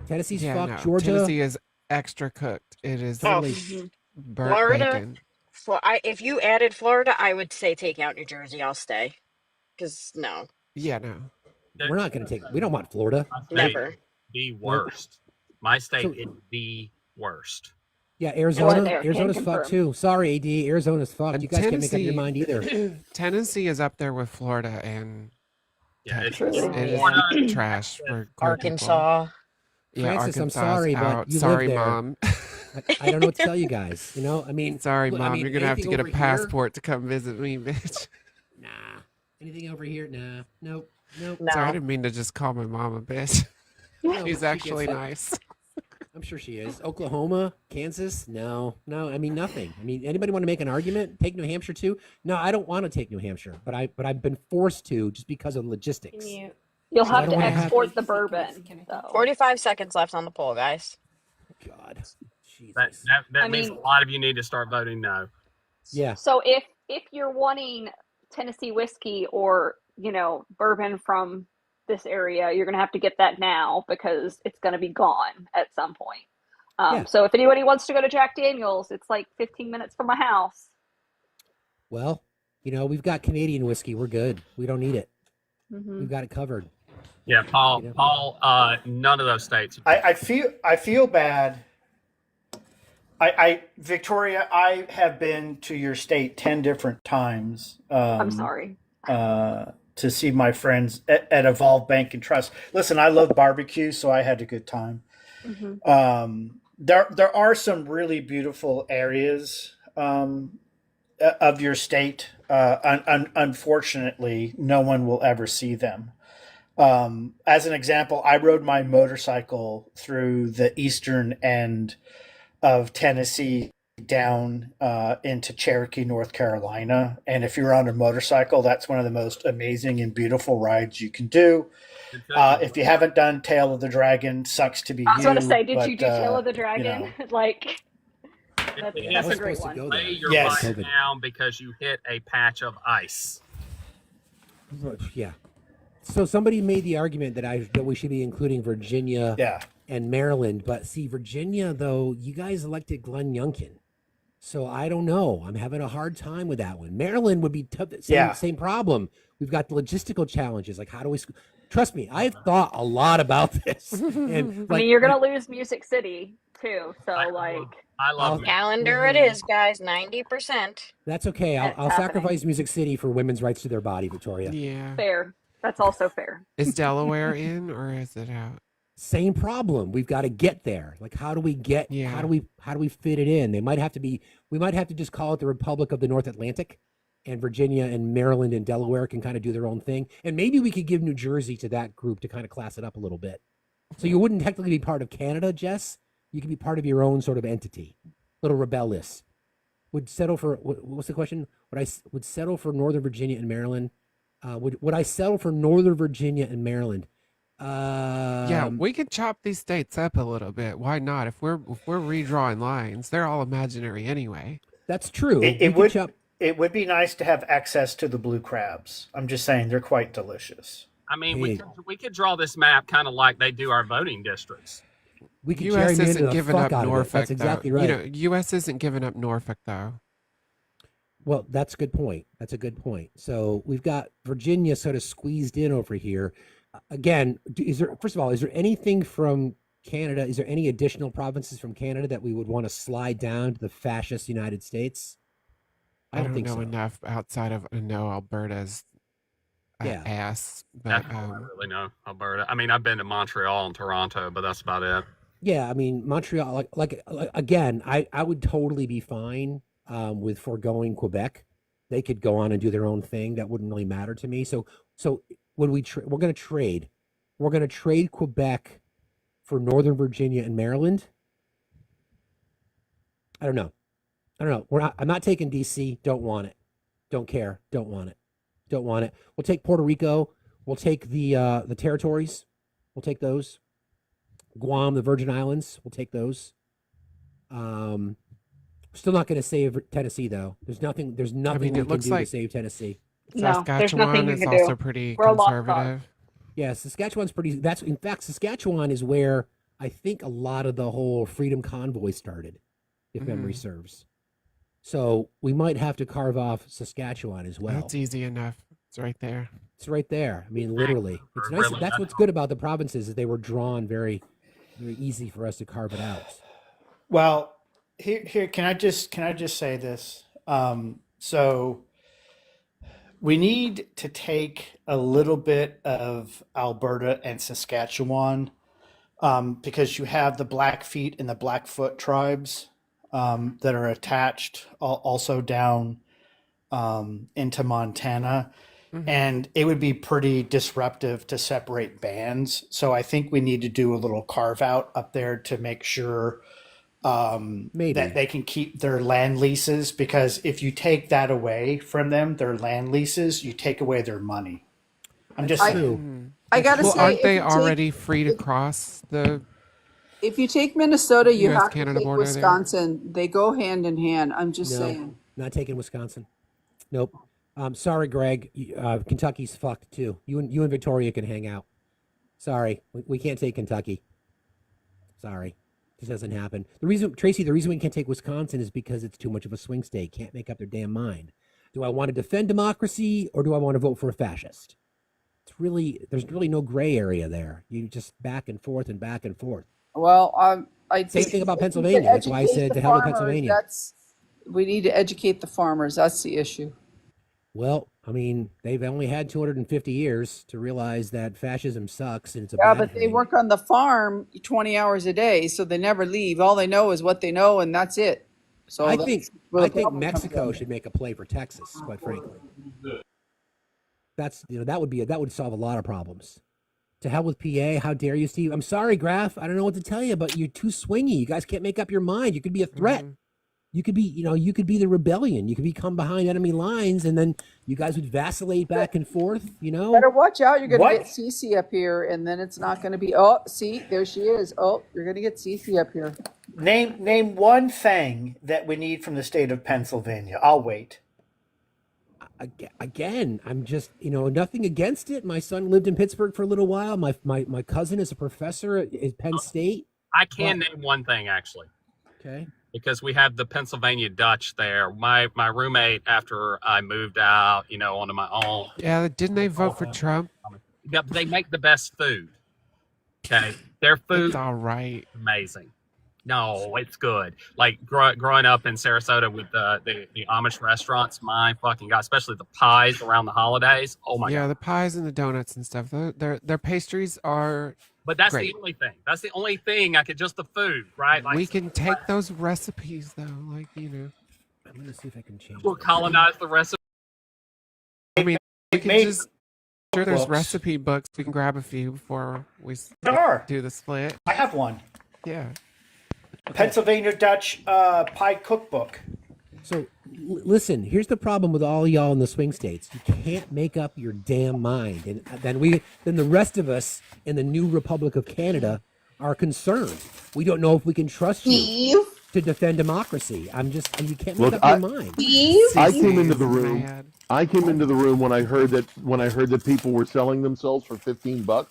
Tennessee's Yeah, fucked. no, Georgia. Tennessee is extra cooked. It is burnt Florida. bacon. If you added Florida, I would say take out New Jersey. I'll stay. Because no. Yeah, no. We're not going to take. We don't want Florida. Never. The worst. My state is the worst. Yeah, Arizona's fucked too. Sorry, AD. Arizona's fucked. You guys can't make up your mind either. Tennessee is up there with Florida and Texas. It's It is trash for Arkansas. Yeah, Francis, Arkansas. I'm sorry, out. but you sorry, live there. Mom. I don't know what to tell you guys. You know, I mean, sorry, look, Mom. You're gonna have to get a anything over passport to come visit me, bitch. Nah. Anything over here? Nah. Nope. Sorry, I didn't mean to just call my mom a bitch. No, She's she actually gets it. nice. I'm sure she is. Oklahoma, Kansas? No. I mean, nothing. I mean, anybody want to make an argument? Take New Hampshire too? No, I don't want to take New Hampshire, but I've been forced to just because of logistics. You'll have to export the bourbon. 45 seconds left on the poll, guys. God. Jesus. That I means mean, a lot of you need to start voting no. Yeah. so if you're wanting Tennessee whiskey or, bourbon from this area, you're going to have to get that now because it's going to be gone at some point. Yeah. So if anybody wants to go to Jack Daniels, it's like 15 minutes from my house. Well, we've got Canadian whiskey. We're good. We don't need it. Mm-hmm. We've got it covered. Yeah, Paul. None of those states. I feel bad. Victoria, I have been to your state 10 different times. I'm sorry. To see my friends at Evolve Bank and Trust. Listen, I love barbecue, so I had a good time. Mm-hmm. There are some really beautiful areas of your state. Unfortunately, no one will ever see them. As an example, I rode my motorcycle through the eastern end of Tennessee down into Cherokee, North Carolina. And if you're on a motorcycle, that's one of the most amazing and beautiful rides you can do. If you haven't done Tail of the Dragon, sucks to be you. I was going to say, did you do Tail of the Dragon? That's a great one. Lay your bike down because you hit a patch of ice. Yeah. So somebody made the argument that we should be including Virginia and Maryland, but see, Virginia, though, you guys elected Glenn Youngkin. So I don't know. I'm having a hard time with that one. Maryland would be tough. Same problem. We've got the logistical challenges. Like, how do we? Trust me, I've thought a lot about this. And I mean, you're going to lose Music City too. So I love calendar. It is, guys. 90%. That's okay. I'll sacrifice Music City for women's rights to their body, Victoria. Yeah. Fair. That's also fair. Is Delaware in or is it out? Same problem. We've got to get there. Like, how do we get? Yeah. How do we fit it in? We might have to just call it the Republic of the North Atlantic, and Virginia and Maryland and Delaware can kind of do their own thing. And maybe we could give New Jersey to that group to kind of class it up a little bit. So you wouldn't technically be part of Canada, Jess. You could be part of your own sort of entity. A little rebellious. Would settle for what's the question? Would settle for Northern Virginia and Maryland? Would I settle for Northern Virginia and Maryland? Yeah, we could chop these states up a little bit. Why not? If we're redrawing lines, they're all imaginary anyway. That's true. It would be nice to have access to the blue crabs. I'm just saying they're quite delicious. I mean, we could draw this map kind of like they do our voting districts. We could U.S. isn't giving up Norfolk. That's exactly right. U.S. isn't giving up Norfolk though. Well, that's a good point. So we've got Virginia sort of squeezed in over here. Again, is there anything from Canada? Is there any additional provinces from Canada that we would want to slide down to the fascist United States? I don't know enough outside of Alberta's ass. But, I don't really know Alberta. I mean, I've been to Montreal and Toronto, but that's about it. Yeah, I mean, Montreal, again, I would totally be fine with foregoing Quebec. They could go on and do their own thing. That wouldn't really matter to me. So when we're going to trade, Quebec for Northern Virginia and Maryland. I don't know. I'm not taking DC. Don't want it. Don't care. Don't want it. We'll take Puerto Rico. We'll take the territories. We'll take those. Guam, the Virgin Islands. We'll take those. Still not going to save Tennessee though. There's nothing we can do to save Tennessee. No, there's nothing you is can also do. pretty We're a lost conservative. Yeah, Saskatchewan's pretty. In fact, Saskatchewan is where I think a lot of the whole Freedom Convoy started, if memory serves. So we might have to carve off Saskatchewan as well. That's easy enough. It's right there. I mean, literally. It's nice. That's what's good about the provinces is they were drawn very, very easy for us to carve it out. Well, here can I just say this? So we need to take a little bit of Alberta and Saskatchewan because you have the Blackfeet and the Blackfoot tribes that are attached also down into Montana. Mm-hmm. And it would be pretty disruptive to separate bands. So I think we need to do a little carve out up there to make sure that they can keep their land leases, because if you take that away from them, their land leases, you take away their money. I'm just saying. I gotta say, aren't they already free to cross the If you take Minnesota, you U.S. have to Canada take border there. Wisconsin. They go hand in hand. I'm just No, saying. not taking Wisconsin. Nope. Sorry, Greg. Kentucky's fucked too. You and Victoria can hang out. Sorry, we can't take Kentucky. Sorry, this doesn't happen. The reason we can't take Wisconsin is because it's too much of a swing state. Can't make up their damn mind. Do I want to defend democracy or do I want to vote for a fascist? There's really no gray area there. You just back and forth and back and forth. Well, I Same think thing about we need to Pennsylvania. That's why I educate said the to hell with farmers. Pennsylvania. We need to educate the farmers. That's the issue. Well, I mean, they've only had 250 years to realize that fascism sucks and it's a Yeah, bad but they thing. work on the farm 20 hours a day, so they never leave. All they know is what they know, and that's it. So I that's think where the problem comes Mexico in. should make a play for Texas, quite frankly. That would solve a lot of problems. To hell with PA. How dare you, Steve? I'm sorry, Graf. I don't know what to tell you, but you're too swingy. You guys can't make up your mind. You could be a threat. You could be the rebellion. You could become behind enemy lines, and then you guys would vacillate back and forth. Better watch out. You're going to get Cece up here, and then it's not going to be. Oh, see, there she is. Oh, you're going to get Cece up here. Name one thing that we need from the state of Pennsylvania. I'll wait. Again, I'm just, nothing against it. My son lived in Pittsburgh for a little while. My cousin is a professor at Penn State. I can name one thing, actually. Okay. Because we have the Pennsylvania Dutch there. My roommate, after I moved out, onto my own. Yeah, didn't they vote for Trump? They make the best food. Okay, their food. It's all right. Amazing. No, it's good. Like growing up in Sarasota with the Amish restaurants, my fucking God, especially the pies around the holidays. Oh my God. Yeah, the pies and the donuts and stuff. Their pastries are. But that's great. the only thing. That's the only thing I could just the food, right? We can take those recipes though, I'm gonna see if I can change. We'll colonize the recipe. I mean, we can just sure there's recipe books. We can grab a few before we do the split. I have one. Yeah. Pennsylvania Dutch pie cookbook. So listen, here's the problem with all y'all in the swing states. You can't make up your damn mind, and then the rest of us in the new Republic of Canada are concerned. We don't know if we can trust you to defend democracy. You can't make up your mind. I came into the room. I came into the room when I heard that people were selling themselves for $15.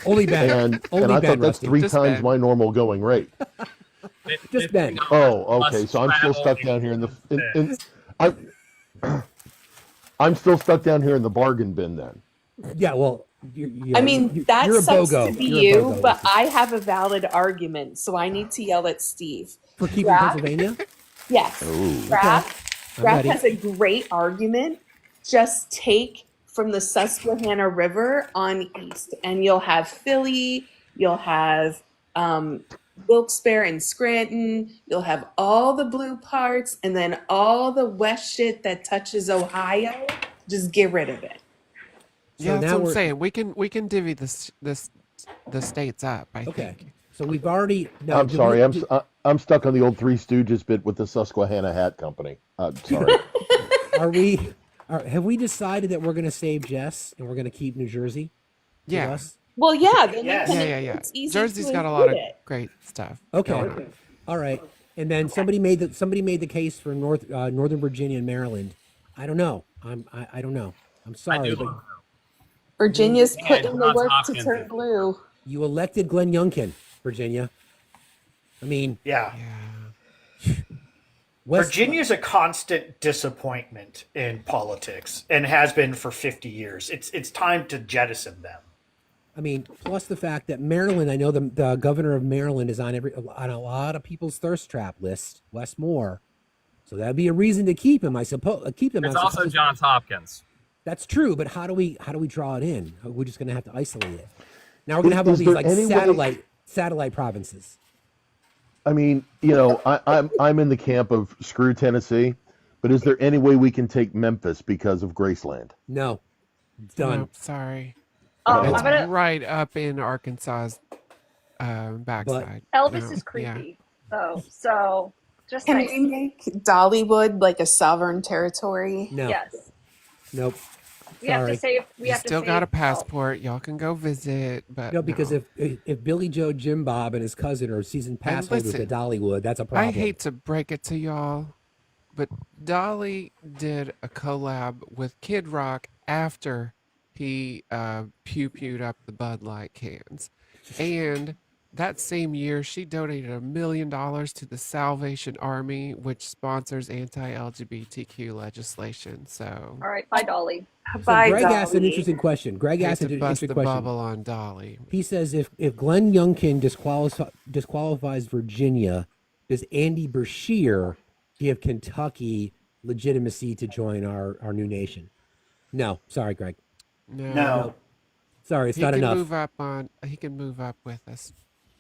Only Ben. And I thought that's three times my normal going rate. Just Ben. Oh, okay. So I'm still stuck down here in the. I'm still stuck down here in the bargain bin then. Yeah, well, I mean, that you're a sucks BOGO. to be You're a you, BOGO. but I have a valid argument, so I need to yell at Steve. For keeping Graf? Pennsylvania? Yes. Ooh. Graf ready. has a great argument. Just take from the Susquehanna River on east, and you'll have Philly, you'll have Wilkes-Barre and Scranton, you'll have all the blue parts, and then all the west shit that touches Ohio. Just get rid of it. Yeah, that's what I'm saying. We can divvy the states up. I think. So we've already. No, I'm sorry. I'm stuck on the old Three Stooges bit with the Susquehanna Hat Company. Sorry. Have we decided that we're going to save Jess and we're going to keep New Jersey? Yeah. Us? Well, yeah. Then Yeah. It's easy Jersey's to got a lot of include it. great stuff. Okay. All right. And then somebody made the case for Northern Virginia and Maryland. I don't know. I don't know. I'm sorry, but Virginia's Yeah, putting the Johns work to Hopkins turn is- blue. you elected Glenn Youngkin, Virginia. I mean, Yeah. West- Virginia's a constant disappointment in politics and has been for 50 years. It's time to jettison them. I mean, plus the fact that Maryland, I know the governor of Maryland is on a lot of people's thirst trap list, Wes Moore. So that'd be a reason to keep him, I suppose. It's also Johns Hopkins. That's true, but how do we draw it in? We're just going to have to isolate it. Now we're going to have all Is these there like any way- satellite provinces. I mean, I'm in the camp of screw Tennessee, but is there any way we can take Memphis because of Graceland? No, it's done. Nope, sorry. I'm It's gonna- right up in Arkansas's backside. Elvis No, is yeah. creepy, though. So just Can saying. we make Dollywood like a sovereign territory? No. Yes. Nope. We have to Sorry. save. We You have to still got a save. Oh, passport. Y'all can go visit, but No, because no. if Billy Joe Jim Bob and his cousin are season pass And holders at listen, Dollywood, that's a I problem. hate to break it to y'all, but Dolly did a collab with Kid Rock after he pew-pewed up the Bud Light cans. And that same year, she donated $1 million to the Salvation Army, which sponsors anti-LGBTQ legislation. So all right. Bye, Dolly. So Bye, Greg asked an Dolly. interesting question. Greg hate asked to an bust interesting the question. bubble on Dolly. He says if Glenn Youngkin disqualifies Virginia, does Andy Beshear give Kentucky legitimacy to join our new nation? No, sorry, Greg. No. No, sorry, it's He not can enough. move up on. He can move up with us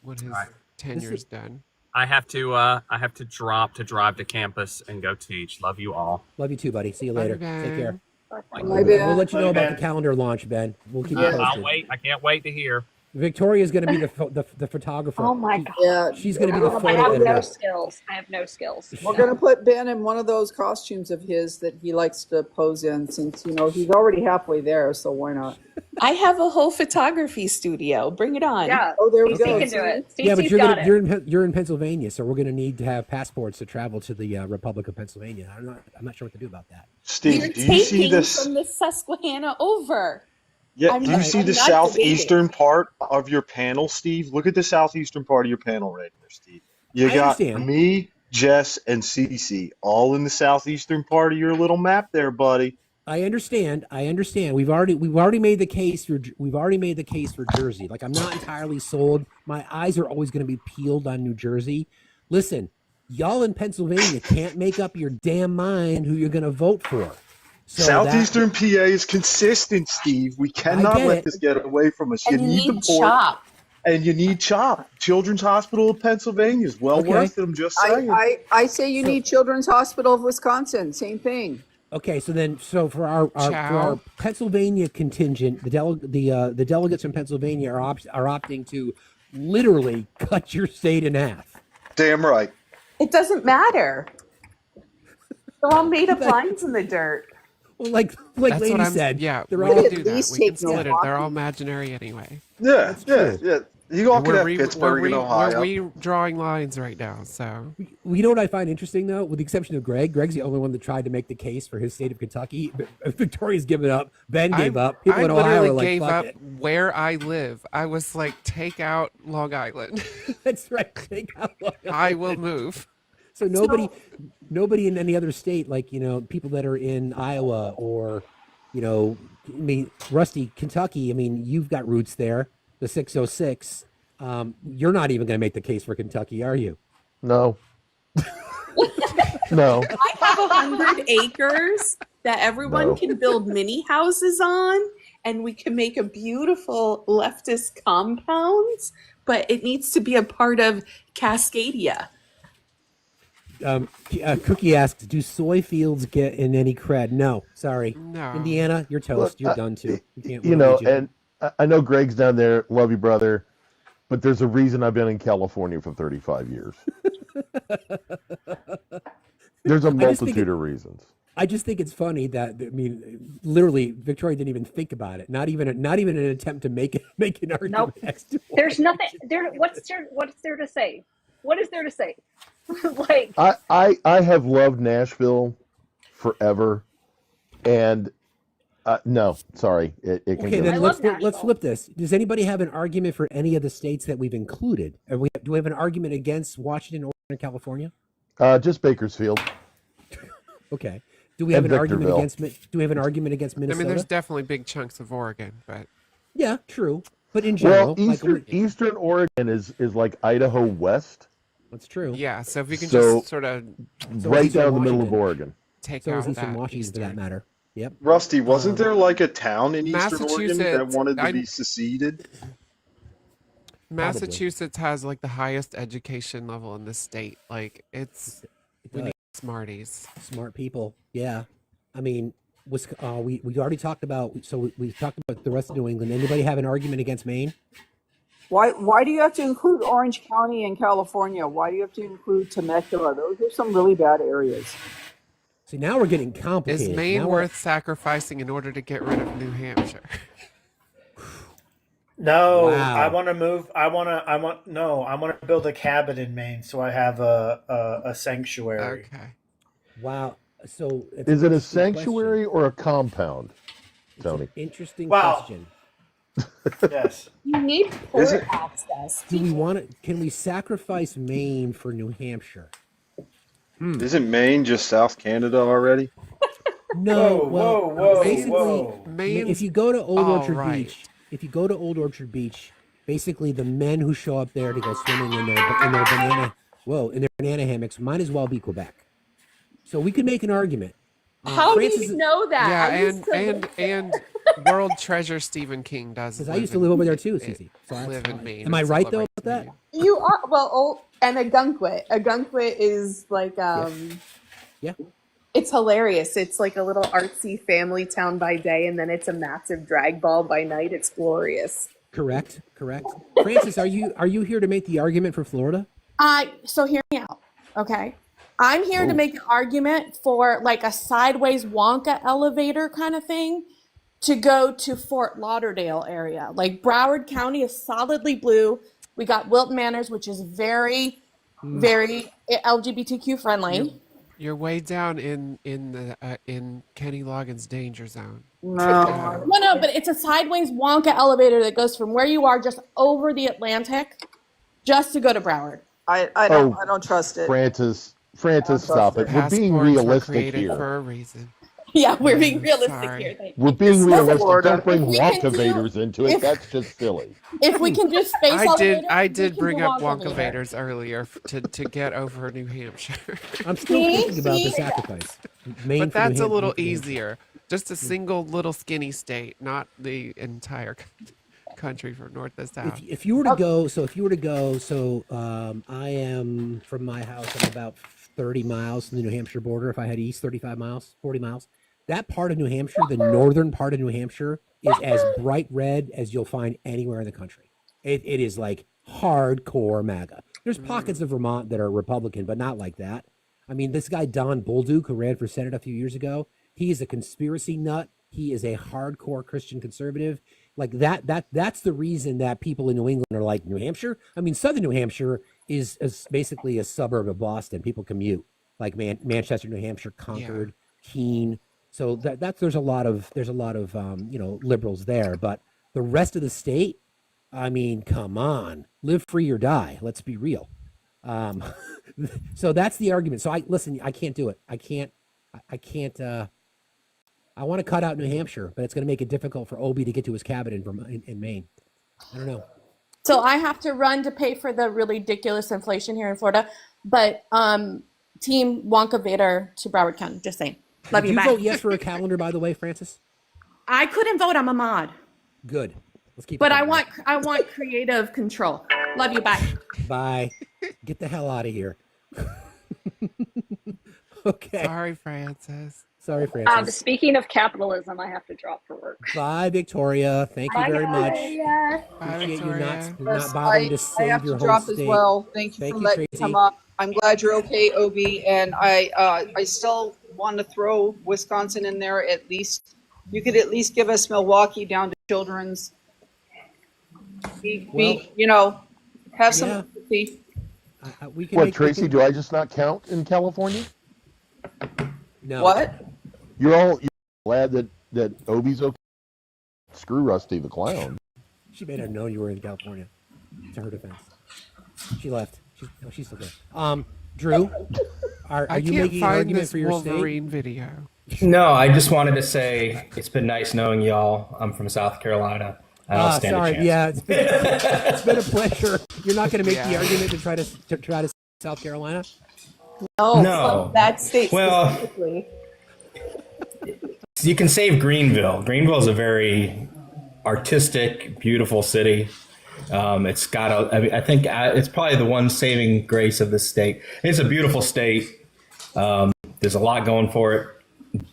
when his Right. tenure's done. I have to drive to campus and go teach. Love you all. Love you too, buddy. See you Love later. you, Ben. Take care. Bye. Bye, We'll Ben. let you know Love you, about the Ben. calendar launch, Ben. We'll keep you Yeah. I'll posted. wait. I can't wait to hear. Victoria's going to be the photographer. Oh my god. Yeah. She's going to be the I photo have no editor. skills. I have no skills. We're going to put Ben in one of those costumes of his that he likes to pose in, since, he's already halfway there, so why not? I have a whole photography studio. Bring it on. Yeah. Oh, there we Steve go. can do it. Yeah, but Steve's got it. you're in Pennsylvania, so we're going to need to have passports to travel to the Republic of Pennsylvania. I'm not sure what to do about that. Steve, We're do you see taking this? from the Susquehanna over. Yeah, I'm do you not- see I'm the not southeastern part of your panel, Steve? Look at the southeastern part of your panel right there, Steve. You I got understand. me, Jess, and Cece all in the southeastern part of your little map there, buddy. I understand. We've already made the case for Jersey. Like, I'm not entirely sold. My eyes are always going to be peeled on New Jersey. Listen, y'all in Pennsylvania can't make up your damn mind who you're going to vote for. So Southeastern PA is consistent, Steve. We cannot get let it. this get away from us. And you need the need port, CHOP. and you need CHOP. Children's Hospital of Pennsylvania is well Okay. worth it. I'm just saying. I say you So- need Children's Hospital of Wisconsin. Same thing. Okay, so for our Pennsylvania contingent, the delegates from Pennsylvania are opting to literally cut your state in half. Damn right. It doesn't matter. They're all made up lines in the dirt. Well, like That's Lady what I'm said, Yeah, they're we all can at do that. least We can take no split it. They're all walking. imaginary anyway. Yeah, true. yeah. You all And could have we're Pittsburgh and Ohio. redrawing lines right now. So You know what I find interesting though, with the exception of Greg. Greg's the only one that tried to make the case for his state of Kentucky. Victoria's given up. Ben gave up. People I in Ohio literally are like, gave fuck up it. where I live. I was like, take out Long Island. That's right. Take out Long I will move. So nobody in any other state, like, people that are in Iowa or, Rusty, Kentucky. I mean, you've got roots there. The 606. You're not even going to make the case for Kentucky, are you? No. No. I have 100 acres that everyone No. can build mini houses on, and we can make a beautiful leftist compound, but it needs to be a part of Cascadia. Cookie asks, do soy fields get in any cred? No, sorry. No. Indiana, you're toast. Look, You're done too. You can't. You we don't know, need you. and I know Greg's down there. Love you, brother. But there's a reason I've been in California for 35 years. There's a multitude of reasons. I just think it's funny that literally, Victoria didn't even think about it. Not even an attempt to make an argument. Nope. Next to There's nothing there. What's there to say? What is there to say? Like, I have loved Nashville forever, and no, sorry, it can Okay, go. then I let's love flip this. Does anybody have an argument for any of the states that we've included? Do we have an argument against Washington, Oregon, and California? Just Bakersfield. Okay. Do we have And an argument Victorville. against? Do we have an argument against I Minnesota? mean, there's definitely big chunks of Oregon, but Yeah, true. But in general, Well, Eastern Oregon is like Idaho West, that's true. yeah. So if you can So- just sort of So right Eastern down the middle of Washington. Oregon. take So is out Eastern that Washington for that Eastern. matter. Yep. Rusty, wasn't there like a town in Eastern Oregon that Massachusetts, wanted to I- be seceded? Massachusetts has like the highest education level in the state. Like it's we does. need smarties. Smart people. Yeah. I mean, we already talked about. So we talked about the rest of New England. Anybody have an argument against Maine? Why do you have to include Orange County in California? Why do you have to include Temecula? Those are some really bad areas. See, now we're getting Is complicated. Maine Now worth sacrificing in order to get rid of New Hampshire? No, Wow. I want to move. I want to build a cabin in Maine so I have a sanctuary. Okay. Wow. So it's Is an it a interesting sanctuary or a compound, Tony? Interesting Wow. question. Yes. You need Is port it- access. Do we want to? Can we sacrifice Maine for New Hampshire? Isn't Maine just South Canada already? No. Whoa, well, whoa, basically, whoa. if you go to Old all Orchard right. Beach, basically the men who show up there to go swimming in their banana hammocks might as well be Quebec. So we could make an argument. How Francis, do you know that? Yeah, I used to live and World Treasure Stephen King does. Because I used to live over there too, Cece. So live in Maine. am I and right though celebrate about that? Maine. You are and a gunkwit. A gunkwit is like Yeah. It's hilarious. It's like a little artsy family town by day, and then it's a massive drag ball by night. It's glorious. Correct. Francis, are you here to make the argument for Florida? So hear me out, okay? I'm here to make an argument for like a sideways Wonka elevator kind of thing to go to Fort Lauderdale area. Like Broward County is solidly blue. We got Wilton Manors, which is very, very LGBTQ friendly. You're way down in Kenny Loggins' danger zone. No. No, but it's a sideways Wonka elevator that goes from where you are just over the Atlantic just to go to Broward. I don't trust it. Francis, stop it. We're being Passports were realistic created here. for a reason. Yeah, we're being realistic Sorry. here. Thank We're you. being realistic. Florida. Don't bring If we can Wonkavaders into it. if- That's just silly. If we can do space elevators, I we did can bring do up Wonka Wonka elevator. Vaders earlier to get over New Hampshire. I'm still thinking about the sacrifice. Maine But for that's New a little Hampshire. easier. Just a single little skinny state, not the entire country from north to south. If you were to go, I am from my house. I'm about 30 miles from the New Hampshire border. If I head east, 35 miles, 40 miles. That part of New Hampshire, the northern part of New Hampshire, is as bright red as you'll find anywhere in the country. It is like hardcore MAGA. There's pockets of Vermont that are Republican, but not like that. I mean, this guy Don Bolduc, who ran for Senate a few years ago, he is a conspiracy nut. He is a hardcore Christian conservative. Like that's the reason that people in New England are like, New Hampshire? I mean, southern New Hampshire is basically a suburb of Boston. People commute. Like Manchester, New Hampshire, Concord, Keene. So there's a lot of liberals there, but the rest of the state, I mean, come on, live free or die. Let's be real. So that's the argument. So I can't do it. I can't. I want to cut out New Hampshire, but it's going to make it difficult for Obi to get to his cabin in Maine. I don't know. So I have to run to pay for the really ridiculous inflation here in Florida. But Team Wonka Vader to Broward County. Just saying. Love Did you. you Bye. vote yes for a calendar, by the way, Francis? I couldn't vote. I'm a mod. Good. Let's keep. But it I going. want creative control. Love you. Bye. Bye. Get the hell out of here. Okay. Sorry, Francis. Sorry, Francis. Speaking of capitalism, I have to drop for work. Bye, Victoria. Thank you Bye, very much. guys. Bye, Appreciate you Victoria. not bothering to I save have your to whole drop state. as well. Thank you for letting me Tracy. come up. I'm glad you're okay, Obi, and I still want to throw Wisconsin in there at least. You could at least give us Milwaukee down to Children's. Have some Yeah. empathy. We can What, make- Tracy? Do I just not count in California? No. What? You're glad that Obi's okay. Screw Rusty the Clown. She may not know you were in California. To her defense, she left. She's still there. Drew, are I you can't making an find argument this for your Wolverine video. No, I just wanted to say it's been nice knowing y'all. I'm from South Carolina. I don't stand sorry. a chance. Yeah, it's been a pleasure. You're not going to make the argument to try to South Carolina. No. That state Well- specifically. You can save Greenville. Greenville is a very artistic, beautiful city. It's got I think it's probably the one saving grace of this state. It's a beautiful state. There's a lot going for it,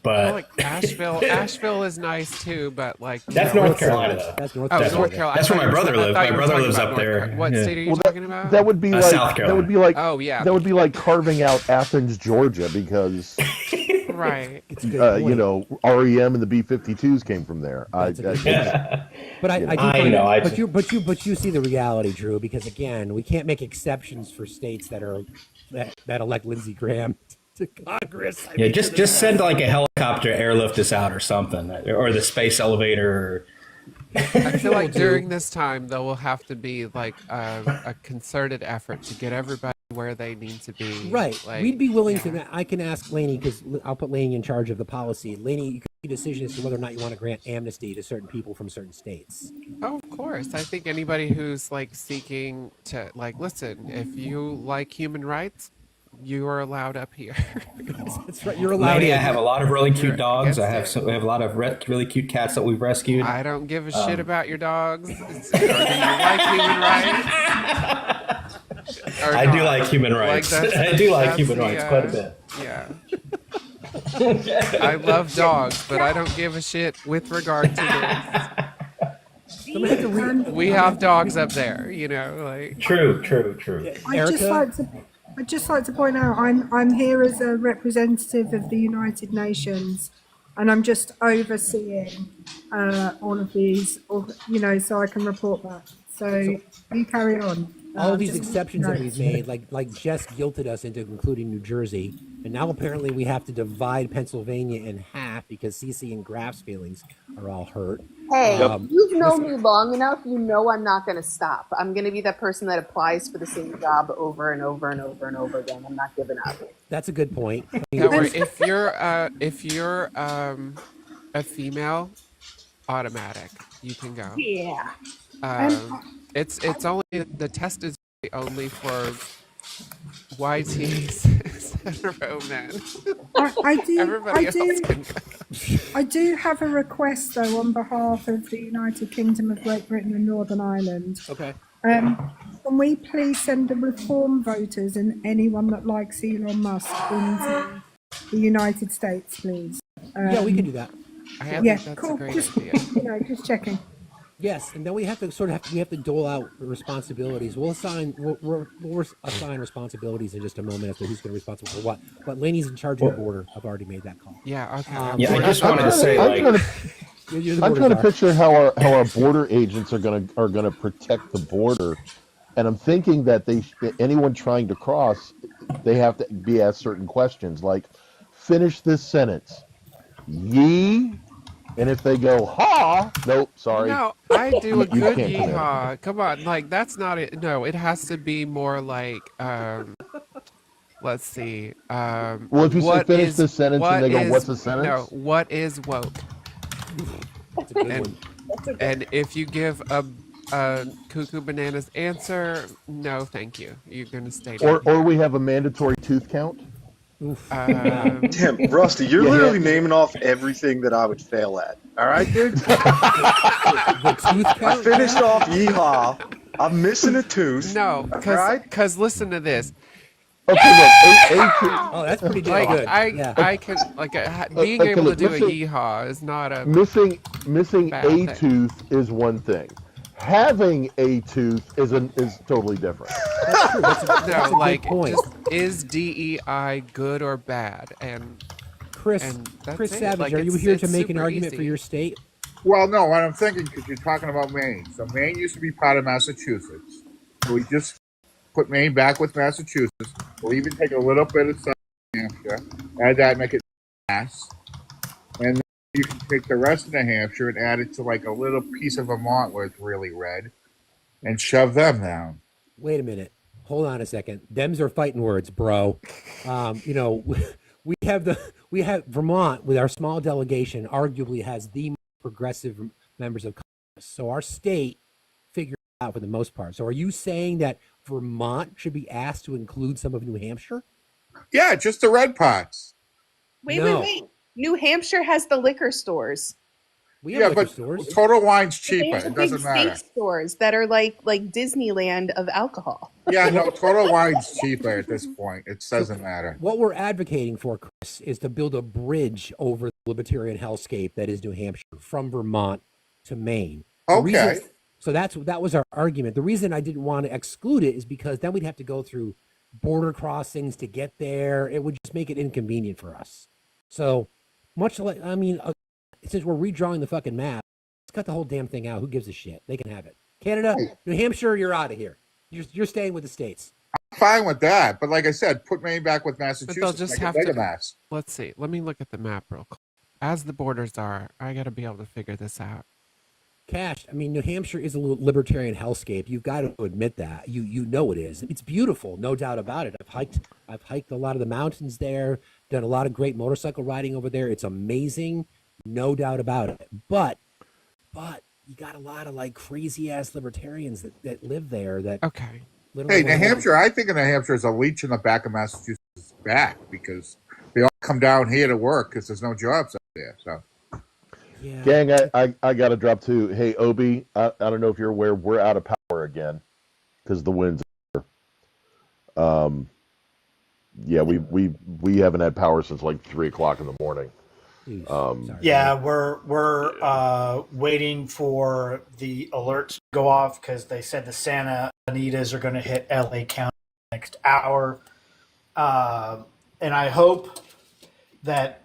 but Like Asheville. Asheville is nice too, but like that's North Carolina, though. That's North That's North Carolina. Carolina. That's where my brother lives. I My thought you were brother talking lives about up North there. Carolina. What Yeah. state are you talking about? That would be South like Carolina. that would be like Oh, yeah. That would be like carving out Athens, Georgia, because Right. It's a good point. You know, REM and the B-52s came from there. That's a good point. But I do I find know, I but you see the reality, Drew, because again, we can't make exceptions for states that elect Lindsey Graham to Congress. I Yeah, mean, just send like a helicopter airlift us out or something, or the space elevator. I feel like during this time, there will have to be like a concerted effort to get everybody where they need to be. Right. Like, We'd be willing to. I can ask Lainey because I'll put Lainey in charge of the policy. Lainey, you can make a decision as to whether or not you want to grant amnesty to certain people from certain states. Oh, of course. I think anybody who's like seeking to like listen, if you like human rights, you are allowed up here. That's right. You're allowed. Lady, in. I have a lot of really cute You're dogs. against it. We have a lot of really cute cats that we've rescued. I don't give a shit about your dogs. Do you like human rights? I do like human rights. I do like human rights quite a bit. Yeah. I love dogs, but I don't give a shit with regard to this. We have dogs up there, you know, like True. I'd just like to point out I'm here as a representative of the United Nations, and I'm just overseeing all of these, you know, so I can report back. So you carry on. All of these exceptions that we've made, like Jess guilted us into including New Jersey, and now apparently we have to divide Pennsylvania in half because CC and Graf's feelings are all hurt. Hey, you've known me long enough. You know I'm not going to stop. I'm going to be that person that applies for the same job over and over and over and over again. I'm not giving up. That's a good point. don't worry, if you're a female, automatic, you can go. Yeah. It's only the test is only for YTs hetero men. I do have a request though on behalf of the United Kingdom of Great Britain and Northern Ireland. Okay. Can we please send the Reform voters and anyone that likes Elon Musk into the United States, please? Yeah, we can do that. I think that's cool. a great Just, idea. you know, just checking. Yes, and then we have to dole out responsibilities. We'll assign responsibilities in just a moment as to who's going to be responsible for what. But Lainey's in charge of the border. I've already made that call. Yeah. Okay. I just wanted to say, I'm trying to picture how our border agents are gonna protect the border, and I'm thinking that anyone trying to cross, they have to be asked certain questions like, finish this sentence, ye. And if they go, ha, nope, sorry. No, I do a good can't come in. yeehaw. Come on, like that's not it. No, it has to be more like, let's see. Well, if you say finish the sentence and they go, what's the sentence? No, what is woke? That's a good and, one. And if you give a cuckoo bananas answer, no, thank you. You're gonna stay down Or we have a mandatory tooth count. Damn, Rusty, you're literally naming off everything that I would fail at. All right, dude? I finished off yeehaw. I'm missing a tooth. No, because listen to this. Okay, look, oh, that's pretty like, good. I can like being able to do a yeehaw is not a missing bad a thing. tooth is one thing. Having a tooth is totally different. That's true. That's a like good point. just, is DEI good or bad? And Chris Savage, like, are you here to it's make an super argument easy. for your state? Well, no, what I'm thinking, because you're talking about Maine. So Maine used to be part of Massachusetts. So we just put Maine back with Massachusetts. We'll even take a little bit of South Hampshire, add that, make it Mass. And then you can take the rest of New Hampshire and add it to like a little piece of Vermont where it's really red and shove them down. Wait a minute. Hold on a second. Dems are fighting words, bro. You know, we have Vermont with our small delegation arguably has the most progressive members of Congress. So our state figured it out for the most part. So are you saying that Vermont should be asked to include some of New Hampshire? Yeah, just the red parts. Wait. New Hampshire has the liquor stores. We have liquor stores. Total Wine's cheaper. They have It the big doesn't matter. steak stores that are like Disneyland of alcohol. Yeah, no, Total Wine's cheaper at this point. It doesn't matter. What we're advocating for, Chris, is to build a bridge over the libertarian hellscape that is New Hampshire from Vermont to Maine. Okay. So that was our argument. The reason I didn't want to exclude it is because then we'd have to go through border crossings to get there. It would just make it inconvenient for us. So much like, I mean, since we're redrawing the fucking map, let's cut the whole damn thing out. Who gives a shit? They can have it. Canada, New Hampshire, you're out of here. You're staying with the states. Fine with that, but like I said, put Maine back with But they'll Massachusetts. just Make have it to. Megamass. Let's see. Let me look at the map real quick. As the borders are, I got to be able to figure this out. Cash. I mean, New Hampshire is a little libertarian hellscape. You've got to admit that. You know it is. It's beautiful, no doubt about it. I've hiked a lot of the mountains there. Done a lot of great motorcycle riding over there. It's amazing, no doubt about it. But you got a lot of like crazy ass libertarians that live there. That okay. Hey, New Hampshire. I think of New Hampshire as a leech in the back of Massachusetts' back because they all come down here to work because there's no jobs up there. So. Yeah. Gang, I got to drop too. Hey, Obi, I don't know if you're aware, we're out of power again because the winds are. Yeah, we haven't had power since like 3:00 in the morning. Yeah, we're waiting for the alerts to go off because they said the Santa Anitas are going to hit LA County next hour, and I hope that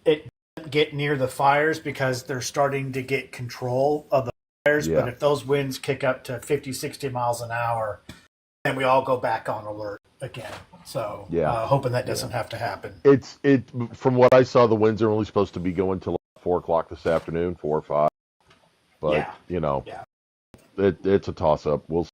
it doesn't get near the fires because they're starting to get control of the fires. Yeah. But if those winds kick up to 50, 60 miles an hour, then we all go back on alert again. So hoping that doesn't have to happen. It from what I saw, the winds are only supposed to be going till like 4:00 this afternoon, 4 or 5. But it's a toss up. We'll see.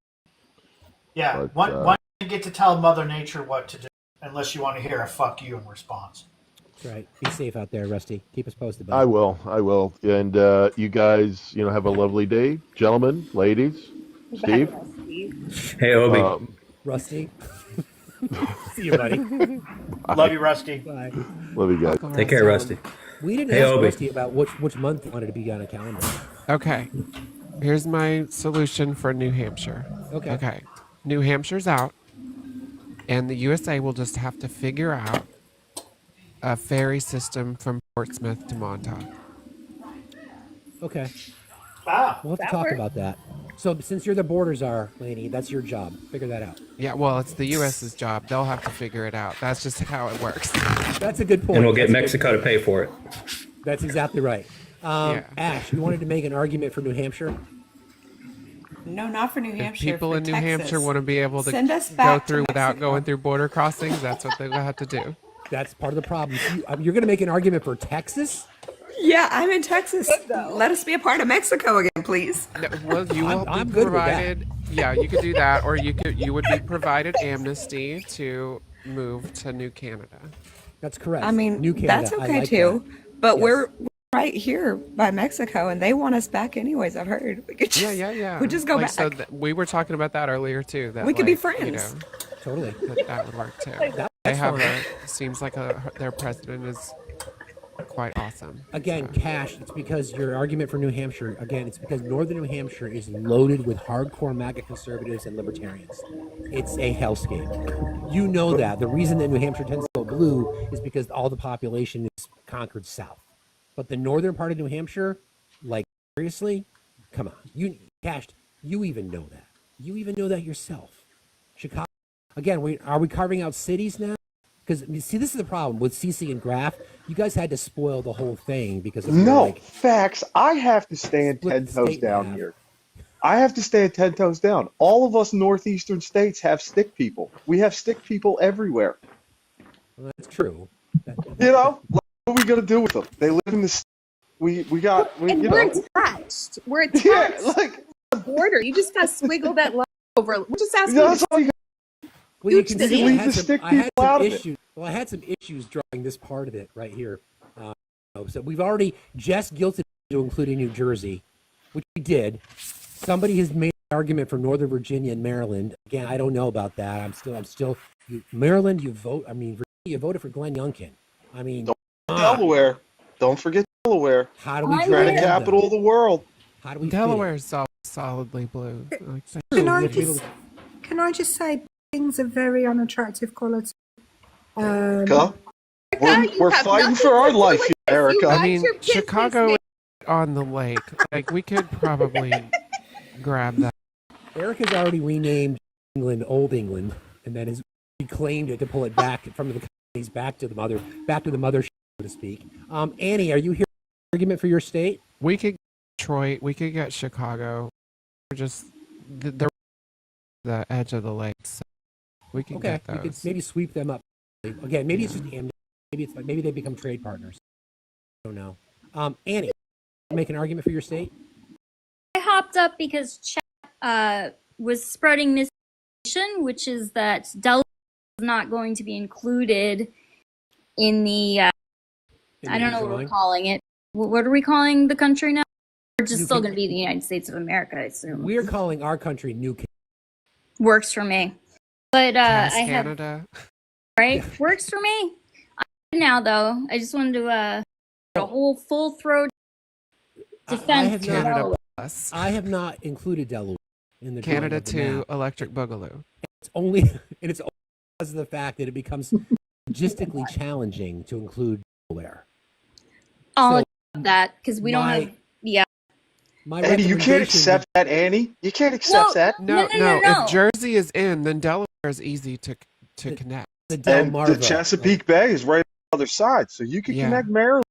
Yeah, But, one you get to tell Mother Nature what to do, unless you want to hear a "fuck you" in response. That's right. Be safe out there, Rusty. Keep us posted. Buddy. I will. And you guys, have a lovely day, gentlemen, ladies. Steve. Hey, Obi. Rusty. See you, buddy. Love you, Rusty. Bye. Love you guys. Take care, Rusty. We didn't Hey, ask Obi. Rusty about which month he wanted to be on a calendar. Okay. Here's my solution for New Hampshire. Okay. New Hampshire's out, and the USA will just have to figure out a ferry system from Portsmouth to Montauk. Okay. Ah, we'll have to talk about that. So since you're the borders are, Lainey, that's your job. Figure that out. Yeah, well, it's the U.S.'s job. They'll have to figure it out. That's just how it works. That's a good point. And we'll get That's Mexico to pay for it. That's exactly right. Ash, you wanted to make an argument for New Hampshire? No, not for New Hampshire. People for in New Texas. Hampshire want to be able to Send us go back through to without Mexico. going through border crossings. That's what they'll have to do. That's part of the problem. You're going to make an argument for Texas? Yeah, I'm in Texas. Let us be a part of Mexico again, please. No, well, you will be I'm good with that. provided. Yeah, you could do that, or you would be provided amnesty to move to New Canada. That's correct. I mean, New Canada, that's I okay like too. that. But Yes. we're right here by Mexico, and they want us back anyways. I've heard. We could just, Yeah. We just go like, back. So we were talking about that earlier too. That We could be like, friends. Totally. That would work too. They That's have fine. seems like their president is quite awesome. Again, Cash, it's because your argument for New Hampshire, it's because northern New Hampshire is loaded with hardcore MAGA conservatives and libertarians. It's a hellscape. You know that. The reason that New Hampshire tends to go blue is because all the population is conquered south. But the northern part of New Hampshire, like, seriously? Come on. Cash, you even know that. You even know that yourself. Chicago. Again, are we carving out cities now? Because, see, this is the problem with CC and Graf. You guys had to spoil the whole thing because of facts. I have to stand 10 toes down here. I have to stand 10 toes down. All of us northeastern states have stick people. We have stick people everywhere. Well, that's true. What are we gonna do with them? They live in the. We're attached. We're attached. Yeah, to the border. You just got to squiggle that line over. We're just asking. That's all you Well, you can Huge see leave I the had some, stick I had people out some of it. issues. Well, I had some issues drawing this part of it right here. So we've already just guilted to including New Jersey, which we did. Somebody has made an argument for Northern Virginia and Maryland. Again, I don't know about that. I'm still Maryland. Virginia, you voted for Glenn Youngkin. I mean, Delaware. Don't forget Delaware. How do we Granite capital of the world? How do we? Delaware is solidly blue. Like, Can I just say things of very unattractive quality? Erica, we're fighting for our life here, Erica. I mean, Chicago is on the lake. Like, we could probably grab that. Erica's already renamed England Old England, and then has reclaimed it to pull it back from the colonies back to the mother so to speak. Annie, are you here for argument for your state? We could get Detroit. We could get Chicago. We're just they're the edge of the lake. So we can Okay, get those. we could maybe sweep them up. Again, maybe it's just amnesty. Maybe it's like maybe they become trade partners. I don't know. Annie, make an argument for your state. I hopped up because chat was spreading misinformation, which is that Delaware is not going to be included in the. I don't know what we're calling it. What are we calling the country now? We're just still going to be the United States of America, I assume. We're calling our country New Canada. Works for me. But I have Canada. Right? Works for me. Now though, I just wanted to a whole full throat defense. I have not included Delaware in the Canada drawing of the to map. Electric Boogaloo. It's only because of the fact that it becomes logistically challenging to include Delaware. I'll So, accept that because we don't have. Yeah. My Annie, you can't accept that, Annie. You can't accept that. No. If Jersey is in, then Delaware is easy to connect. And the Chesapeake Bay is right on the other side, so you can connect Maryland.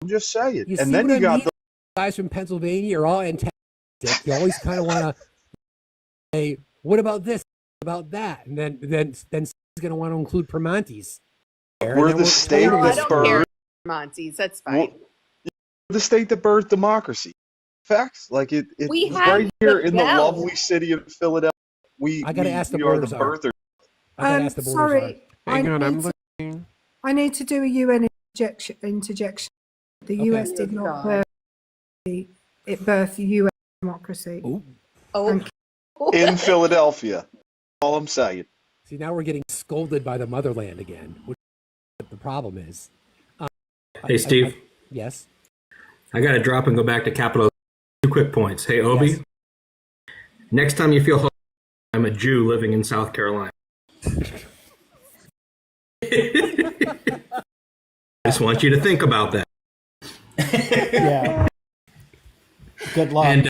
I'm just saying. You And see then what you I got mean? Guys from Pennsylvania are all antagonistic. You always kind of want to say, "What about this? What about that?" And then he's going to want to include Primantes. We're the state No, I that don't care. birthed Monty's, that's fine. the state that birthed democracy. Facts, like it's We have right here in the rebelled. lovely city of Philadelphia. I got to ask the we are the borders are. birthers. I got to ask the borders are. Sorry, Hang on, I'm need to- looking. I need to do a UN interjection. The US did not birth it birthed US democracy. In Philadelphia. All I'm saying. See, now we're getting scolded by the motherland again, which the problem is. Hey, Steve. Yes. I got to drop and go back to Capitol. 2 quick points. Hey, Obi. Yes. Next time you feel hopeless, I'm a Jew living in South Carolina. I just want you to think about that. Yeah. Good luck.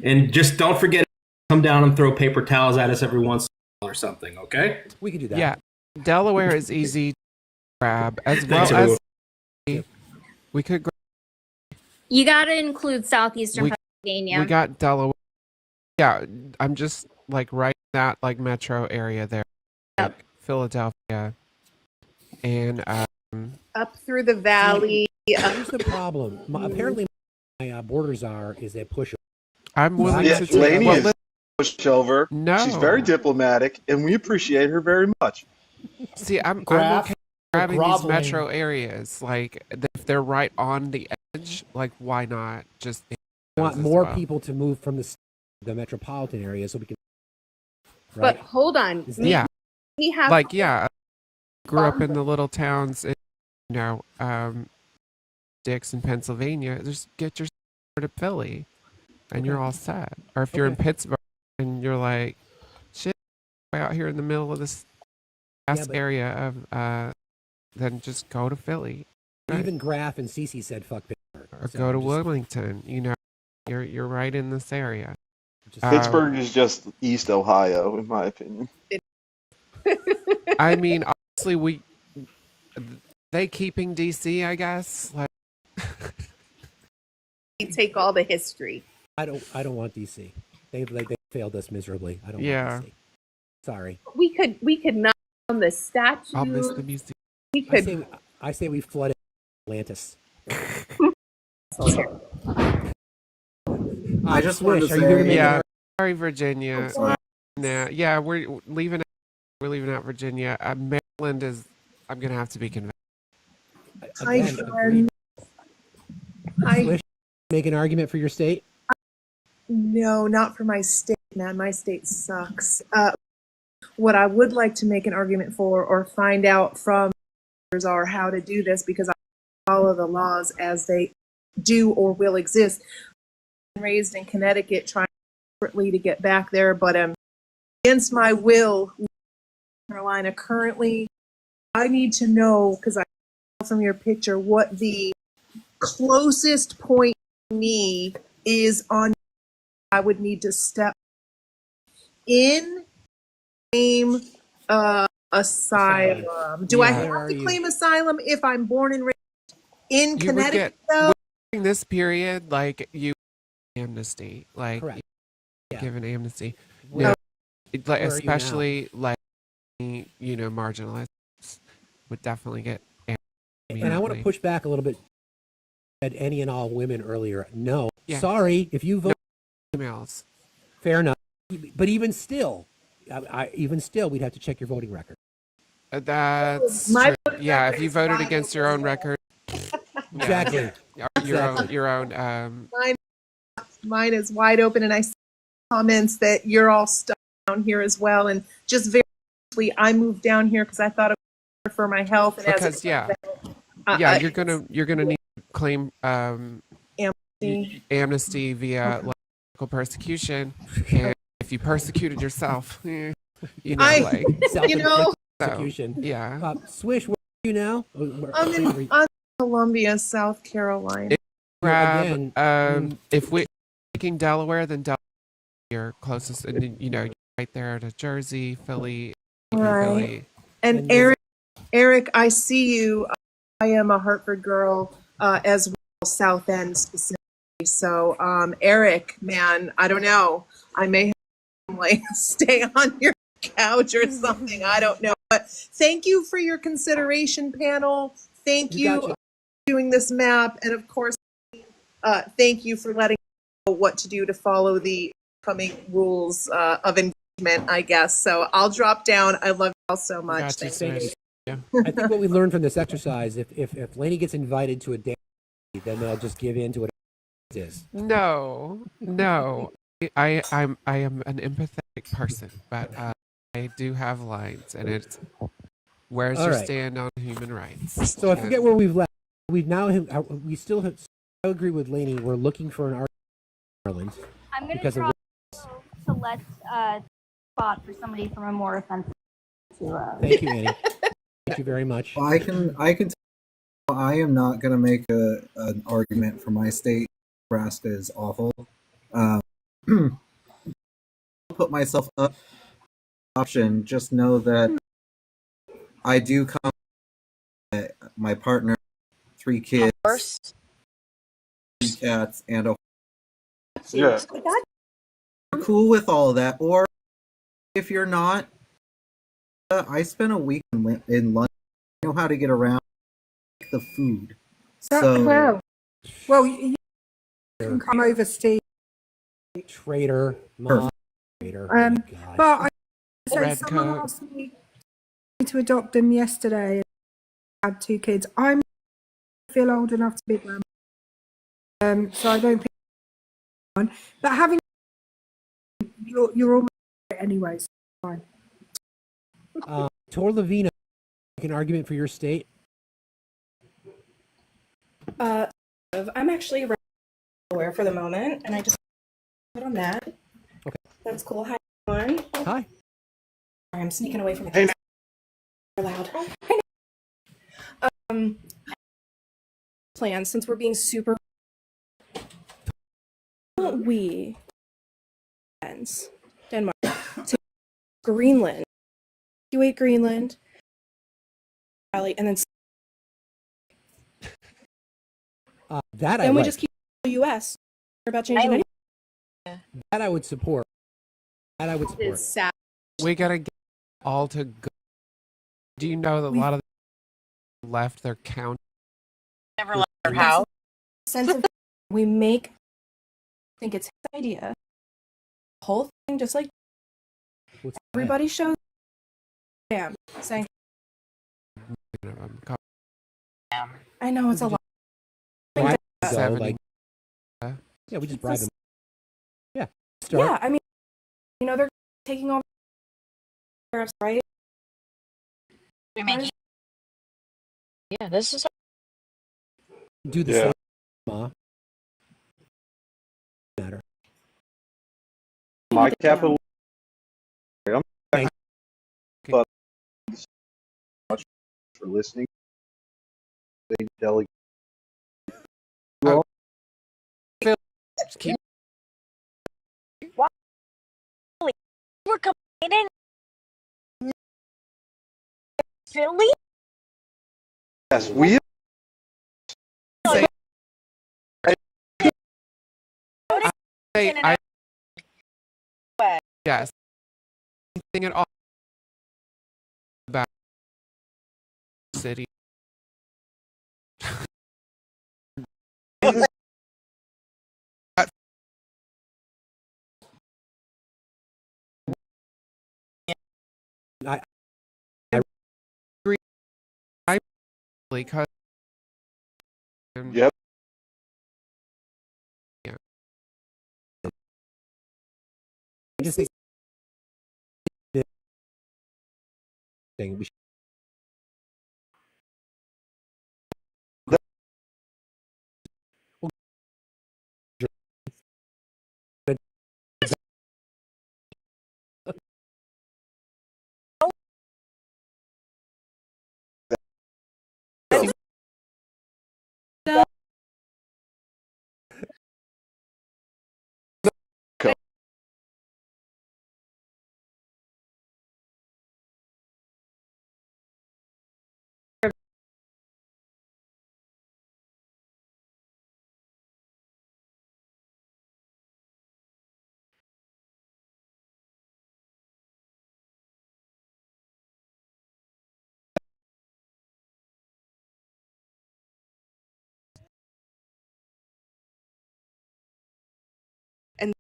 And just don't forget to come down and throw paper towels at us every once in a while or something, okay? We could do that. Yeah. Delaware is easy to grab, as well Thanks, as everyone. we could grab. You got to include southeastern We Pennsylvania. got Delaware. Yeah, I'm just like right in that like metro area there. Yep. Like Philadelphia. And Up through the valley. Here's the problem. Apparently, my borders is a pushover. I'm willing Yeah, to take Laney well, is pushover. No. She's very diplomatic, and we appreciate her very much. See, I'm Graph okay or grabbing these groveling? metro areas. Like, if they're right on the edge, like, why not just I want more people to move from the metropolitan area so we can. But Right? hold on. Yeah. We have Like, yeah. Grew up in the little towns, in, Dixon, Pennsylvania. Just get your to Philly, and you're all set. Or if you're in Pittsburgh and you're like, shit, way out here in the middle of this area of, then just go to Philly. Even Graff and Cece said fuck Pittsburgh. Or So go to just- Wilmington. You're right in this area. Pittsburgh is just East Ohio, in my opinion. I mean, honestly, they keeping DC, I guess. Like, take all the history. I don't want DC. They failed us miserably. I don't Yeah. want DC. Sorry. We could knock down the statue. I'll miss the museum. We could. I say we flooded Atlantis. I just wanted to Are you here to say, make Yeah, an sorry, Virginia. Nah, yeah, we're leaving out Virginia. Maryland is. I'm gonna have to be convinced. Hi. Make an argument for your state. No, not for my state, man. My state sucks. What I would like to make an argument for or find out from are how to do this because I follow the laws as they do or will exist. I'm raised in Connecticut, trying desperately to get back there, but against my will, Carolina currently. I need to know because I know from your picture what the closest point to me is on. I would need to step in, claim asylum. Do I have to claim asylum if I'm born and raised in You would Connecticut, get though. during this period, like you amnesty, like Correct. Yeah. give an amnesty. Where- No, like where are you now? especially like marginalized would definitely get amnesty And I want to immediately. push back a little bit at any and all women earlier. No, Yeah. sorry, if you vote Emails. fair enough. But even still, even still, we'd have to check your voting record. That's My true. voting Yeah, record if you is voted wide against open your as own well. record, Exactly. your own. Mine is wide open, and I see comments that you're all stuck down here as well. And just very quickly, I moved down here because I thought it was better for my health. And Because as it turns out, yeah, you're gonna need to claim amnesty. amnesty via political persecution, and if you persecuted yourself, you know, like Self-inflicted so, persecution. yeah. Swish, where are you now? I'm in Columbia, South Carolina. Grab, Again, if we're taking Delaware, then Delaware your closest, and then, you're right there to Jersey, Philly, Right. Philly. And Eric, I see you. I am a Hartford girl as well, South End specifically. So, Eric, man, I don't know. I may have to like stay on your couch or something. I don't know. But thank you for your consideration, panel. Thank you for doing this map, and of course, thank you for letting me know what to do to follow the coming rules of engagement, I guess. So I'll drop down. I love you all so much. Thank you. I think what we learned from this exercise, if Lainey gets invited to a dance, then they'll just give in to what it is. No. I am an empathetic person, but I do have lines, and it's where's All your right. stand on human rights? So I forget where we've left. We still have. I agree with Lainey. We're looking for an art in Ireland I'm going to because of drop to let spot for somebody from a more offensive. Thank you, Annie. Thank you very much. Well, I can. I am not going to make an argument for my state. Nebraska is awful. I'll put myself up. Option. Just know that I do come. My partner, 3 kids, 3 cats, and a. Yeah. You're cool with all of that, or if you're not, I spent a week in London. I know how to get around the food. So well, you can come over, Steve. Traitor, mom, traitor. But I say Red someone coat. asked me to adopt them yesterday. I had 2 kids. I feel old enough to be them. So I don't think. But having you're almost anyway. So fine. Tor Lavina, make an argument for your state. I'm actually aware for the moment, and I just put on that. Okay. That's cool. Hi, everyone. Hi. Sorry, I'm sneaking away from the Hey, loud. Plan since we're being super. We Denmark to Greenland, evacuate Greenland, Valley, and then That I then we like. just keep the U.S. about changing anything. That I would support. That I would support. It's sad. We gotta get all to go. Do you know that a lot of them left their county? Never left their house. Sense of we make. I think it's his idea. The whole thing, just like everybody shows. Damn, saying. I know it's a lot. Bribe Think them, that- like, yeah, we just bribe them. Yeah. Yeah, I mean, they're taking over tariffs, right? We make yeah, this is Do the Yeah. same. Matter. My capital. I'm Thank but much for listening. Delegate. Well, Just keep. we're complaining. Philly? yes, we Yes. Anything at all about the city? I agree. I because Yep. yeah. I just think we should And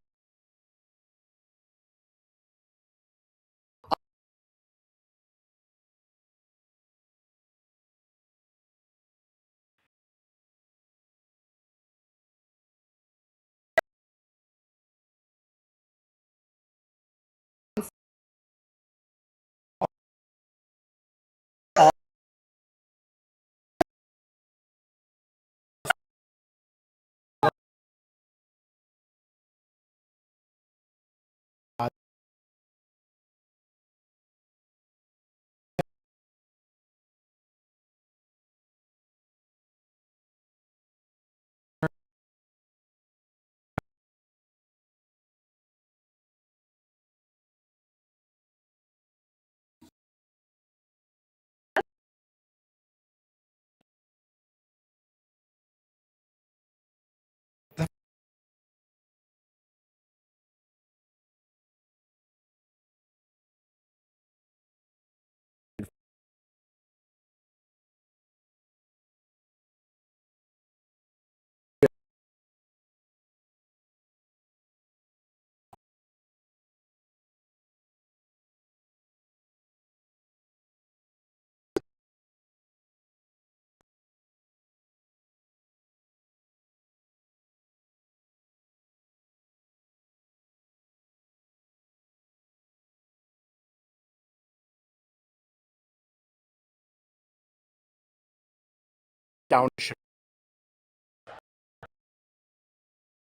down.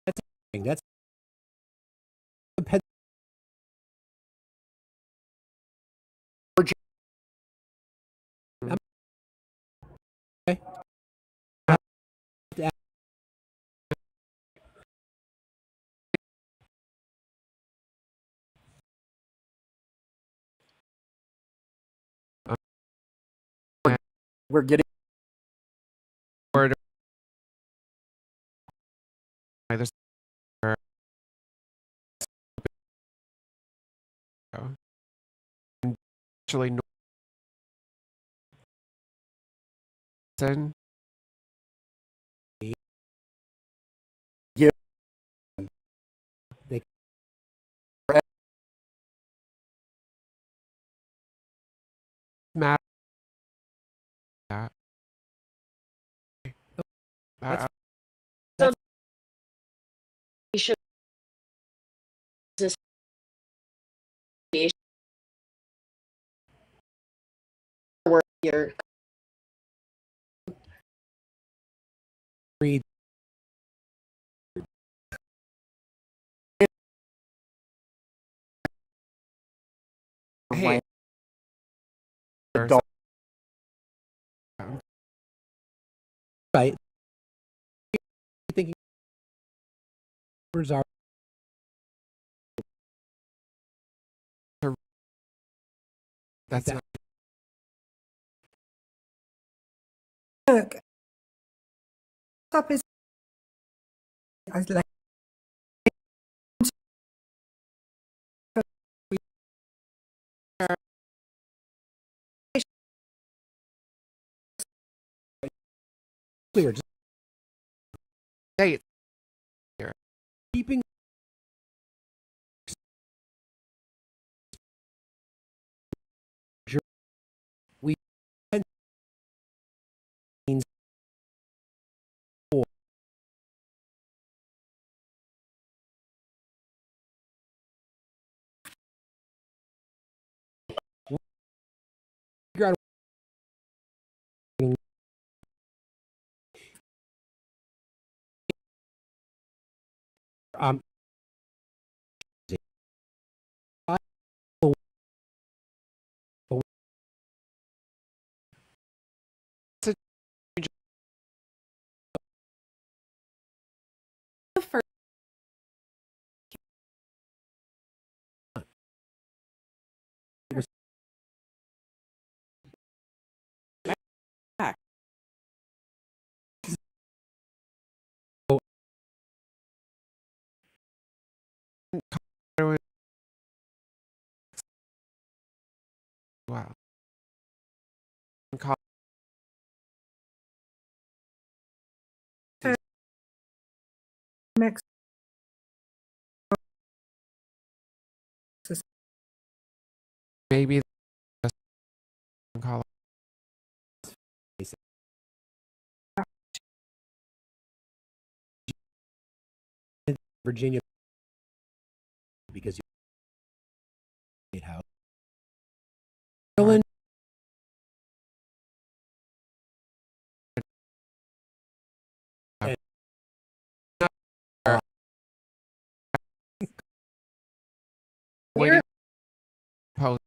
That's okay. We're getting Word either actually Norton. give they Matt. That. That's So we should just where you're read Hey. adult. Right. Thinking numbers are That's not. Look, top is as like clear. Just Hey, here. keeping we means figure out um The first back. Wow. Mexico. Maybe call Virginia because you State House. Maryland. waiting post.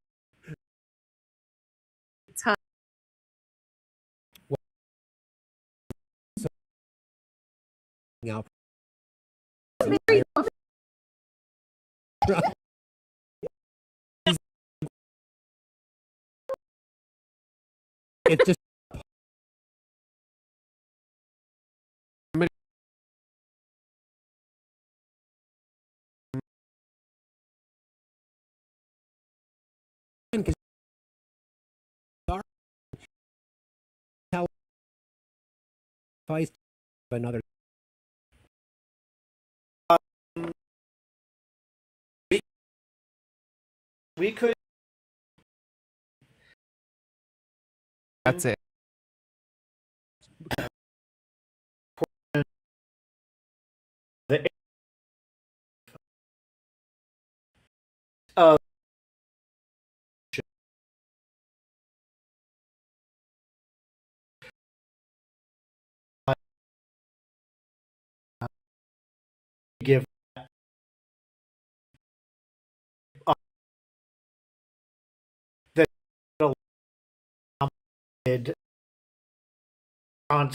Out. It's just because another We could. That's it. The of give that allowed on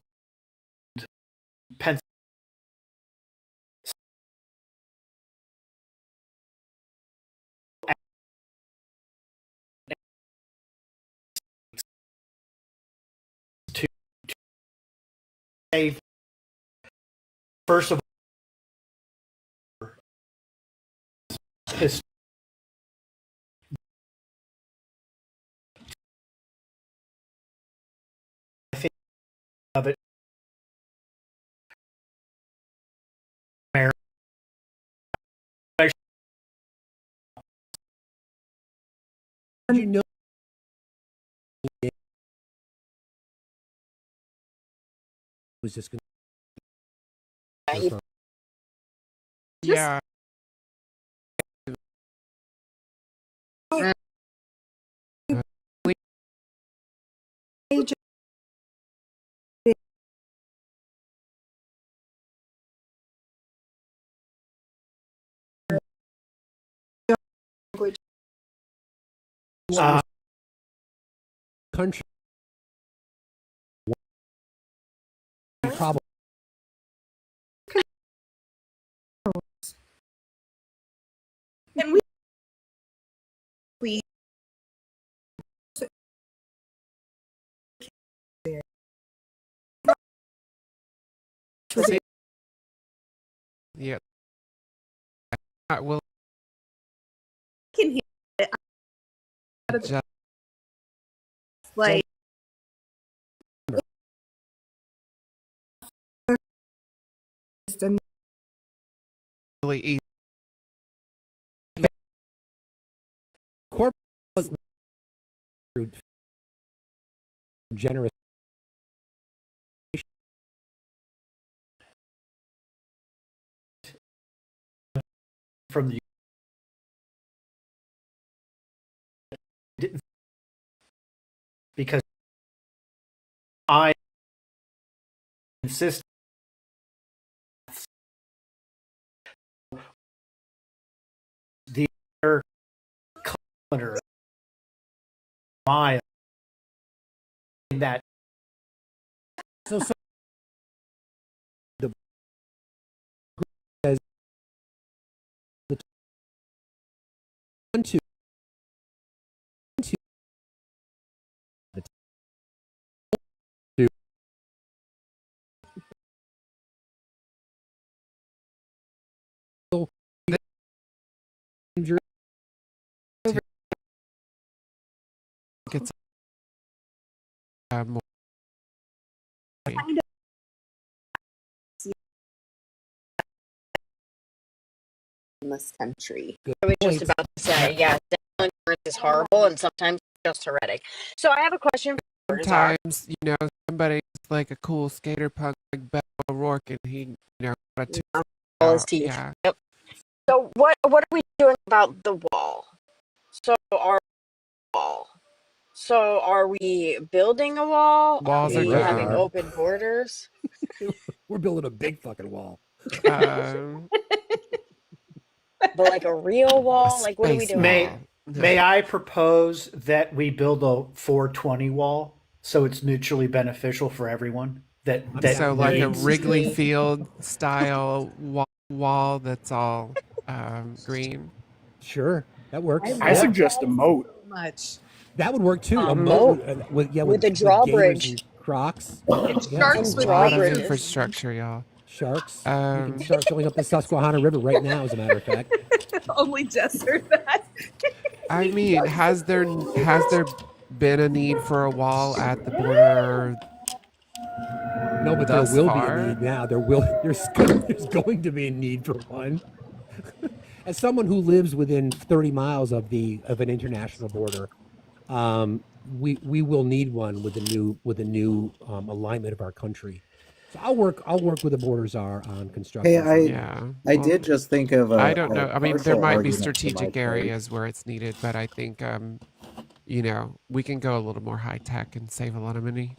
Pennsylvania to save first of all his I think of it Mary, you know was just Yeah. country problem. Can we please? Yeah. Will Can hear it. just Like and really easy. Corporate generous. From the because I insist the kilometer mile in that So the says the one two the two It's more. In this country. Good I was just points. about to say, yeah, dental insurance is horrible and sometimes just heretic. So I have a question for Sometimes, you know, somebody's like a cool skater punk like Beto O'Rourke and he, you know, got a tooth all his out. teeth. Yeah. Yep. So what are we doing about the wall? So are we building a wall? Walls Are are we having down. open borders? We're building a big fucking wall. Um, But like a real wall? Like what are we space doing? wall. May I propose that we build a 420 wall so it's mutually beneficial for everyone? That So like a needs- Wrigley Field style wall that's all green. Sure, that works. I suggest a moat. Much. That would work too. A A moat? with With a gators drawbridge. and Crocs. And Yeah. sharks A with lot of lasers. infrastructure, y'all. Sharks. You can start filling up the Susquehanna River right now, as a matter of fact. Only Jess heard that. I mean, has there been a need for a wall at the border? No, but thus there will far? be a need now. There's going to be a need for one. As someone who lives within 30 miles of an international border, we will need one with the new alignment of our country. So I'll work with the border czar on construction. Hey, I did just think of a. I don't know. I mean, there partial might be argument for my strategic part. areas where it's needed, but I think, you know, we can go a little more high tech and save a lot of money.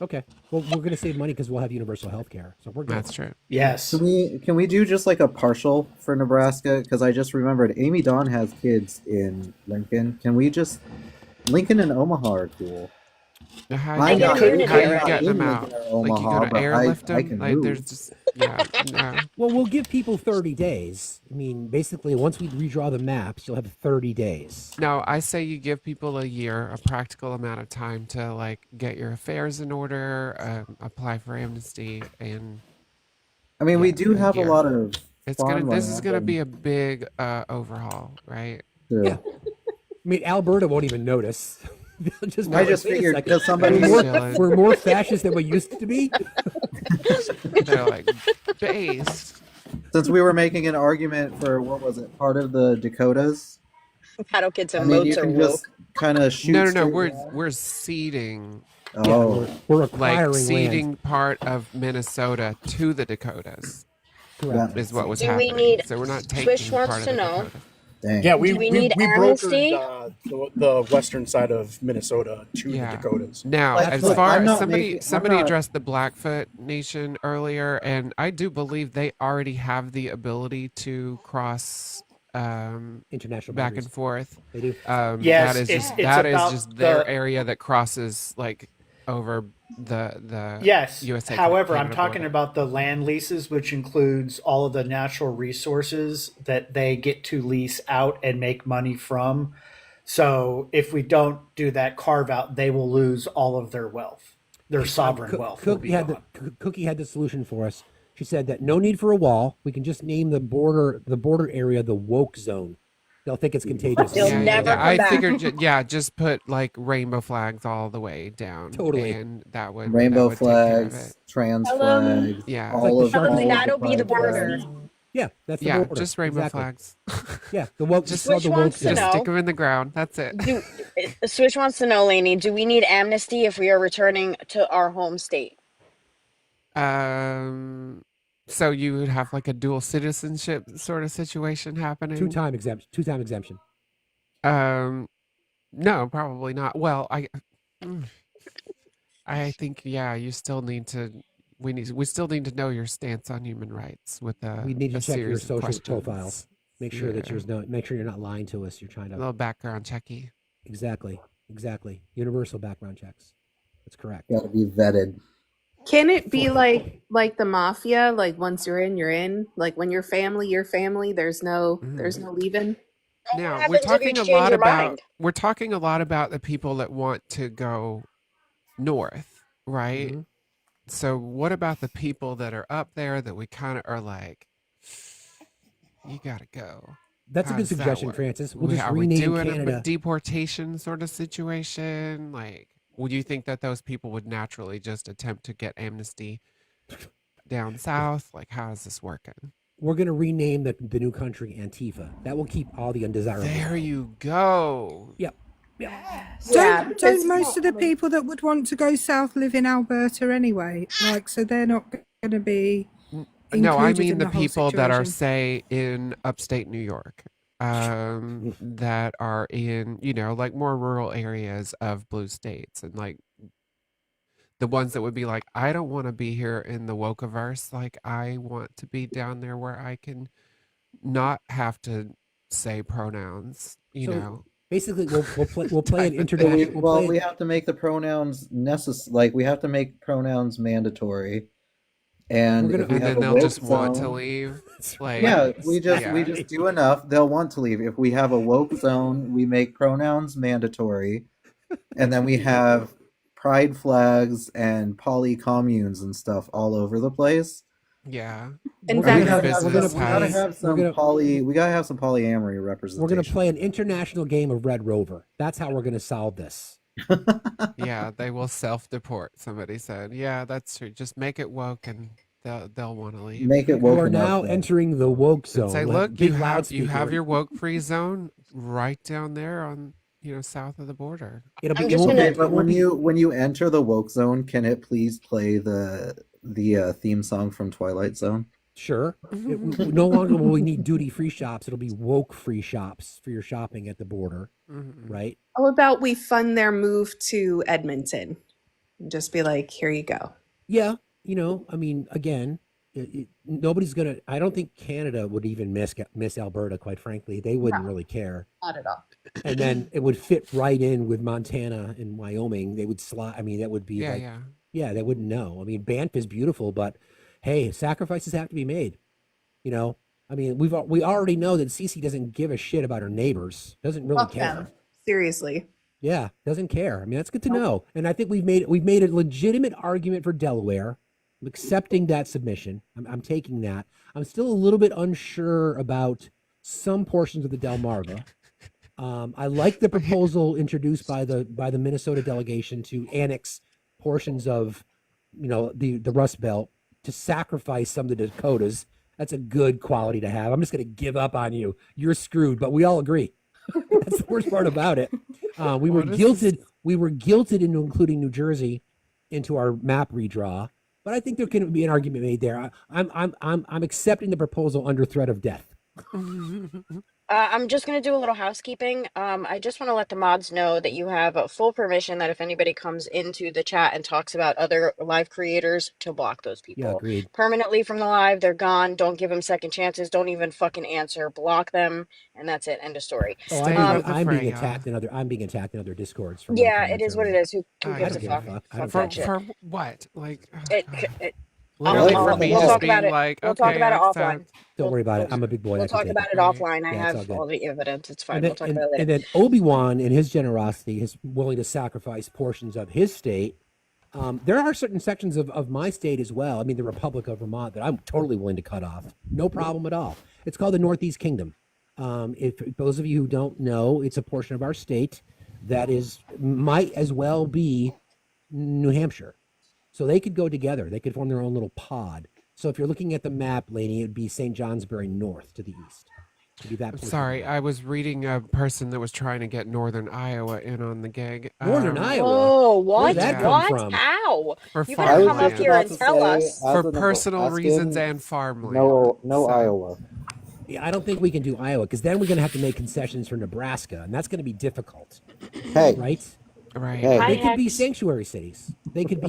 Okay. Well, we're going to save money because we'll have universal health care. So we're good. That's true. Yes. Can we do just like a partial for Nebraska? Because I just remembered Amy Dawn has kids in Lincoln. Can we just Lincoln and Omaha are cool. How I'm you not getting in them Lincoln out? or Like you Omaha, gonna but airlift I them? can Like move. there's just no. Well, we'll give people 30 days. I mean, basically, once we redraw the maps, you'll have 30 days. No, I say you give people a year, a practical amount of time to like get your affairs in order, apply for amnesty, and I mean, we do have a year. lot of. It's gonna. This is farmland gonna and- be a big overhaul, right? Yeah. I mean, Alberta won't even notice. They'll just I be just "Wait a figured second, because somebody we're more fascist than we used to be. They're like based. Since we were making an argument for what was it, part of the Dakotas? Paddle kids I and mean, moats you are can woke. just kind of shoot. No. straight We're seeding. Oh. we're Like acquiring seeding land. part of Minnesota to the Dakotas. Correct. Is what was Do we happening. need? So we're not taking Swish part wants of to the know. Dakotas. Dang. Yeah, Do we need amnesty? brokered the western side of Minnesota to the Dakotas. Now, Like, as look, far I'm as not somebody making- I'm not- addressed the Blackfoot Nation earlier, and I do believe they already have the ability to cross international back boundaries. and forth. They do. Yes, that is it's- just it's that is about just their the- area that crosses like over the Yes. USA. However, I'm Canada talking border. about the land leases, which includes all of the natural resources that they get to lease out and make money from. So if we don't do that carve out, they will lose all of their wealth. Their sovereign wealth will be gone. Cookie had the solution for us. She said that no need for a wall. We can just name the border area the woke zone. They'll think it's contagious. They'll never come I back. figured, just put like rainbow flags all the way down. Totally. And that would Rainbow take care of flags, it. trans Tell 'em- flags, Yeah. all of That'll the be the pride border. flags. Yeah, that's the Yeah, border. just rainbow Exactly. flags. Yeah, the woke. Just, it's called the woke wants to zone. know- stick them in the ground. That's it. Switch wants to know, Lainey, do we need amnesty if we are returning to our home state? So you would have like a dual citizenship sort of situation happening. Two-time exemption. No, probably not. Well, I think you still need to. We still need to know your stance on human rights with We need to a check your series of social questions. profiles. Make sure that make sure you're not lying to us. You're trying A to little background checky. exactly. Universal background checks. That's correct. Got to be vetted. Can it be like the mafia? Like once you're in, you're in. Like when you're family, there's no leaving. Now happens we're if you talking a change lot your about mind? the people that want to go north, right? Mm-hmm. So what about the people that are up there that we kind of are like, you gotta go? That's a How good does that suggestion, work? Francis. We'll just Are we rename doing Canada. a deportation sort of situation? Like, would you think that those people would naturally just attempt to get amnesty down south? Like, how is this working? We're going to rename the new country Antifa. That will keep all the undesirables. There you go. Yep. Don't most of the people that would want to go south live in Alberta anyway? Like, so they're not going to be. No, I included mean in the whole people that are, situation. say, in upstate New York, that are in, like more rural areas of blue states, and like the ones that would be like, I don't want to be here in the wokeverse. Like, I want to be down there where I can not have to say pronouns. So, basically, we'll play an international. Well, we have to make the pronouns necessary. Like, we have to make pronouns mandatory. And if we and have then a they'll woke just want to zone- leave. Like, Yeah, we just do enough. They'll want to leave. If we have a woke zone, we make pronouns mandatory, and then we have pride flags and poly communes and stuff all over the place. Yeah. We gotta have some polyamory representation. We're going to play an international game of Red Rover. That's how we're going to solve this. Yeah, they will self-deport. Somebody said, "Yeah, that's true. Just make it woke, and they'll want to leave." Make it woke. We're now entering the woke zone. Say, We'll have look, big you have loudspeaker. your woke-free zone right down there on south of the border. It'll be Okay, but when you enter the woke zone, can it please play the theme song from Twilight Zone? Sure. No longer will we need duty-free shops. It'll be woke-free shops for your shopping at the border, right? How about we fund their move to Edmonton? And just be like, here you go. Yeah, I mean, again, nobody's gonna. I don't think Canada would even miss Alberta. Quite frankly, they wouldn't really care. Not at all. And then it would fit right in with Montana and Wyoming. They would slide. I mean, that would be yeah. They wouldn't know. I mean, Banff is beautiful, but hey, sacrifices have to be made. I mean, we already know that Cece doesn't give a shit about her neighbors. Doesn't really Fuck care. them. Seriously. Yeah, doesn't care. I mean, that's good to know. And I think we've made a legitimate argument for Delaware. I'm accepting that submission. I'm taking that. I'm still a little bit unsure about some portions of the Delmarva. I like the proposal introduced by the Minnesota delegation to annex portions of, the Rust Belt, to sacrifice some of the Dakotas. That's a good quality to have. I'm just going to give up on you. You're screwed, but we all agree. That's the worst part about it. We were guilted into including New Jersey into our map redraw, but I think there can be an argument made there. I'm accepting the proposal under threat of death. I'm just going to do a little housekeeping. I just want to let the mods know that you have full permission that if anybody comes into the chat and talks about other live creators, to block those people. Yeah, agreed. Permanently from the live. They're gone. Don't give them second chances. Don't even fucking answer. Block them, and that's it. End of story. I'm being attacked in other discords. From Yeah, it is what it is. Who I gives a don't give fuck? a fuck. I don't Fuck give that a shit. For what? Like, Literally for me we'll just talk being about it. like, We'll talk okay, about it I offline. accept. Don't worry about it. I'm a big boy. We'll I can talk take about it it. offline. I Yeah, it's all have good. all the evidence. It's fine. And then, We'll talk about it later. and then Obi-Wan, in his generosity, is willing to sacrifice portions of his state. There are certain sections of my state as well. I mean, the Republic of Vermont, that I'm totally willing to cut off. No problem at all. It's called the Northeast Kingdom. If those of you who don't know, it's a portion of our state that might as well be New Hampshire. So they could go together. They could form their own little pod. So if you're looking at the map, Lainey, it would be St. Johnsbury North to the east. It'd be that portion. Sorry, I was reading a person that was trying to get Northern Iowa in on the gig. Northern Iowa? Oh, what? Where did that come What? from? How? For You better come up farmland. here and tell us. For personal reasons and farmland. No Iowa. Yeah, I don't think we can do Iowa because then we're going to have to make concessions for Nebraska, and that's going to be difficult. Hey. Right? Right. Hey. They could be sanctuary cities. They could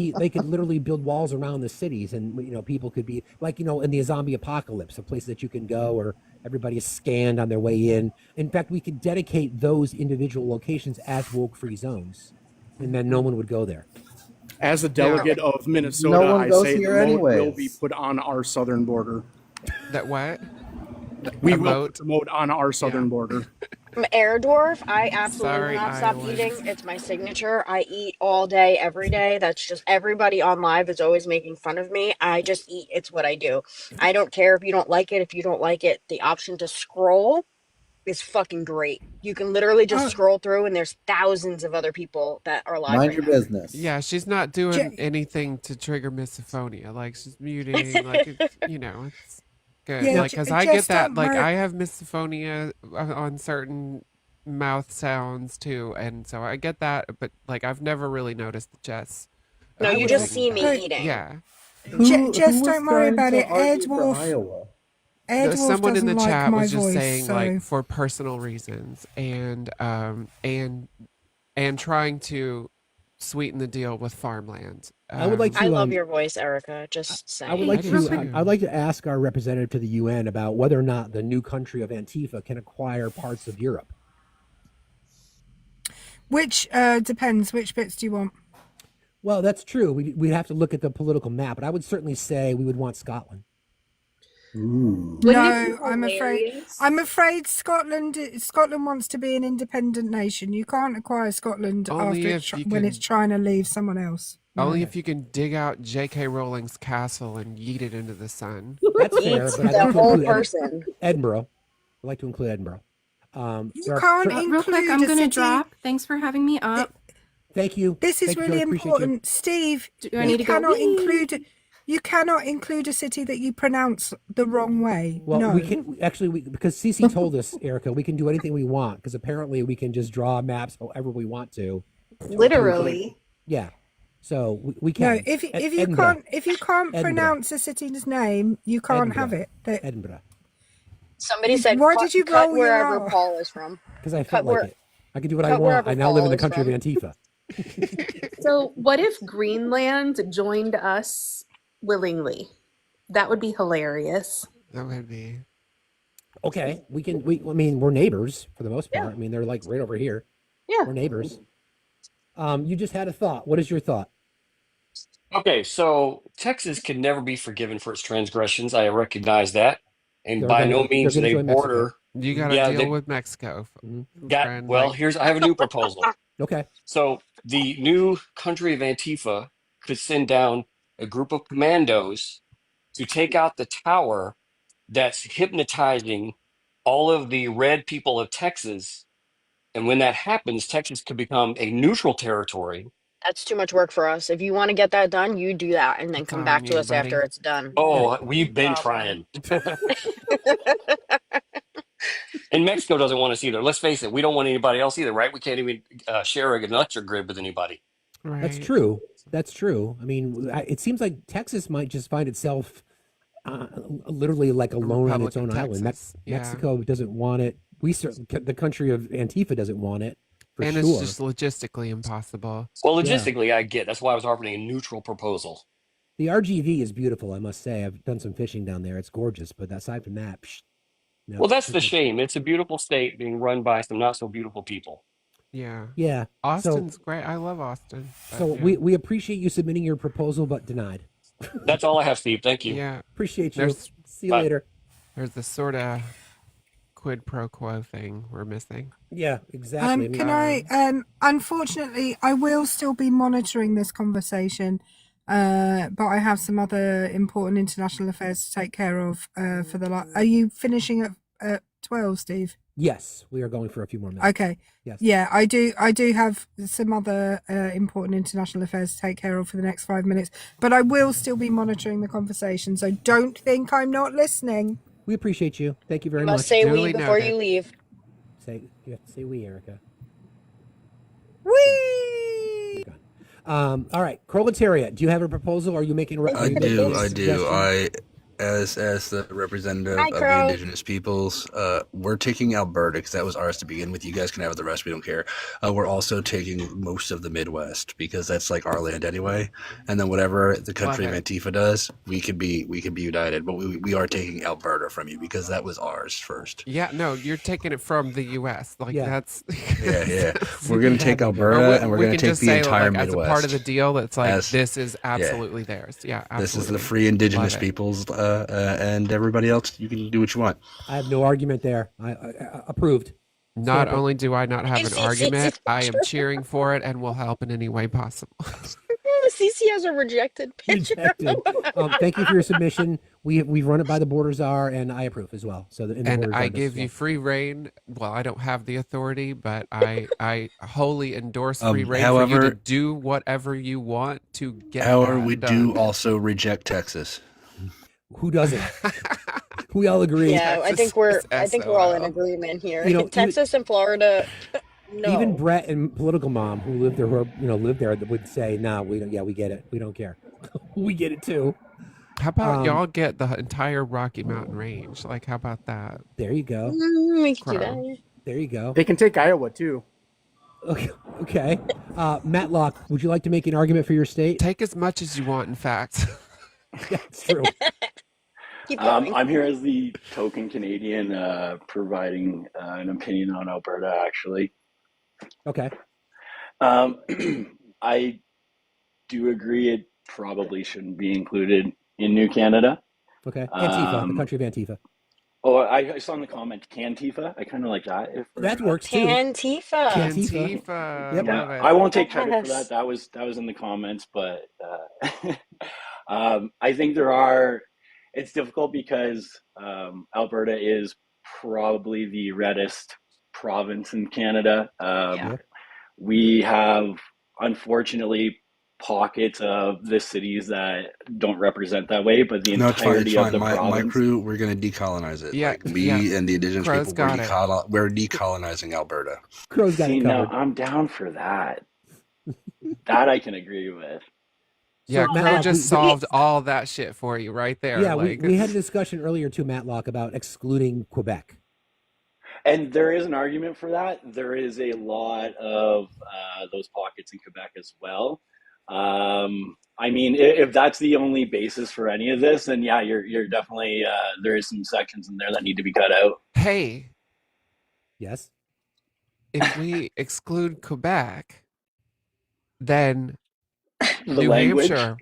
literally build walls around the cities, and people could be like in the zombie apocalypse, a place that you can go where everybody is scanned on their way in. In fact, we could dedicate those individual locations as woke-free zones, and then no one would go there. As a delegate of Minnesota, No one I goes say here the moat anyways. will be put on our southern border. That what? We A will moat? put the moat on our southern border. Air dwarf, I absolutely Sorry, will not stop Iowans. eating. It's my signature. I eat all day, every day. That's just everybody on live is always making fun of me. I just eat. It's what I do. I don't care if you don't like it. If you don't like it, the option to scroll is fucking great. You can literally just scroll through, and there's thousands of other people that are live. Mind right your now. business. Yeah, she's not doing anything to trigger misophonia. Like she's muting, like it's good. Yeah, Like because I get just that. don't Like worry. I have misophonia on certain mouth sounds too, and so I get that. But like I've never really noticed the chess. No, you just see me Hey. eating. Yeah. Just don't worry about it. Air dwarf. Iowa? Air dwarf Someone in doesn't the like chat my was just voice, saying so. like for personal reasons and trying to sweeten the deal with farmland. I would like to. I love your voice, Erica. Just saying. I would like Real to. quick. I'd like to ask our representative to the UN about whether or not the new country of Antifa can acquire parts of Europe. Which depends. Which bits do you want? Well, that's true. We'd have to look at the political map, but I would certainly say we would want Scotland. Ooh. No, I'm afraid Scotland wants to be an independent nation. You can't acquire Scotland Only after if you when can- it's trying to leave someone else. Only if you can dig out J.K. Rowling's castle and yeet it into the sun. That's fair, Eats but I'd the like to whole include person. Edinburgh. I'd like to include Edinburgh. You there are can't cer- Real quick, include I'm a going to city. drop. Thanks for having me up. Thank you. This is Thank you, really Joy. Appreciate you. important, Steve. Do I need to go? cannot Whee! include. You cannot include a city that you pronounce the wrong way. Well, no. we can actually because Cece told us, Erica, we can do anything we want because apparently we can just draw maps however we want to. Literally. Yeah. So we can. No, if you Edinburgh. can't Edinburgh. pronounce a city's name, you can't have it. Edinburgh. Somebody said, Why cut, did you cut roll your wherever R? Paul is from. Because I Cut felt like where- it. I can do what I cut want. wherever I now live in the Paul is country of from. Antifa. So, what if Greenland joined us willingly? That would be hilarious. That would be. Okay, we can. I mean, we're neighbors for the most part. I mean, they're like right over here. Yeah, we're neighbors. You just had a thought. What is your thought? Okay, so Texas can never be forgiven for its transgressions. I recognize that, and They're by gonna- no they're means gonna they join Mexico. border. You got to Yeah, deal they with Mexico. got. friend, Well, like- I have a new proposal. Okay. So the new country of Antifa could send down a group of commandos to take out the tower that's hypnotizing all of the red people of Texas. And when that happens, Texas could become a neutral territory. That's too much work for us. If you want to get that done, you do that and then come back to us after it's done. Oh, we've been trying. And Mexico doesn't want us either. Let's face it, we don't want anybody else either, right? We can't even share an electric grid with anybody. That's true. That's true. I mean, it seems like Texas might just find itself literally like alone on its Republic of own island. Texas, yeah. Mexico doesn't want it. We certainly, the country of Antifa doesn't want it. For and sure. it's just logistically impossible. Well, logistically, I get. That's why I was offering a neutral proposal. The RGV is beautiful, I must say. I've done some fishing down there. It's gorgeous. But aside from that, no. Well, that's the shame. It's a beautiful state being run by some not so beautiful people. Yeah. Yeah. Austin's great. I love Austin. but So yeah. we appreciate you submitting your proposal, but denied. That's all I have, Steve. Thank you. Yeah. Appreciate you. There's- See you Bye. later. There's the sort of quid pro quo thing we're missing. Yeah, exactly. Can I? Unfortunately, I will still be monitoring this conversation, but I have some other important international affairs to take care of. For the are you finishing at 12, Steve? Yes, we are going for a few more minutes. Okay. Yes. Yeah, I do have some other important international affairs to take care of for the next 5 minutes, but I will still be monitoring the conversation, so don't think I'm not listening. We appreciate you. Thank you very You much. must say we before you leave. You have to say we, Erica. Whee! All right, Proletariat, do you have a proposal? Are you making? I do. As the representative Hi, of the Crow. indigenous peoples, we're taking Alberta because that was ours to begin with. You guys can have the rest. We don't care. We're also taking most of the Midwest because that's like our land anyway. And then whatever the country of Love it. Antifa does, we could be united. But we are taking Alberta from you because that was ours first. Yeah, no, you're taking it from the U.S. Like that's Yeah. We're gonna take Alberta and we're gonna take the entire like, Midwest as a part of the deal. That's like As- this is absolutely theirs. Yeah, absolutely. This is the free indigenous Love it. peoples, and everybody else. You can do what you want. I have no argument there. I approved. Not Stamp it. only do I not have an argument, I am cheering for it and will help in any way possible. Cece has a rejected picture. Rejected. Thank you for your submission. We've run it by the border czar, and I approve as well. So the And border I czar does give as you well. free reign. Well, I don't have the authority, but I wholly endorse free reign for you however- to do whatever you want to get. However, that we done. do also reject Texas. Who doesn't? We all agree. Yeah, I think we're all in agreement here. You know, Texas and Florida. No. Even Brett and Political Mom, who lived there, lived there, would say, "No, we don't. Yeah, we get it. We don't care. We get it too." How about y'all get the entire Rocky Mountain range? Like, how about that? There you go. We can do that. There you go. They can take Iowa too. Okay. Matlock, would you like to make an argument for your state? Take as much as you want, in fact. That's true. Keep going. I'm here as the token Canadian, providing an opinion on Alberta, actually. Okay. I do agree it probably shouldn't be included in New Canada. Okay. Antifa, the country of Antifa. Oh, I saw in the comment Cantifa. I kind of like that. That works too. Cantifa. Cantifa. Yep. Yeah, I won't take credit for that. That was in the comments, but I think it's difficult because Alberta is probably the reddest province in Canada. We have, unfortunately, pockets of the cities that don't represent that way, but the No, it's fine. It's entirety of fine. the My province. crew, we're going to decolonize it. Yeah, Like we and the indigenous Crow's people, got it. we're decolonizing Alberta. Crow's got See, it now covered. I'm down for that. That I can agree with. Yeah, So, Crow Matlock, just solved all that shit for you right there. Yeah, like, we had a discussion earlier too, Matlock, about excluding Quebec. And there is an argument for that. There is a lot of those pockets in Quebec as well. I mean, if that's the only basis for any of this, then yeah, you're definitely there is some sections in there that need to be cut out. Hey, Yes. if we exclude Quebec, then The New language. Hampshire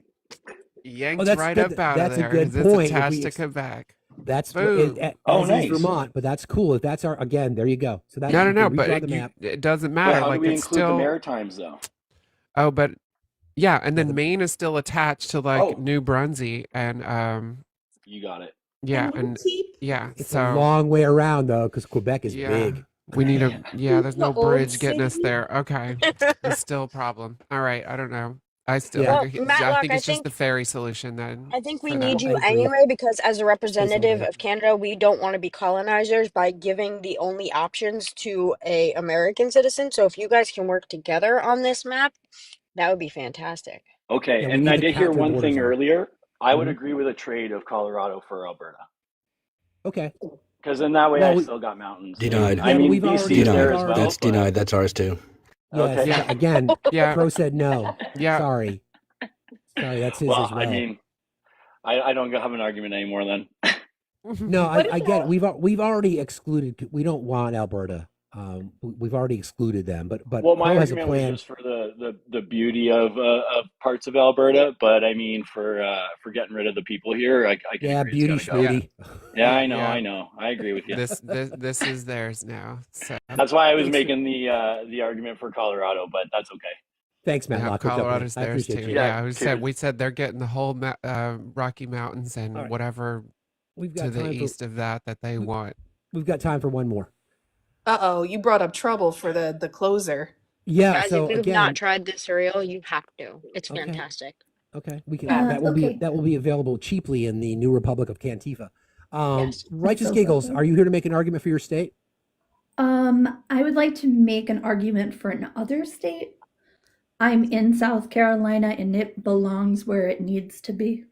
yanked that's right good. up out That's of a there good 'cause it's point. If attached we to ex- Quebec. That's Boom. Oh, as nice. is Vermont, but that's cool. If that's our again, there you go. So that No, you can but redraw the you- map. it doesn't But matter. how Like do we it's include the still. Maritimes though? Oh, but yeah, and then Maine is still attached to like Oh. New Brunswick, and You got it. yeah, And and keep yeah. It's So a long way around though, because Quebec is yeah, big. we need a there's no The old bridge getting us city. there. Okay, it's still a problem. All right, I don't know. I still Yeah. Well, I Matlock, think I it's just think the ferry solution then. I think we for need that. you I agree. anyway because as a representative somebody. of Canada, we don't want to be colonizers by giving the only options to a American citizen. So if you guys can work together on this map, that would be fantastic. Okay, Yeah, we and need I the did hear counter one border thing zone. earlier. I would Mhm. agree with a trade of Colorado for Alberta. Okay. Because in that way, Well, I we- still got mountains. Denied. I Yeah, but mean, we've BC already- is there we've as already- well. That's denied. That's ours too. Yes. Okay. Yeah. Again, Yeah. Crow said no. Yeah. Sorry. Sorry, that's his Well, as well. I mean, I don't have an argument anymore then. No, What I if get it. We've already excluded. We don't want Alberta. We've already excluded them. But Well, my Crow has a argument was plan. just for the beauty of parts of Alberta, but I mean for getting rid of the people here, I can Yeah, agree beauty it's gotta go. schmooty. Yeah, Yeah. I know. I agree with you. This is theirs now. So That's why I was making the argument for Colorado, but that's okay. Thanks, yeah, Matlock. Colorado's I theirs appreciate too. you. Yeah, cheers. we said they're getting the whole Rocky Mountains and All right. whatever We've to got the time east of that they want. We've got time for one more. Uh-oh, you brought up trouble for the closer. Yeah. Guys, So if you've not again, tried this cereal, you have to. It's okay. fantastic. Okay, we can. Yeah. That will be available cheaply in the New Republic of Cantifa. Yes. Righteous so Giggles, good. are you here to make an argument for your state? I would like to make an argument for another state. I'm in South Carolina and it belongs where it needs to be.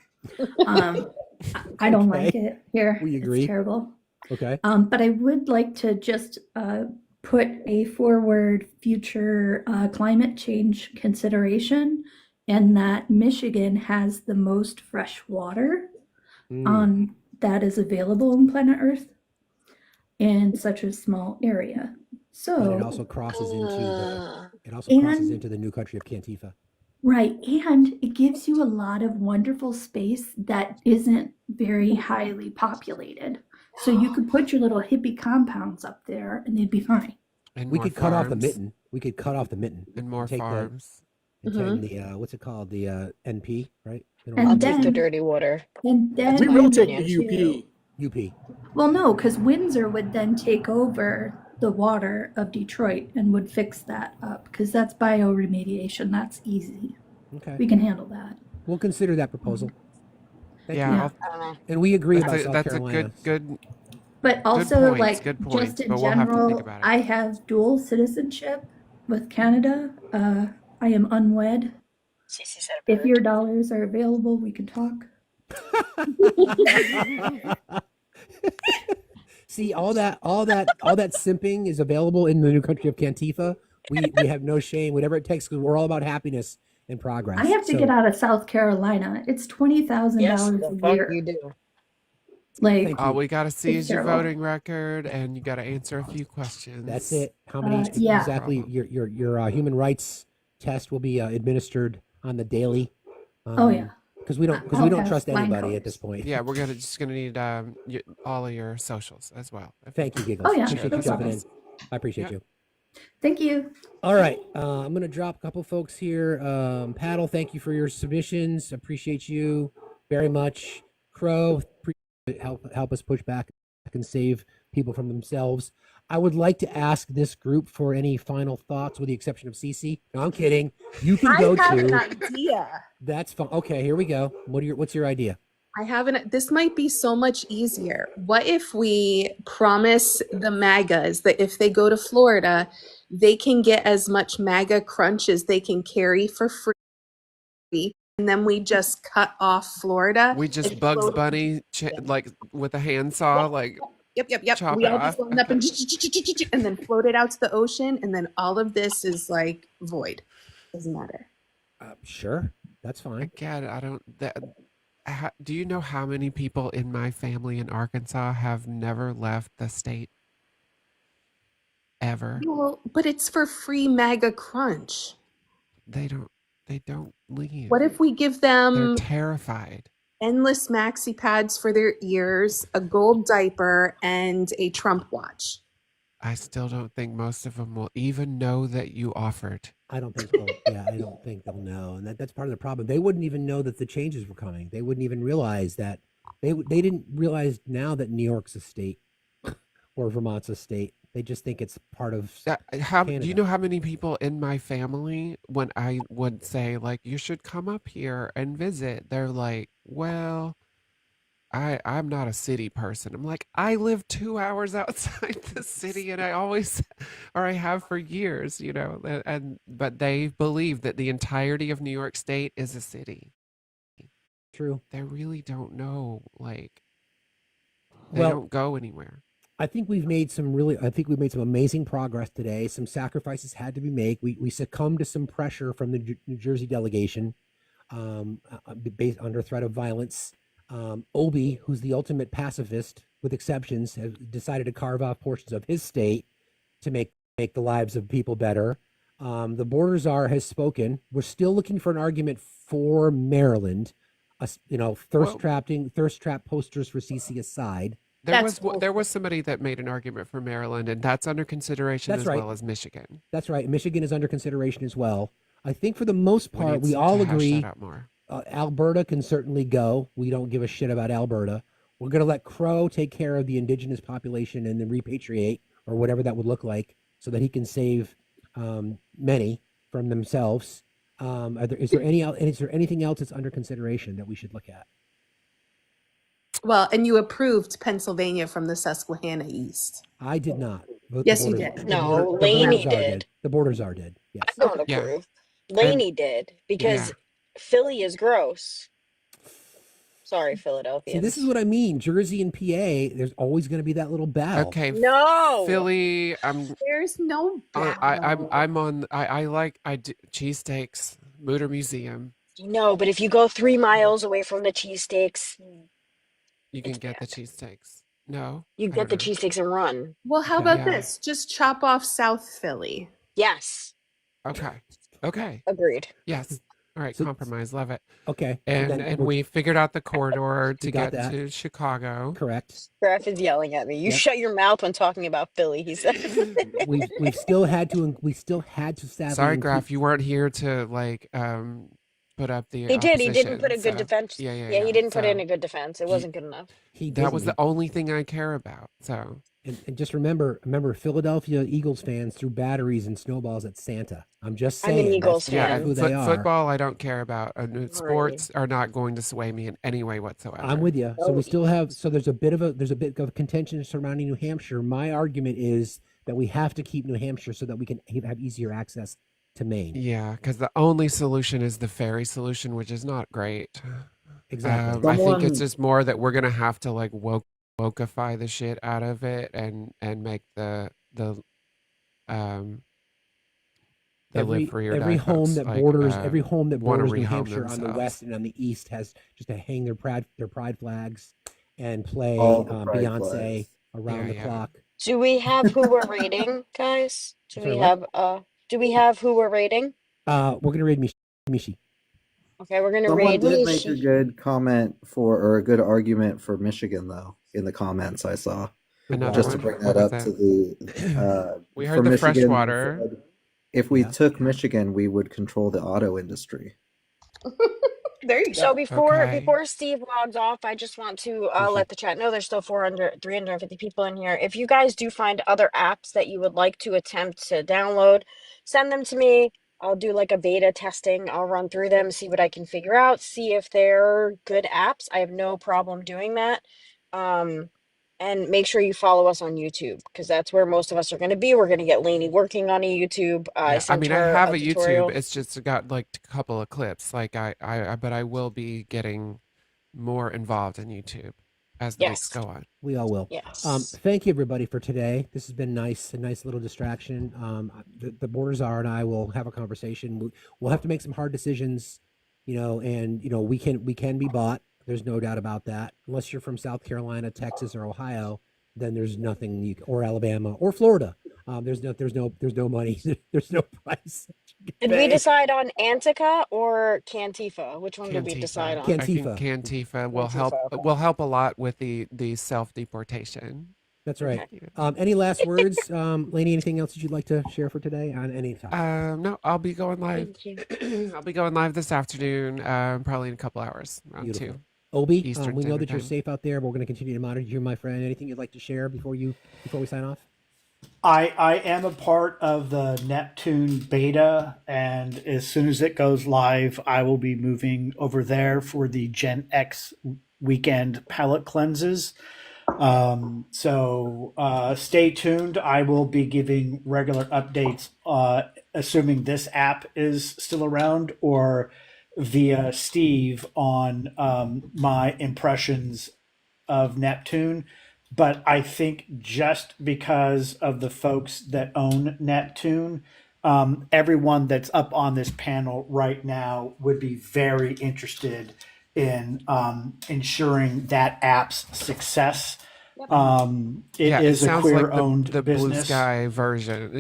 I don't like Okay. it here. We It's agree. terrible. Okay. But I would like to just put a forward future climate change consideration, and that Michigan has the most fresh water that is available on planet Earth in such a small area. So, But it also crosses into the new country of Cantifa. right, and it gives you a lot of wonderful space that isn't very highly populated. So you could put your little hippie compounds up there and they'd be fine. And We more could cut off the farms. mitten. We could cut off the mitten. And more take farms. Take the what's it called? The NP, right? I'll take the dirty water. And then We will take Yeah. the UP. UP. Well, no, because Windsor would then take over the water of Detroit and would fix that up because that's bioremediation. That's easy. Okay. We can handle that. We'll consider that proposal. Thank Yeah, you. I'll- I don't know. And we agree That's about a, South that's Carolina. a good. But also, points, like, good points, just in but we'll have to think general, about it. I have dual citizenship with Canada. I am unwed. Cece said If your dollars are available, we can talk. See, all that simping is available in the new country of Cantifa. We have no shame, whatever it takes, because we're all about happiness and progress. I have to So- get out of South Carolina. It's $20,000 Yes, a the fuck year. you do. Like, Thank All we got to see It's is your terrible. voting record, and you got to answer a few questions. That's it. How many yeah. exactly? Your human rights test will be administered on the daily. Oh, yeah. Because we don't I'll pass trust flying anybody at colors. this point. Yeah, we're just gonna need all of your socials as well. Thank you, Giggles. Oh, yeah, Appreciate no you jumping in. problem. I appreciate you. Thank you. All right, I'm gonna drop a couple folks here. Paddle, thank you for your submissions. Appreciate you very much. Crow, help us push back and save people from themselves. I would like to ask this group for any final thoughts, with the exception of Cece. No, I'm kidding. You can go I have to. an idea. That's fine. Okay, here we go. What's your idea? This might be so much easier. What if we promise the MAGAs that if they go to Florida, they can get as much MAGA crunch as they can carry for free? And then we just cut off Florida. We just and Bugs float- Bunny like with a handsaw, like Yep. chop We it all just off. line up and then float it out to the ocean, and then all of this is like void. Doesn't matter. Sure, that's fine. Again, I don't. Do you know how many people in my family in Arkansas have never left the state? Ever? Well, but it's for free MAGA crunch. They don't leave. What if we give They're them terrified. endless maxi pads for their ears, a gold diaper, and a Trump watch? I still don't think most of them will even know that you offered. I don't think so. Yeah, I don't think they'll know, and that's part of the problem. They wouldn't even know that the changes were coming. They wouldn't even realize that they didn't realize now that New York's a state or Vermont's a state. They just think it's part of How do you Canada. know how many people in my family, when I would say like you should come up here and visit, they're like, well, I'm not a city person. I'm like, I live 2 hours outside the city, and I always, or I have for years, but they believe that the entirety of New York State is a city. True. They really don't know, like, they Well, don't go anywhere. I think we've made some amazing progress today. Some sacrifices had to be made. We succumbed to some pressure from the New Jersey delegation, based under threat of violence. Obi, who's the ultimate pacifist, with exceptions, has decided to carve off portions of his state to make the lives of people better. The border czar has spoken. We're still looking for an argument for Maryland. Thirst trap posters for CC aside. There was somebody that made an argument for Maryland, and that's under consideration That's as right. well as Michigan. That's right. Michigan is under consideration as well. I think for the most part, need we to all hash agree. that out more. Alberta can certainly go. We don't give a shit about Alberta. We're going to let Crow take care of the indigenous population and then repatriate or whatever that would look like so that he can save many from themselves. Is there anything else that's under consideration that we should look at? Well, and you approved Pennsylvania from the Susquehanna East. I did not. Yes, you did. No, Laney did. The borders are dead. Yes. I don't approve. Laney did because Philly is gross. Sorry, Philadelphia. See, this is what I mean. Jersey and PA, there's always going to be that little battle. Okay. No. Philly, There's no battle. I like cheesesteaks, Mutter Museum. No, but if you go 3 miles away from the cheesesteaks, You can get the cheesesteaks. No. you get the cheesesteaks and run. Well, how about this? Just chop off South Philly. Yes. Okay. Agreed. Yes. All right, compromise. Love it. Okay. And we figured out the corridor to got get that. to Chicago. Correct. Graf is yelling at me. You shut your mouth when talking about Philly, he said. We've still had to sadly Sorry, Graf, you weren't here to put up the He did. He didn't opposition, put a good so- defense. Yeah, he didn't put so- in a good defense. It wasn't good enough. That was the only thing I care about. So And just remember, Philadelphia Eagles fans threw batteries and snowballs at Santa. I'm just I'm an saying. Eagles that's fan. who they are. football, I don't care about. Sports are not going to sway me in any way whatsoever. I'm with you. So we still have. So there's a bit of contention surrounding New Hampshire. My argument is that we have to keep New Hampshire so that we can have easier access to Maine. Yeah, because the only solution is the ferry solution, which is not great. Exactly. I think it's just more that we're gonna have to like wokeify the shit out of it and make the live free or every die home folks, that like, borders every home that wanna borders New rehome Hampshire on the themselves. west and on the east has just to hang their pride flags and play All the pride Beyonce flags. around the clock. Do we have who we're rating, guys? Sorry, what? Do we have who we're rating? We're gonna read Mishi. Okay, we're gonna Someone raid did make a Michi. good comment or a good argument for Michigan, though, in the comments I saw. Another Just to one? bring What that was up to the. We for heard the Michigan, freshwater. said, if we took Michigan, we would control the auto industry. There you go. So before Steve logs off, I just want to let the chat know there's still 350 people in here. If you guys do find other apps that you would like to attempt to download, send them to me. I'll do like a beta testing. I'll run through them, see what I can figure out, see if they're good apps. I have no problem doing that. And make sure you follow us on YouTube because that's where most of us are going to be. We're going to get Lainey working on a YouTube. I sent mean, I her have a tutorial. YouTube. It's just got like a couple of clips. Like but I will be getting more involved in YouTube as the weeks go on. We all will. Yes. Thank you everybody for today. This has been nice, a nice little distraction. The borders are and I will have a conversation. We'll have to make some hard decisions, and we can be bought. There's no doubt about that. Unless you're from South Carolina, Texas, or Ohio, then there's nothing or Alabama or Florida. There's no money. There's no price. Did we decide on Antica or Cantifa? Which one did we decide on? I think Cantifa will help. okay. Will help a lot with the self deportation. That's right. Any last words, Lainey? Anything else that you'd like to share for today on any topic? No, I'll be going live. Thank I'll be going live this afternoon, probably in a couple hours, around Beautiful. 2. Obi, Eastern we know that you're Standard Time. safe out there, but we're going to continue to monitor you, my friend. Anything you'd like to share before we sign off? I am a part of the Neptune beta, and as soon as it goes live, I will be moving over there for the Gen X weekend palette cleanses. So stay tuned. I will be giving regular updates, assuming this app is still around, or via Steve on my impressions of Neptune. But I think just because of the folks that own Neptune, everyone that's up on this panel right now would be very interested in ensuring that app's success. It is a sounds like queer-owned the Blue business. Sky version,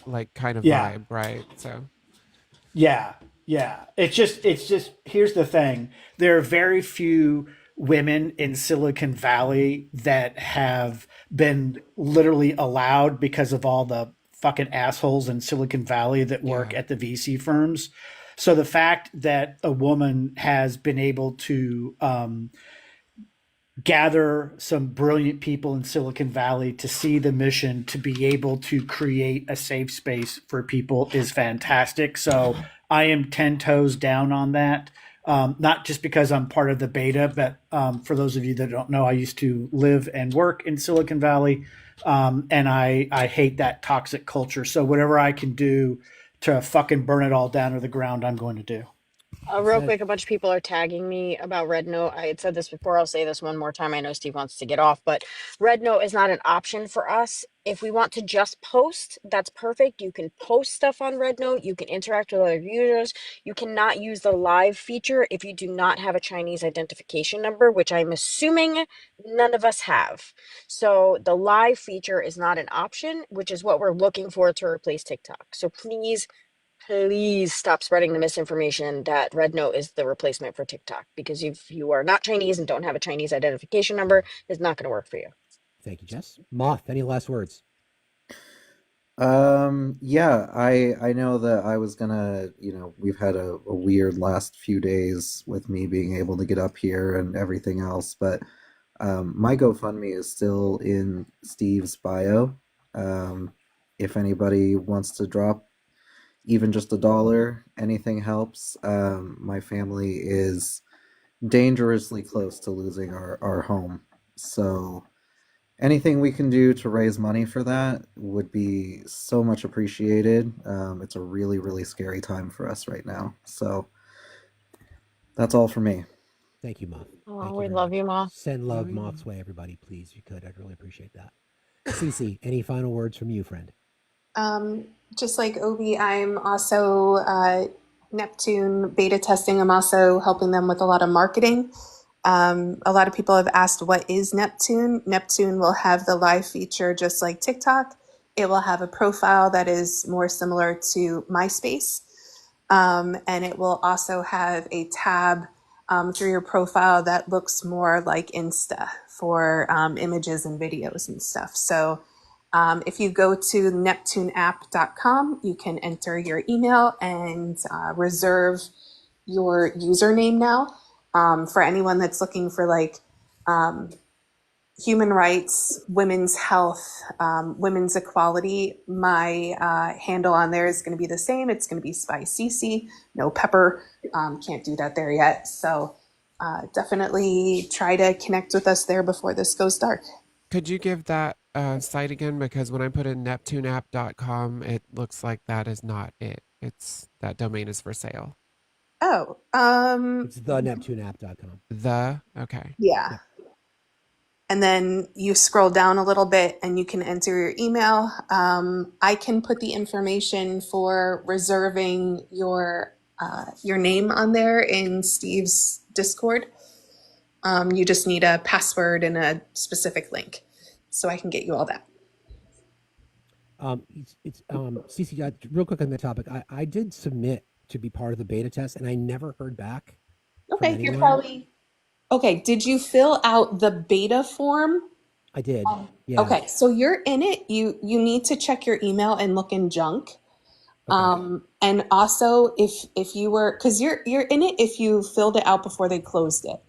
like kind of Yeah. vibe, right? So Yeah. It's just here's the thing. There are very few women in Silicon Valley that have been literally allowed because of all the fucking assholes in Silicon Valley that work at the VC firms. So the fact that a woman has been able to gather some brilliant people in Silicon Valley to see the mission to be able to create a safe space for people is fantastic. So I am 10 toes down on that. Not just because I'm part of the beta, but for those of you that don't know, I used to live and work in Silicon Valley, and I hate that toxic culture. So whatever I can do to fucking burn it all down to the ground, I'm going to do. Real quick, a bunch of people are tagging me about Red Note. I had said this before. I'll say this one more time. I know Steve wants to get off, but Red Note is not an option for us. If we want to just post, that's perfect. You can post stuff on Red Note. You can interact with other users. You cannot use the live feature if you do not have a Chinese identification number, which I'm assuming none of us have. So the live feature is not an option, which is what we're looking for to replace TikTok. So please stop spreading the misinformation that Red Note is the replacement for TikTok, because if you are not Chinese and don't have a Chinese identification number, it's not going to work for you. Thank you, Jess. Moth, any last words? Yeah, I know that I was gonna, we've had a weird last few days with me being able to get up here and everything else, but my GoFundMe is still in Steve's bio. If anybody wants to drop even just $1, anything helps. My family is dangerously close to losing our home. So anything we can do to raise money for that would be so much appreciated. It's a really, really scary time for us right now. So that's all for me. Thank you, Moth. Oh, we love you, Moth. Send love Moth's way, everybody, please, if you could. I'd really appreciate that. Cece, any final words from you, friend? Just like Obi, I'm also Neptune beta testing. I'm also helping them with a lot of marketing. A lot of people have asked, what is Neptune? Neptune will have the live feature just like TikTok. It will have a profile that is more similar to MySpace. And it will also have a tab through your profile that looks more like Insta for images and videos and stuff. So if you go to neptuneapp.com, you can enter your email and reserve your username now. For anyone that's looking for like human rights, women's health, women's equality, my handle on there is going to be the same. It's going to be SpyCC, no pepper. Can't do that there yet. So definitely try to connect with us there before this goes dark. Could you give that site again? Because when I put in neptuneapp.com, it looks like that is not it. That domain is for sale. Oh, it's theneptuneapp.com. Okay. Yeah. And then you scroll down a little bit and you can enter your email. I can put the information for reserving your name on there in Steve's Discord. You just need a password and a specific link, so I can get you all that. Cece, real quick on the topic. I did submit to be part of the beta test, and I never heard back. Okay, you're probably okay. Did you fill out the beta form? I did. Yeah. Okay, so you're in it. You need to check your email and look in junk. Okay. And also if you were, because you're in it if you filled it out before they closed it.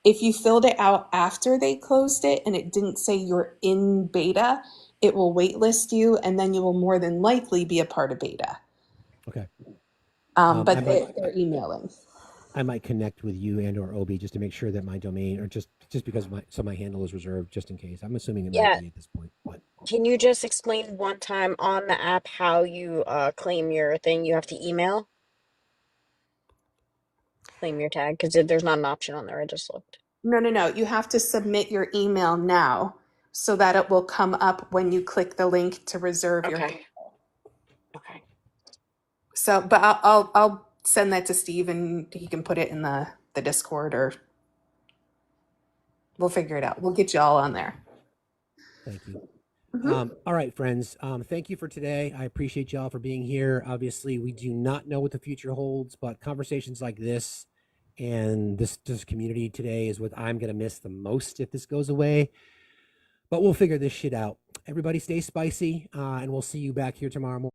If you filled it out after they closed it and it didn't say you're in beta, it will waitlist you, and then you will more than likely be a part of beta. Okay. But they're emailing. I might connect with you and or Obi just to make sure that my domain, or just because my handle is reserved, just in case. I'm assuming it might be at this point. But can you just explain one time on the app how you claim your thing? You have to email, claim your tag, because there's not an option on there. I just looked. No. You have to submit your email now so that it will come up when you click the link to reserve your. Okay. So, but I'll send that to Steve and he can put it in the Discord, or we'll figure it out. We'll get you all on there. Thank you. All right, friends. Thank you for today. I appreciate y'all for being here. Obviously, we do not know what the future holds, but conversations like this and this community today is what I'm going to miss the most if this goes away. But we'll figure this shit out. Everybody stay spicy, and we'll see you back here tomorrow morning.